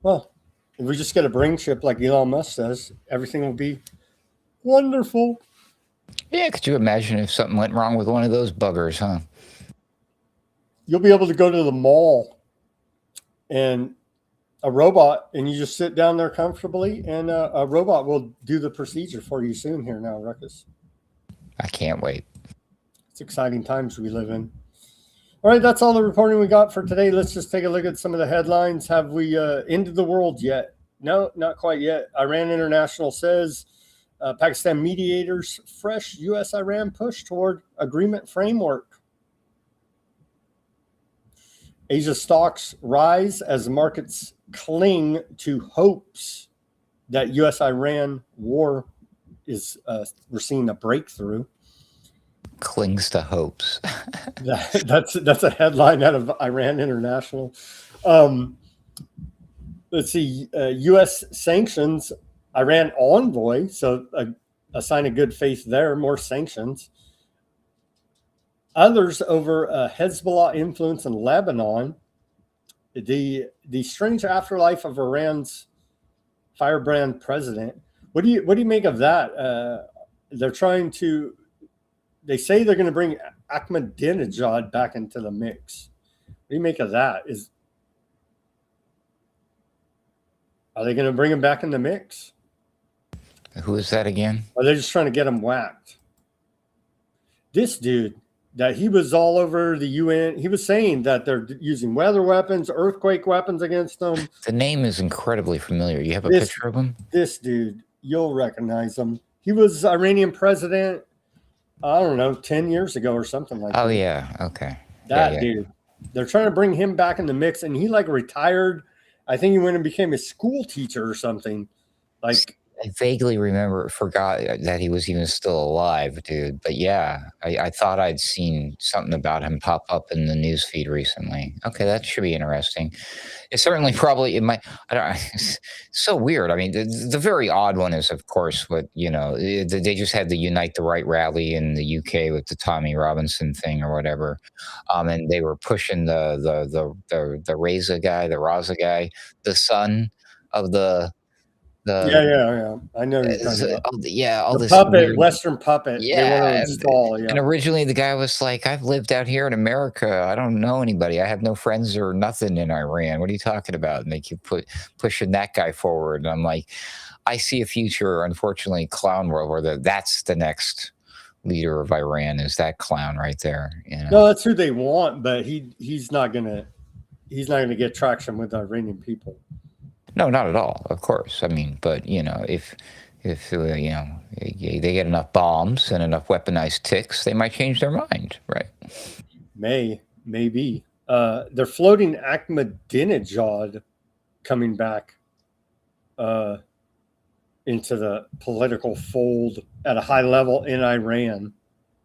Well, if we just get a brain chip like Elon Musk says, everything will be wonderful. Yeah, could you imagine if something went wrong with one of those buggers, huh? You'll be able to go to the mall and a robot, and you just sit down there comfortably, and a robot will do the procedure for you soon here now, Ruckus. I can't wait. It's exciting times we live in. All right, that's all the reporting we got for today. Let's just take a look at some of the headlines. Have we ended the world yet? No, not quite yet. Iran International says Pakistan mediators fresh U.S.-Iran push toward agreement framework. Asia stocks rise as markets cling to hopes that U.S.-Iran war we're seeing a breakthrough. Clings to hopes. That's a headline out of Iran International. Let's see, U.S. sanctions Iran envoy, so a sign of good faith there. More sanctions. Others over Hezbollah influence in Lebanon. The strange afterlife of Iran's firebrand president. What do you make of that? They say they're going to bring Ahmadinejad back into the mix. What do you make of that? Are they going to bring him back in the mix? Who is that again? Or are they just trying to get him whacked? This dude, that he was all over the UN. He was saying that they're using weather weapons, earthquake weapons against them. The name is incredibly familiar. You have a picture of him? This dude, you'll recognize him. He was Iranian president, I don't know, 10 years ago or something like that. Oh, yeah. Okay. That dude. They're trying to bring him back in the mix, and he like retired. I think he went and became a school teacher or something. Like, I vaguely forgot that he was even still alive, dude. But yeah, I thought I'd seen something about him pop up in the news feed recently. Okay, that should be interesting. It's certainly probably it might. I don't. It's so weird. I mean, the very odd one is, of course, what they just had the Unite the Right rally in the UK with the Tommy Robinson thing or whatever, and they were pushing the Raza guy, the son of the. Yeah. I know you're talking about. All the this puppet, weird, Western puppet. Yeah, they want to install. and originally the guy was like, "I've lived out here in America. I don't know anybody. I have no friends or nothing in Iran. What are you talking about?" And they keep pushing that guy forward. And I'm like, I see a future, unfortunately, clown world where that's the next leader of Iran is that clown right there. No, that's who they want, but he's not gonna get traction with the Iranian people. No, not at all. Of course. I mean, but if they get enough bombs and enough weaponized ticks, they might change their mind, right? Maybe. They're floating Ahmadinejad coming back into the political fold at a high level in Iran.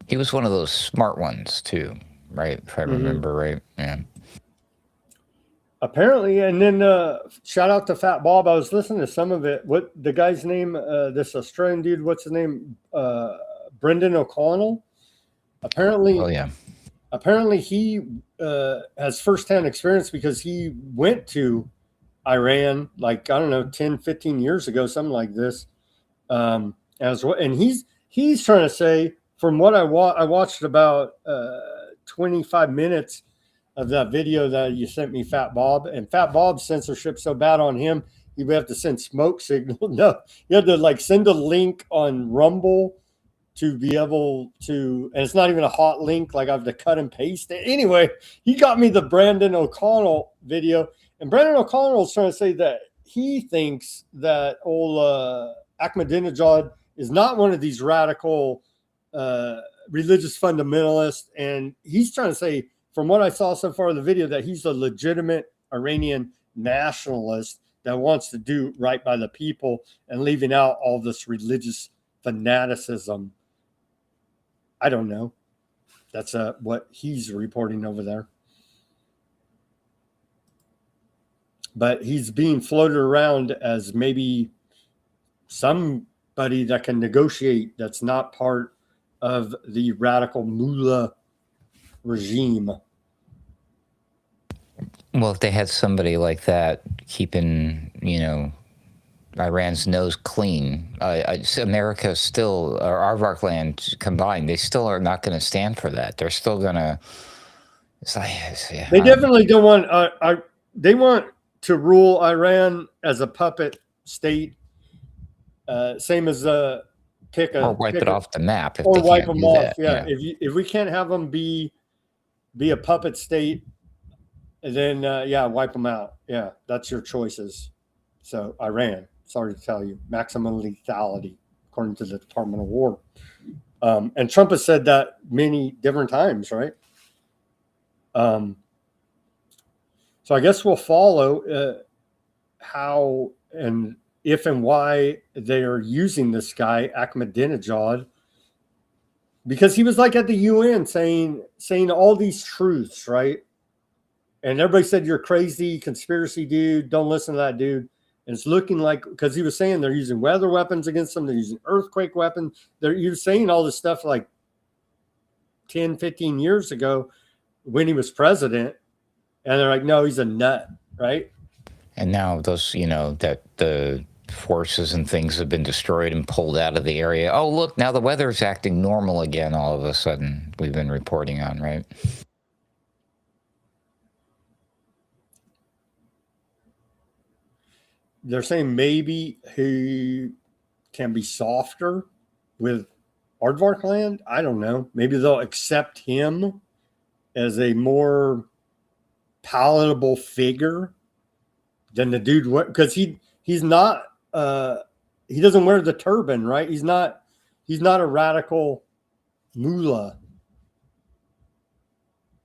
He was one of those smart ones too, right? If I remember right. Yeah. Apparently, and then shout out to Fat Bob. I was listening to some of it. What the guy's name? This Australian dude. What's his name? Brendan O'Connell. Apparently, Apparently, he has firsthand experience because he went to Iran, like, I don't know, 10, 15 years ago, something like this. As well, and he's trying to say, from what I watched about 25 minutes of that video that you sent me, Fat Bob, and Fat Bob's censorship so bad on him, you would have to send smoke signal. No, you have to like send a link on Rumble to be able to, and it's not even a hot link, like I have to cut and paste it. Anyway, he got me the Brandon O'Connell video, and Brandon O'Connell is trying to say that he thinks that old Ahmadinejad is not one of these radical religious fundamentalists, and he's trying to say, from what I saw so far in the video, that he's a legitimate Iranian nationalist that wants to do right by the people and leaving out all this religious fanaticism. I don't know. That's what he's reporting over there. But he's being floated around as maybe somebody that can negotiate that's not part of the radical mullah regime. Well, if they had somebody like that keeping, Iran's nose clean, America still, or Aardvark land combined, they still are not going to stand for that. They're still going to. They definitely don't want. They want to rule Iran as a puppet state, same as pick a or wipe it off the map, or wipe them off. Yeah. If we can't have them be a puppet state, then wipe them out. Yeah, that's your choices. So Iran, sorry to tell you, maximum lethality, according to the Department of War. And Trump has said that many different times, right? So I guess we'll follow how and if and why they are using this guy, Ahmadinejad, because he was like at the UN saying all these truths, right? And everybody said, you're crazy, conspiracy dude, don't listen to that dude. And it's looking like, because he was saying they're using weather weapons against them, they're using earthquake weapons. He was saying all this stuff like 10, 15 years ago when he was president. And they're like, no, he's a nut, right? And now those, that the forces and things have been destroyed and pulled out of the area. Oh, look, now the weather's acting normal again all of a sudden, we've been reporting on, right? They're saying maybe he can be softer with Aardvark land. I don't know. Maybe they'll accept him as a more palatable figure than the dude, because he's not he doesn't wear the turban, right? He's not a radical mullah.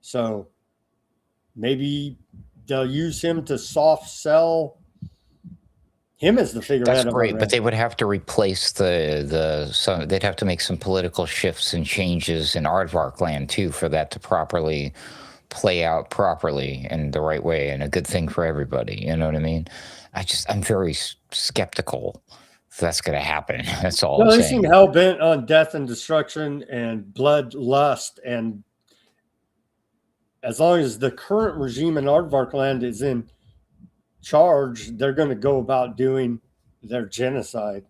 So maybe they'll use him to soft sell him as the figurehead. That's great, but they would have to replace they'd have to make some political shifts and changes in Aardvark land too for that to properly play out properly in the right way and a good thing for everybody. You know what I mean? I'm very skeptical if that's going to happen. That's all I'm they saying. seem hell bent on death and destruction and bloodlust, and as long as the current regime in Aardvark land is in charge, they're going to go about doing their genocide.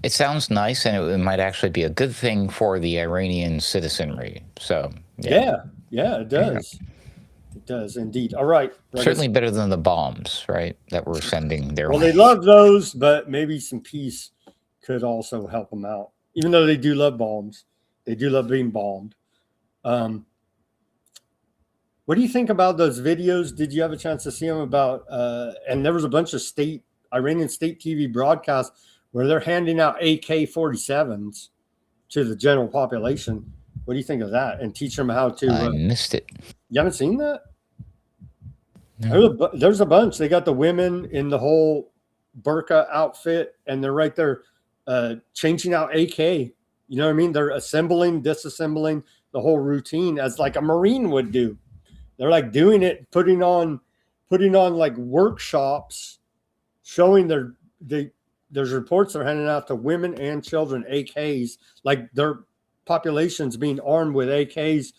It sounds nice, and it might actually be a good thing for the Iranian citizenry. So yeah, it does. It does indeed. All right. Certainly better than the bombs, right, that we're sending their way. They love those, but maybe some peace could also help them out. Even though they do love bombs, they do love being bombed. What do you think about those videos? Did you have a chance to see them about? And there was a bunch of Iranian state TV broadcasts where they're handing out AK-47s to the general population. What do you think of that? And teach them how to. I missed it. You haven't seen that? No. There's a bunch. They got the women in the whole burqa outfit, and they're right there changing out AK. You know what I mean? They're assembling, disassembling the whole routine as like a Marine would do. They're like doing it, putting on like workshops, showing there's reports they're handing out to women and children AKs, like their populations being armed with AKs,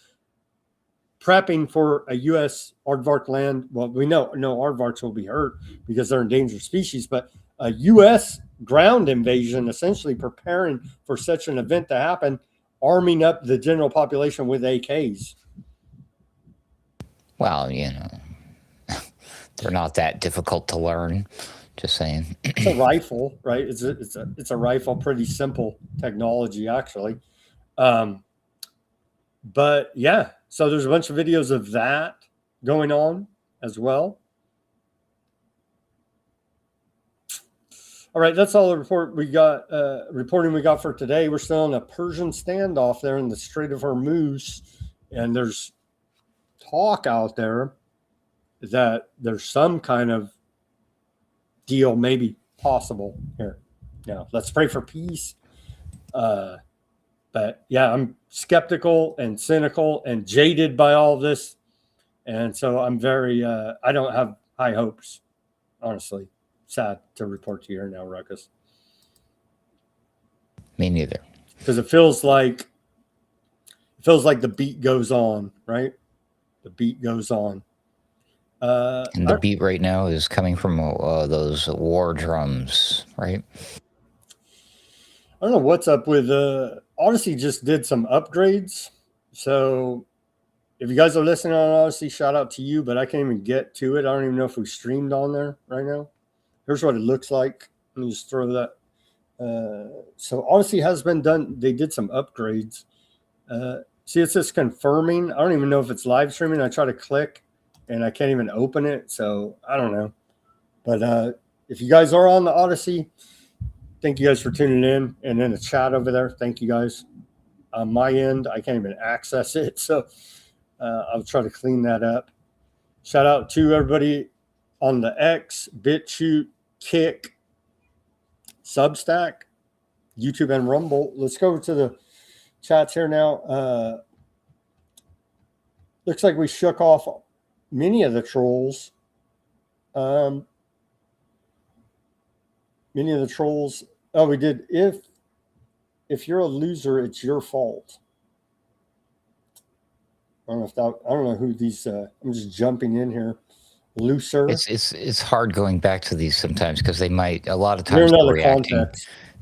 prepping for a U.S. aardvark land. Well, we know no aardvarks will be hurt because they're endangered species, but a U.S. ground invasion, essentially preparing for such an event to happen, arming up the general population with AKs. Well, they're not that difficult to learn. Just saying. It's a rifle, right? It's a rifle, pretty simple technology, actually. But yeah, so there's a bunch of videos of that going on as well. All right, that's all the reporting we got for today. We're still in a Persian standoff there in the Strait of Hormuz, and there's talk out there that there's some kind of deal maybe possible here. Now, let's pray for peace. But yeah, I'm skeptical and cynical and jaded by all of this. And so I'm very, I don't have high hopes, honestly. Sad to report to you here now, Ruckus. Me neither. Because it feels like the beat goes on, right? The beat goes on. And the beat right now is coming from those war drums, right? I don't know what's up with Odysee. Just did some upgrades. So if you guys are listening on Odysee, shout out to you, but I can't even get to it. I don't even know if we streamed on there right now. Here's what it looks like. Let me just throw that. So Odysee has been done. They did some upgrades. See, it's just confirming. I don't even know if it's live streaming. I try to click and I can't even open it. So I don't know. But if you guys are on the Odysee, thank you guys for tuning in. And in the chat over there, thank you guys. On my end, I can't even access it. So I'll try to clean that up. Shout out to everybody on the X, Bitchute, Kick, Substack, YouTube, and Rumble. Let's go over to the chats here now. Looks like we shook off many of the trolls. Many of the trolls. Oh, we did. If you're a loser, it's your fault. I don't know who these. I'm just jumping in here. Looser. It's hard going back to these sometimes because they might a lot of times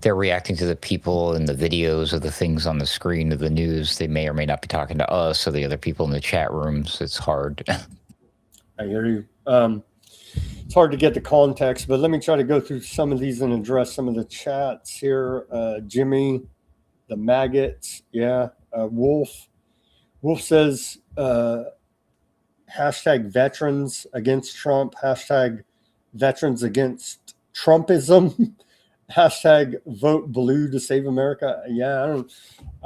they're reacting to the people in the videos or the things on the screen of the news. They may or may not be talking to us or the other people in the chat rooms. It's hard. I hear you. It's hard to get the context, but let me try to go through some of these and address some of the chats here. Jimmy, the maggots, yeah. Wolf says hashtag veterans against Trump, hashtag veterans against Trumpism, hashtag vote blue to save America. Yeah, I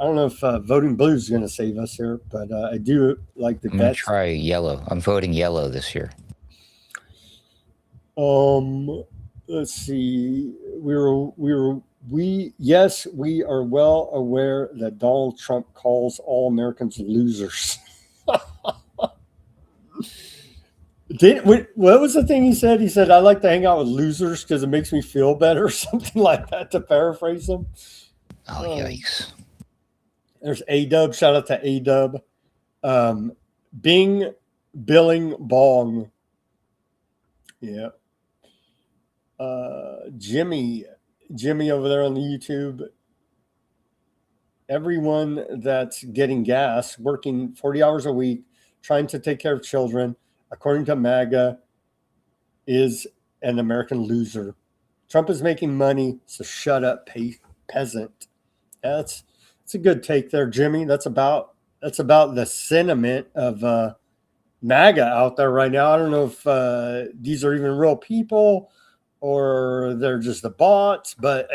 don't know if voting blue is going to save us here, but I do like the I'm going to try yellow. I'm voting yellow this year. Let's see. Yes, we are well aware that Donald Trump calls all Americans losers. What was the thing he said? He said, I like to hang out with losers because it makes me feel better, something like that, to paraphrase him. Oh, yikes. There's A-Dub. Shout out to A-Dub. Bing, Billing, Bong. Yeah. Jimmy over there on the YouTube. Everyone that's getting gas, working 40 hours a week, trying to take care of children, according to MAGA, is an American loser. Trump is making money, so shut up, peasant. That's a good take there, Jimmy. That's about the sentiment of MAGA out there right now. I don't know if these are even real people or they're just the bots. But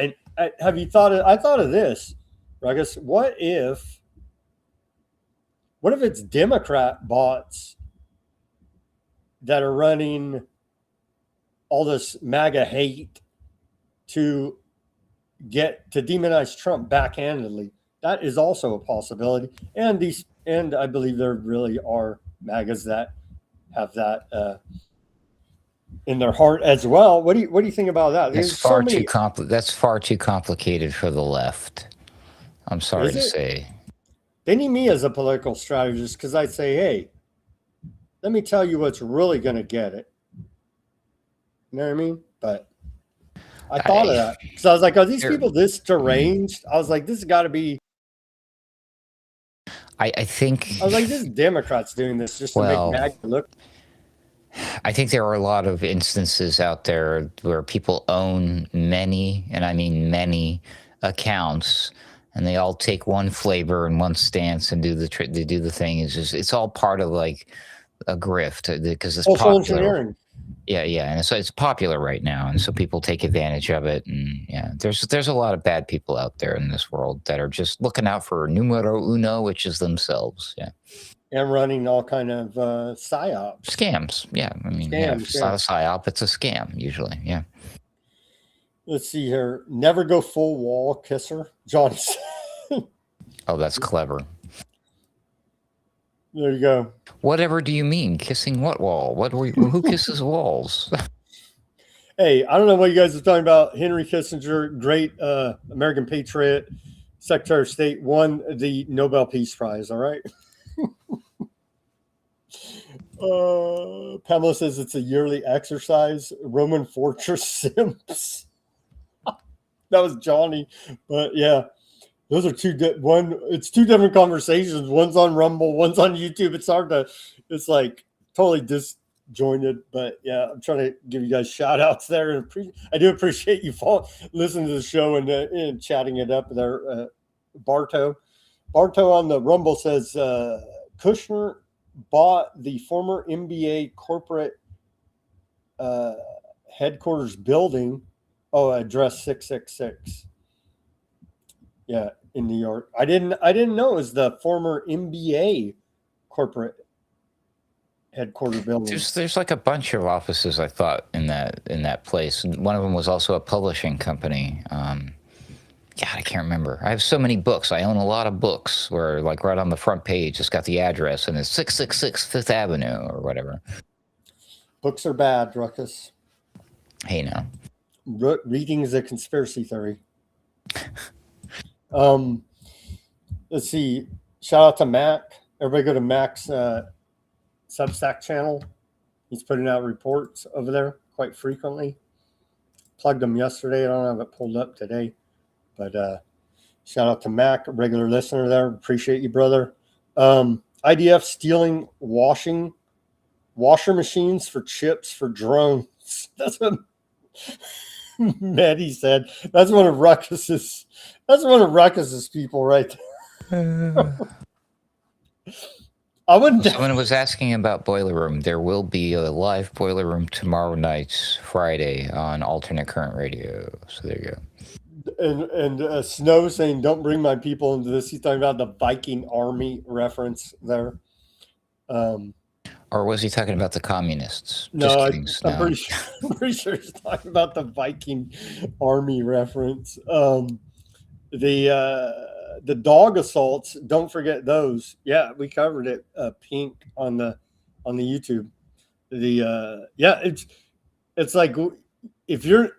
have you thought I thought of this, Ruckus. What if it's Democrat bots that are running all this MAGA hate to demonize Trump backhandedly? That is also a possibility. And I believe there really are MAGAs that have that in their heart as well. What do you think about that? That's far too complicated for the left. I'm sorry to say. They need me as a political strategist because I'd say, hey, let me tell you what's really going to get it. You know what I mean? But I thought of that because I was like, are these people this deranged? I was like, this has got to be. I think. I was like, this is Democrats doing this just to make MAGA look. I think there are a lot of instances out there where people own many, and I mean many, accounts, and they all take one flavor and one stance and do the thing. It's all part of like a grift because it's popular. Engineering. Yeah, and so it's popular right now, and so people take advantage of it. And yeah, there's a lot of bad people out there in this world that are just looking out for numero uno, which is themselves. Yeah. And running all kind of psyops. Scams. Yeah. I mean, it's not a psyop, it's a scam usually. Yeah. Let's see here. Never go full wall kisser. Johnny. Oh, that's clever. There you go. Whatever do you mean? Kissing what wall? Who kisses walls? Hey, I don't know what you guys are talking about. Henry Kissinger, great American patriot, Secretary of State, won the Nobel Peace Prize. All right. Pamela says it's a yearly exercise. Roman Fortress Simps. That was Johnny, but yeah, those are it's two different conversations. One's on Rumble, one's on YouTube. It's like totally disjointed, but yeah, I'm trying to give you guys shout outs there. And I do appreciate you listening to the show and chatting it up there. Bartow on the Rumble says, Kushner bought the former NBA corporate headquarters building. Oh, address 666. Yeah, in New York. I didn't know it was the former NBA corporate headquarter building. There's like a bunch of offices, I thought, in that place. One of them was also a publishing company. God, I can't remember. I have so many books. I own a lot of books where, like, right on the front page, it's got the address and it's 666 Fifth Avenue or whatever. Books are bad, Ruckus. Hey, now. Reading is a conspiracy theory. Let's see. Shout out to Mac. Everybody go to Mac's Substack channel. He's putting out reports over there quite frequently. Plugged them yesterday. I don't have it pulled up today. But shout out to Mac, a regular listener there. Appreciate you, brother. IDF stealing washer machines for chips for drones. That's what Maddie said. That's one of Ruckus's people right there. I wouldn't. Someone was asking about Boiler Room. There will be a live Boiler Room tomorrow night, Friday, on alternate current radio. So there you go. And Snow saying, "Don't bring my people into this." He's talking about the Viking army reference there. Or was he talking about the communists? No, Just kidding, I'm pretty sure he's talking about the Viking army reference. The dog assaults, don't forget those. Yeah, we covered it. Pink on the YouTube. It's like, if you're,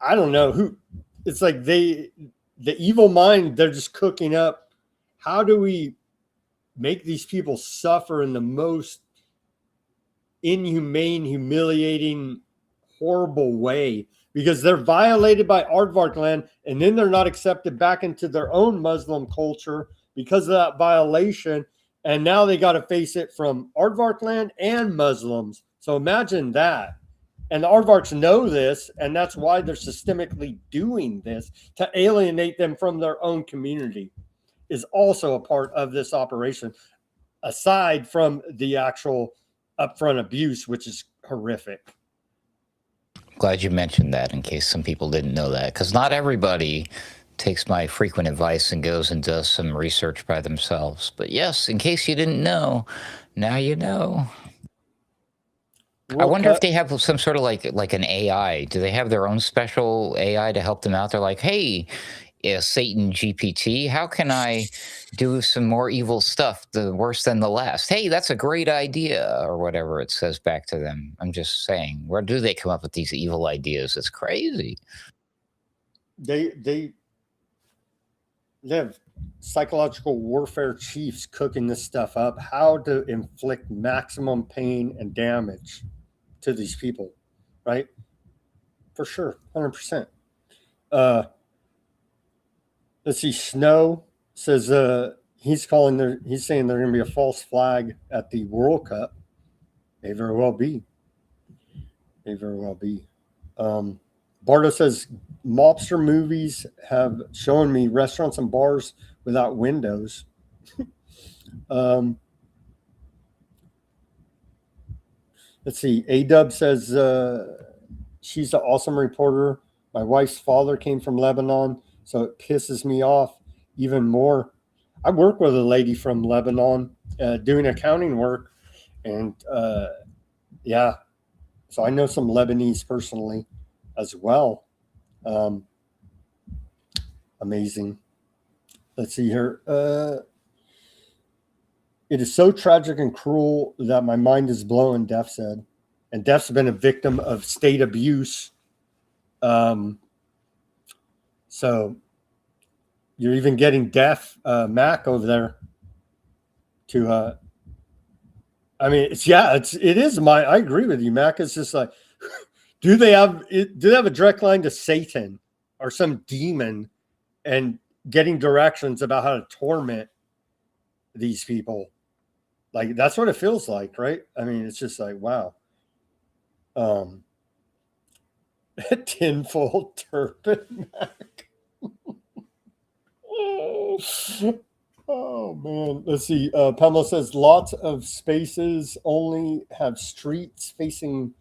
I don't know who. It's like the evil mind, they're just cooking up. How do we make these people suffer in the most inhumane, humiliating, horrible way? Because they're violated by Aardvark land, and then they're not accepted back into their own Muslim culture because of that violation. And now they got to face it from Aardvark land and Muslims. So imagine that. And the Aardvarks know this, and that's why they're systemically doing this, to alienate them from their own community, is also a part of this operation, aside from the actual upfront abuse, which is horrific. Glad you mentioned that, in case some people didn't know that, because not everybody takes my frequent advice and goes and does some research by themselves. But yes, in case you didn't know, now you know. I wonder if they have some sort of like an AI. Do they have their own special AI to help them out? They're like, hey, Satan GPT, how can I do some more evil stuff, the worse than the last? Hey, that's a great idea, or whatever it says back to them. I'm just saying, where do they come up with these evil ideas? It's crazy. They have psychological warfare chiefs cooking this stuff up, how to inflict maximum pain and damage to these people, right? For sure, 100%. Let's see. Snow says he's saying there's going to be a false flag at the World Cup. May very well be. Bardo says mobster movies have shown me restaurants and bars without windows. Let's see. A-Dub says she's an awesome reporter. My wife's father came from Lebanon, so it pisses me off even more. I work with a lady from Lebanon doing accounting work, and yeah, so I know some Lebanese personally as well. Amazing. Let's see here. It is so tragic and cruel that my mind is blown, Def said. And Def's been a victim of state abuse. So you're even getting Def Mac over there to I mean, I agree with you, Mac. It's just like, do they have a direct line to Satan or some demon and getting directions about how to torment these people? Like, that's what it feels like, right? I mean, it's just like, wow. Tinfoil turban, Mac. Oh man, let's see. Pamela says lots of spaces only have streets facing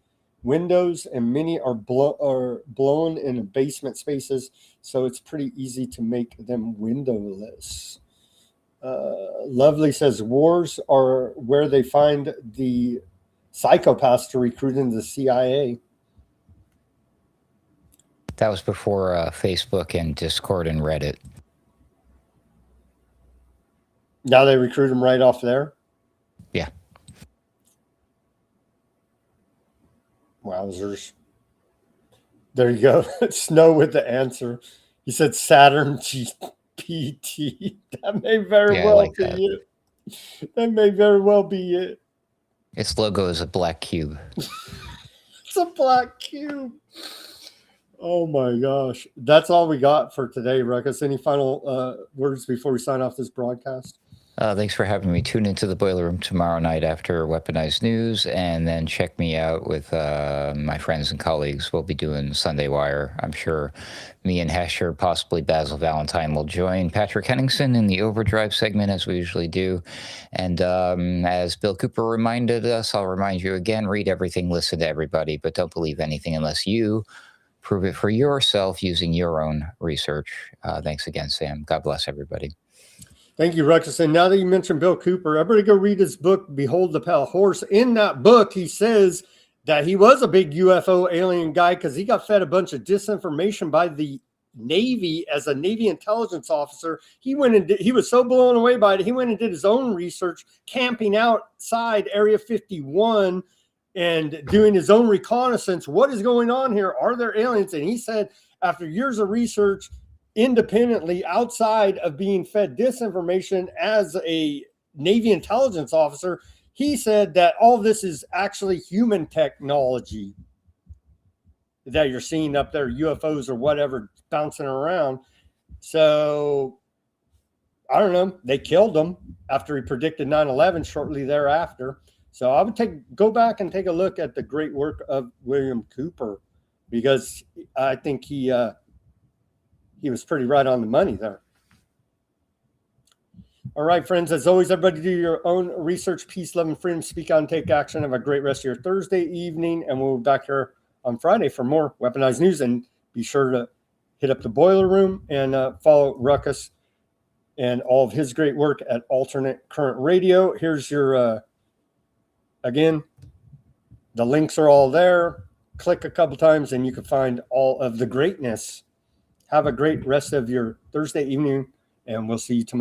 windows, and many are blown in basement spaces, so it's pretty easy to make them windowless. Lovely says wars are where they find the psychopaths to recruit into the CIA. That was before Facebook and Discord and Reddit. Now they recruit them right off there. Yeah. Wowzers. There you go. Snow with the answer. He said Saturn GPT. That may very well be it. That may very well be it. Its logo is a black cube. It's a black cube. Oh my gosh. That's all we got for today, Ruckus. Any final words before we sign off this broadcast? Thanks for having me. Tune into the Boiler Room tomorrow night after Weaponized News, and then check me out with my friends and colleagues. We'll be doing Sunday Wire. I'm sure me and Hesher, possibly Basil Valentine, will join Patrick Henningsen in the Overdrive segment, as we usually do. And as Bill Cooper reminded us, I'll remind you again, read everything, listen to everybody, but don't believe anything unless you prove it for yourself using your own research. Thanks again, Sam. God bless everybody. Thank you, Ruckus. And now that you mentioned Bill Cooper, everybody go read his book, Behold the Pale Horse. In that book, he says that he was a big UFO alien guy because he got fed a bunch of disinformation by the Navy as a Navy intelligence officer. He went and he was so blown away by it, he went and did his own research, camping outside Area 51 and doing his own reconnaissance. What is going on here? Are there aliens? And he said, after years of research, independently, outside of being fed disinformation as a Navy intelligence officer, he said that all this is actually human technology that you're seeing up there, UFOs or whatever bouncing around. So I don't know. They killed him after he predicted 9/11 shortly thereafter. So I would go back and take a look at the great work of William Cooper, because I think he was pretty right on the money there. All right, friends, as always, everybody do your own research, peace, love, and freedom. Speak out and take action. Have a great rest of your Thursday evening, and we'll be back here on Friday for more Weaponized News. And be sure to hit up the Boiler Room and follow Ruckus and all of his great work at Alternate Current Radio. Here's your, again, the links are all there. Click a couple times, and you can find all of the greatness. Have a great rest of your Thursday evening, and we'll see you tomorrow.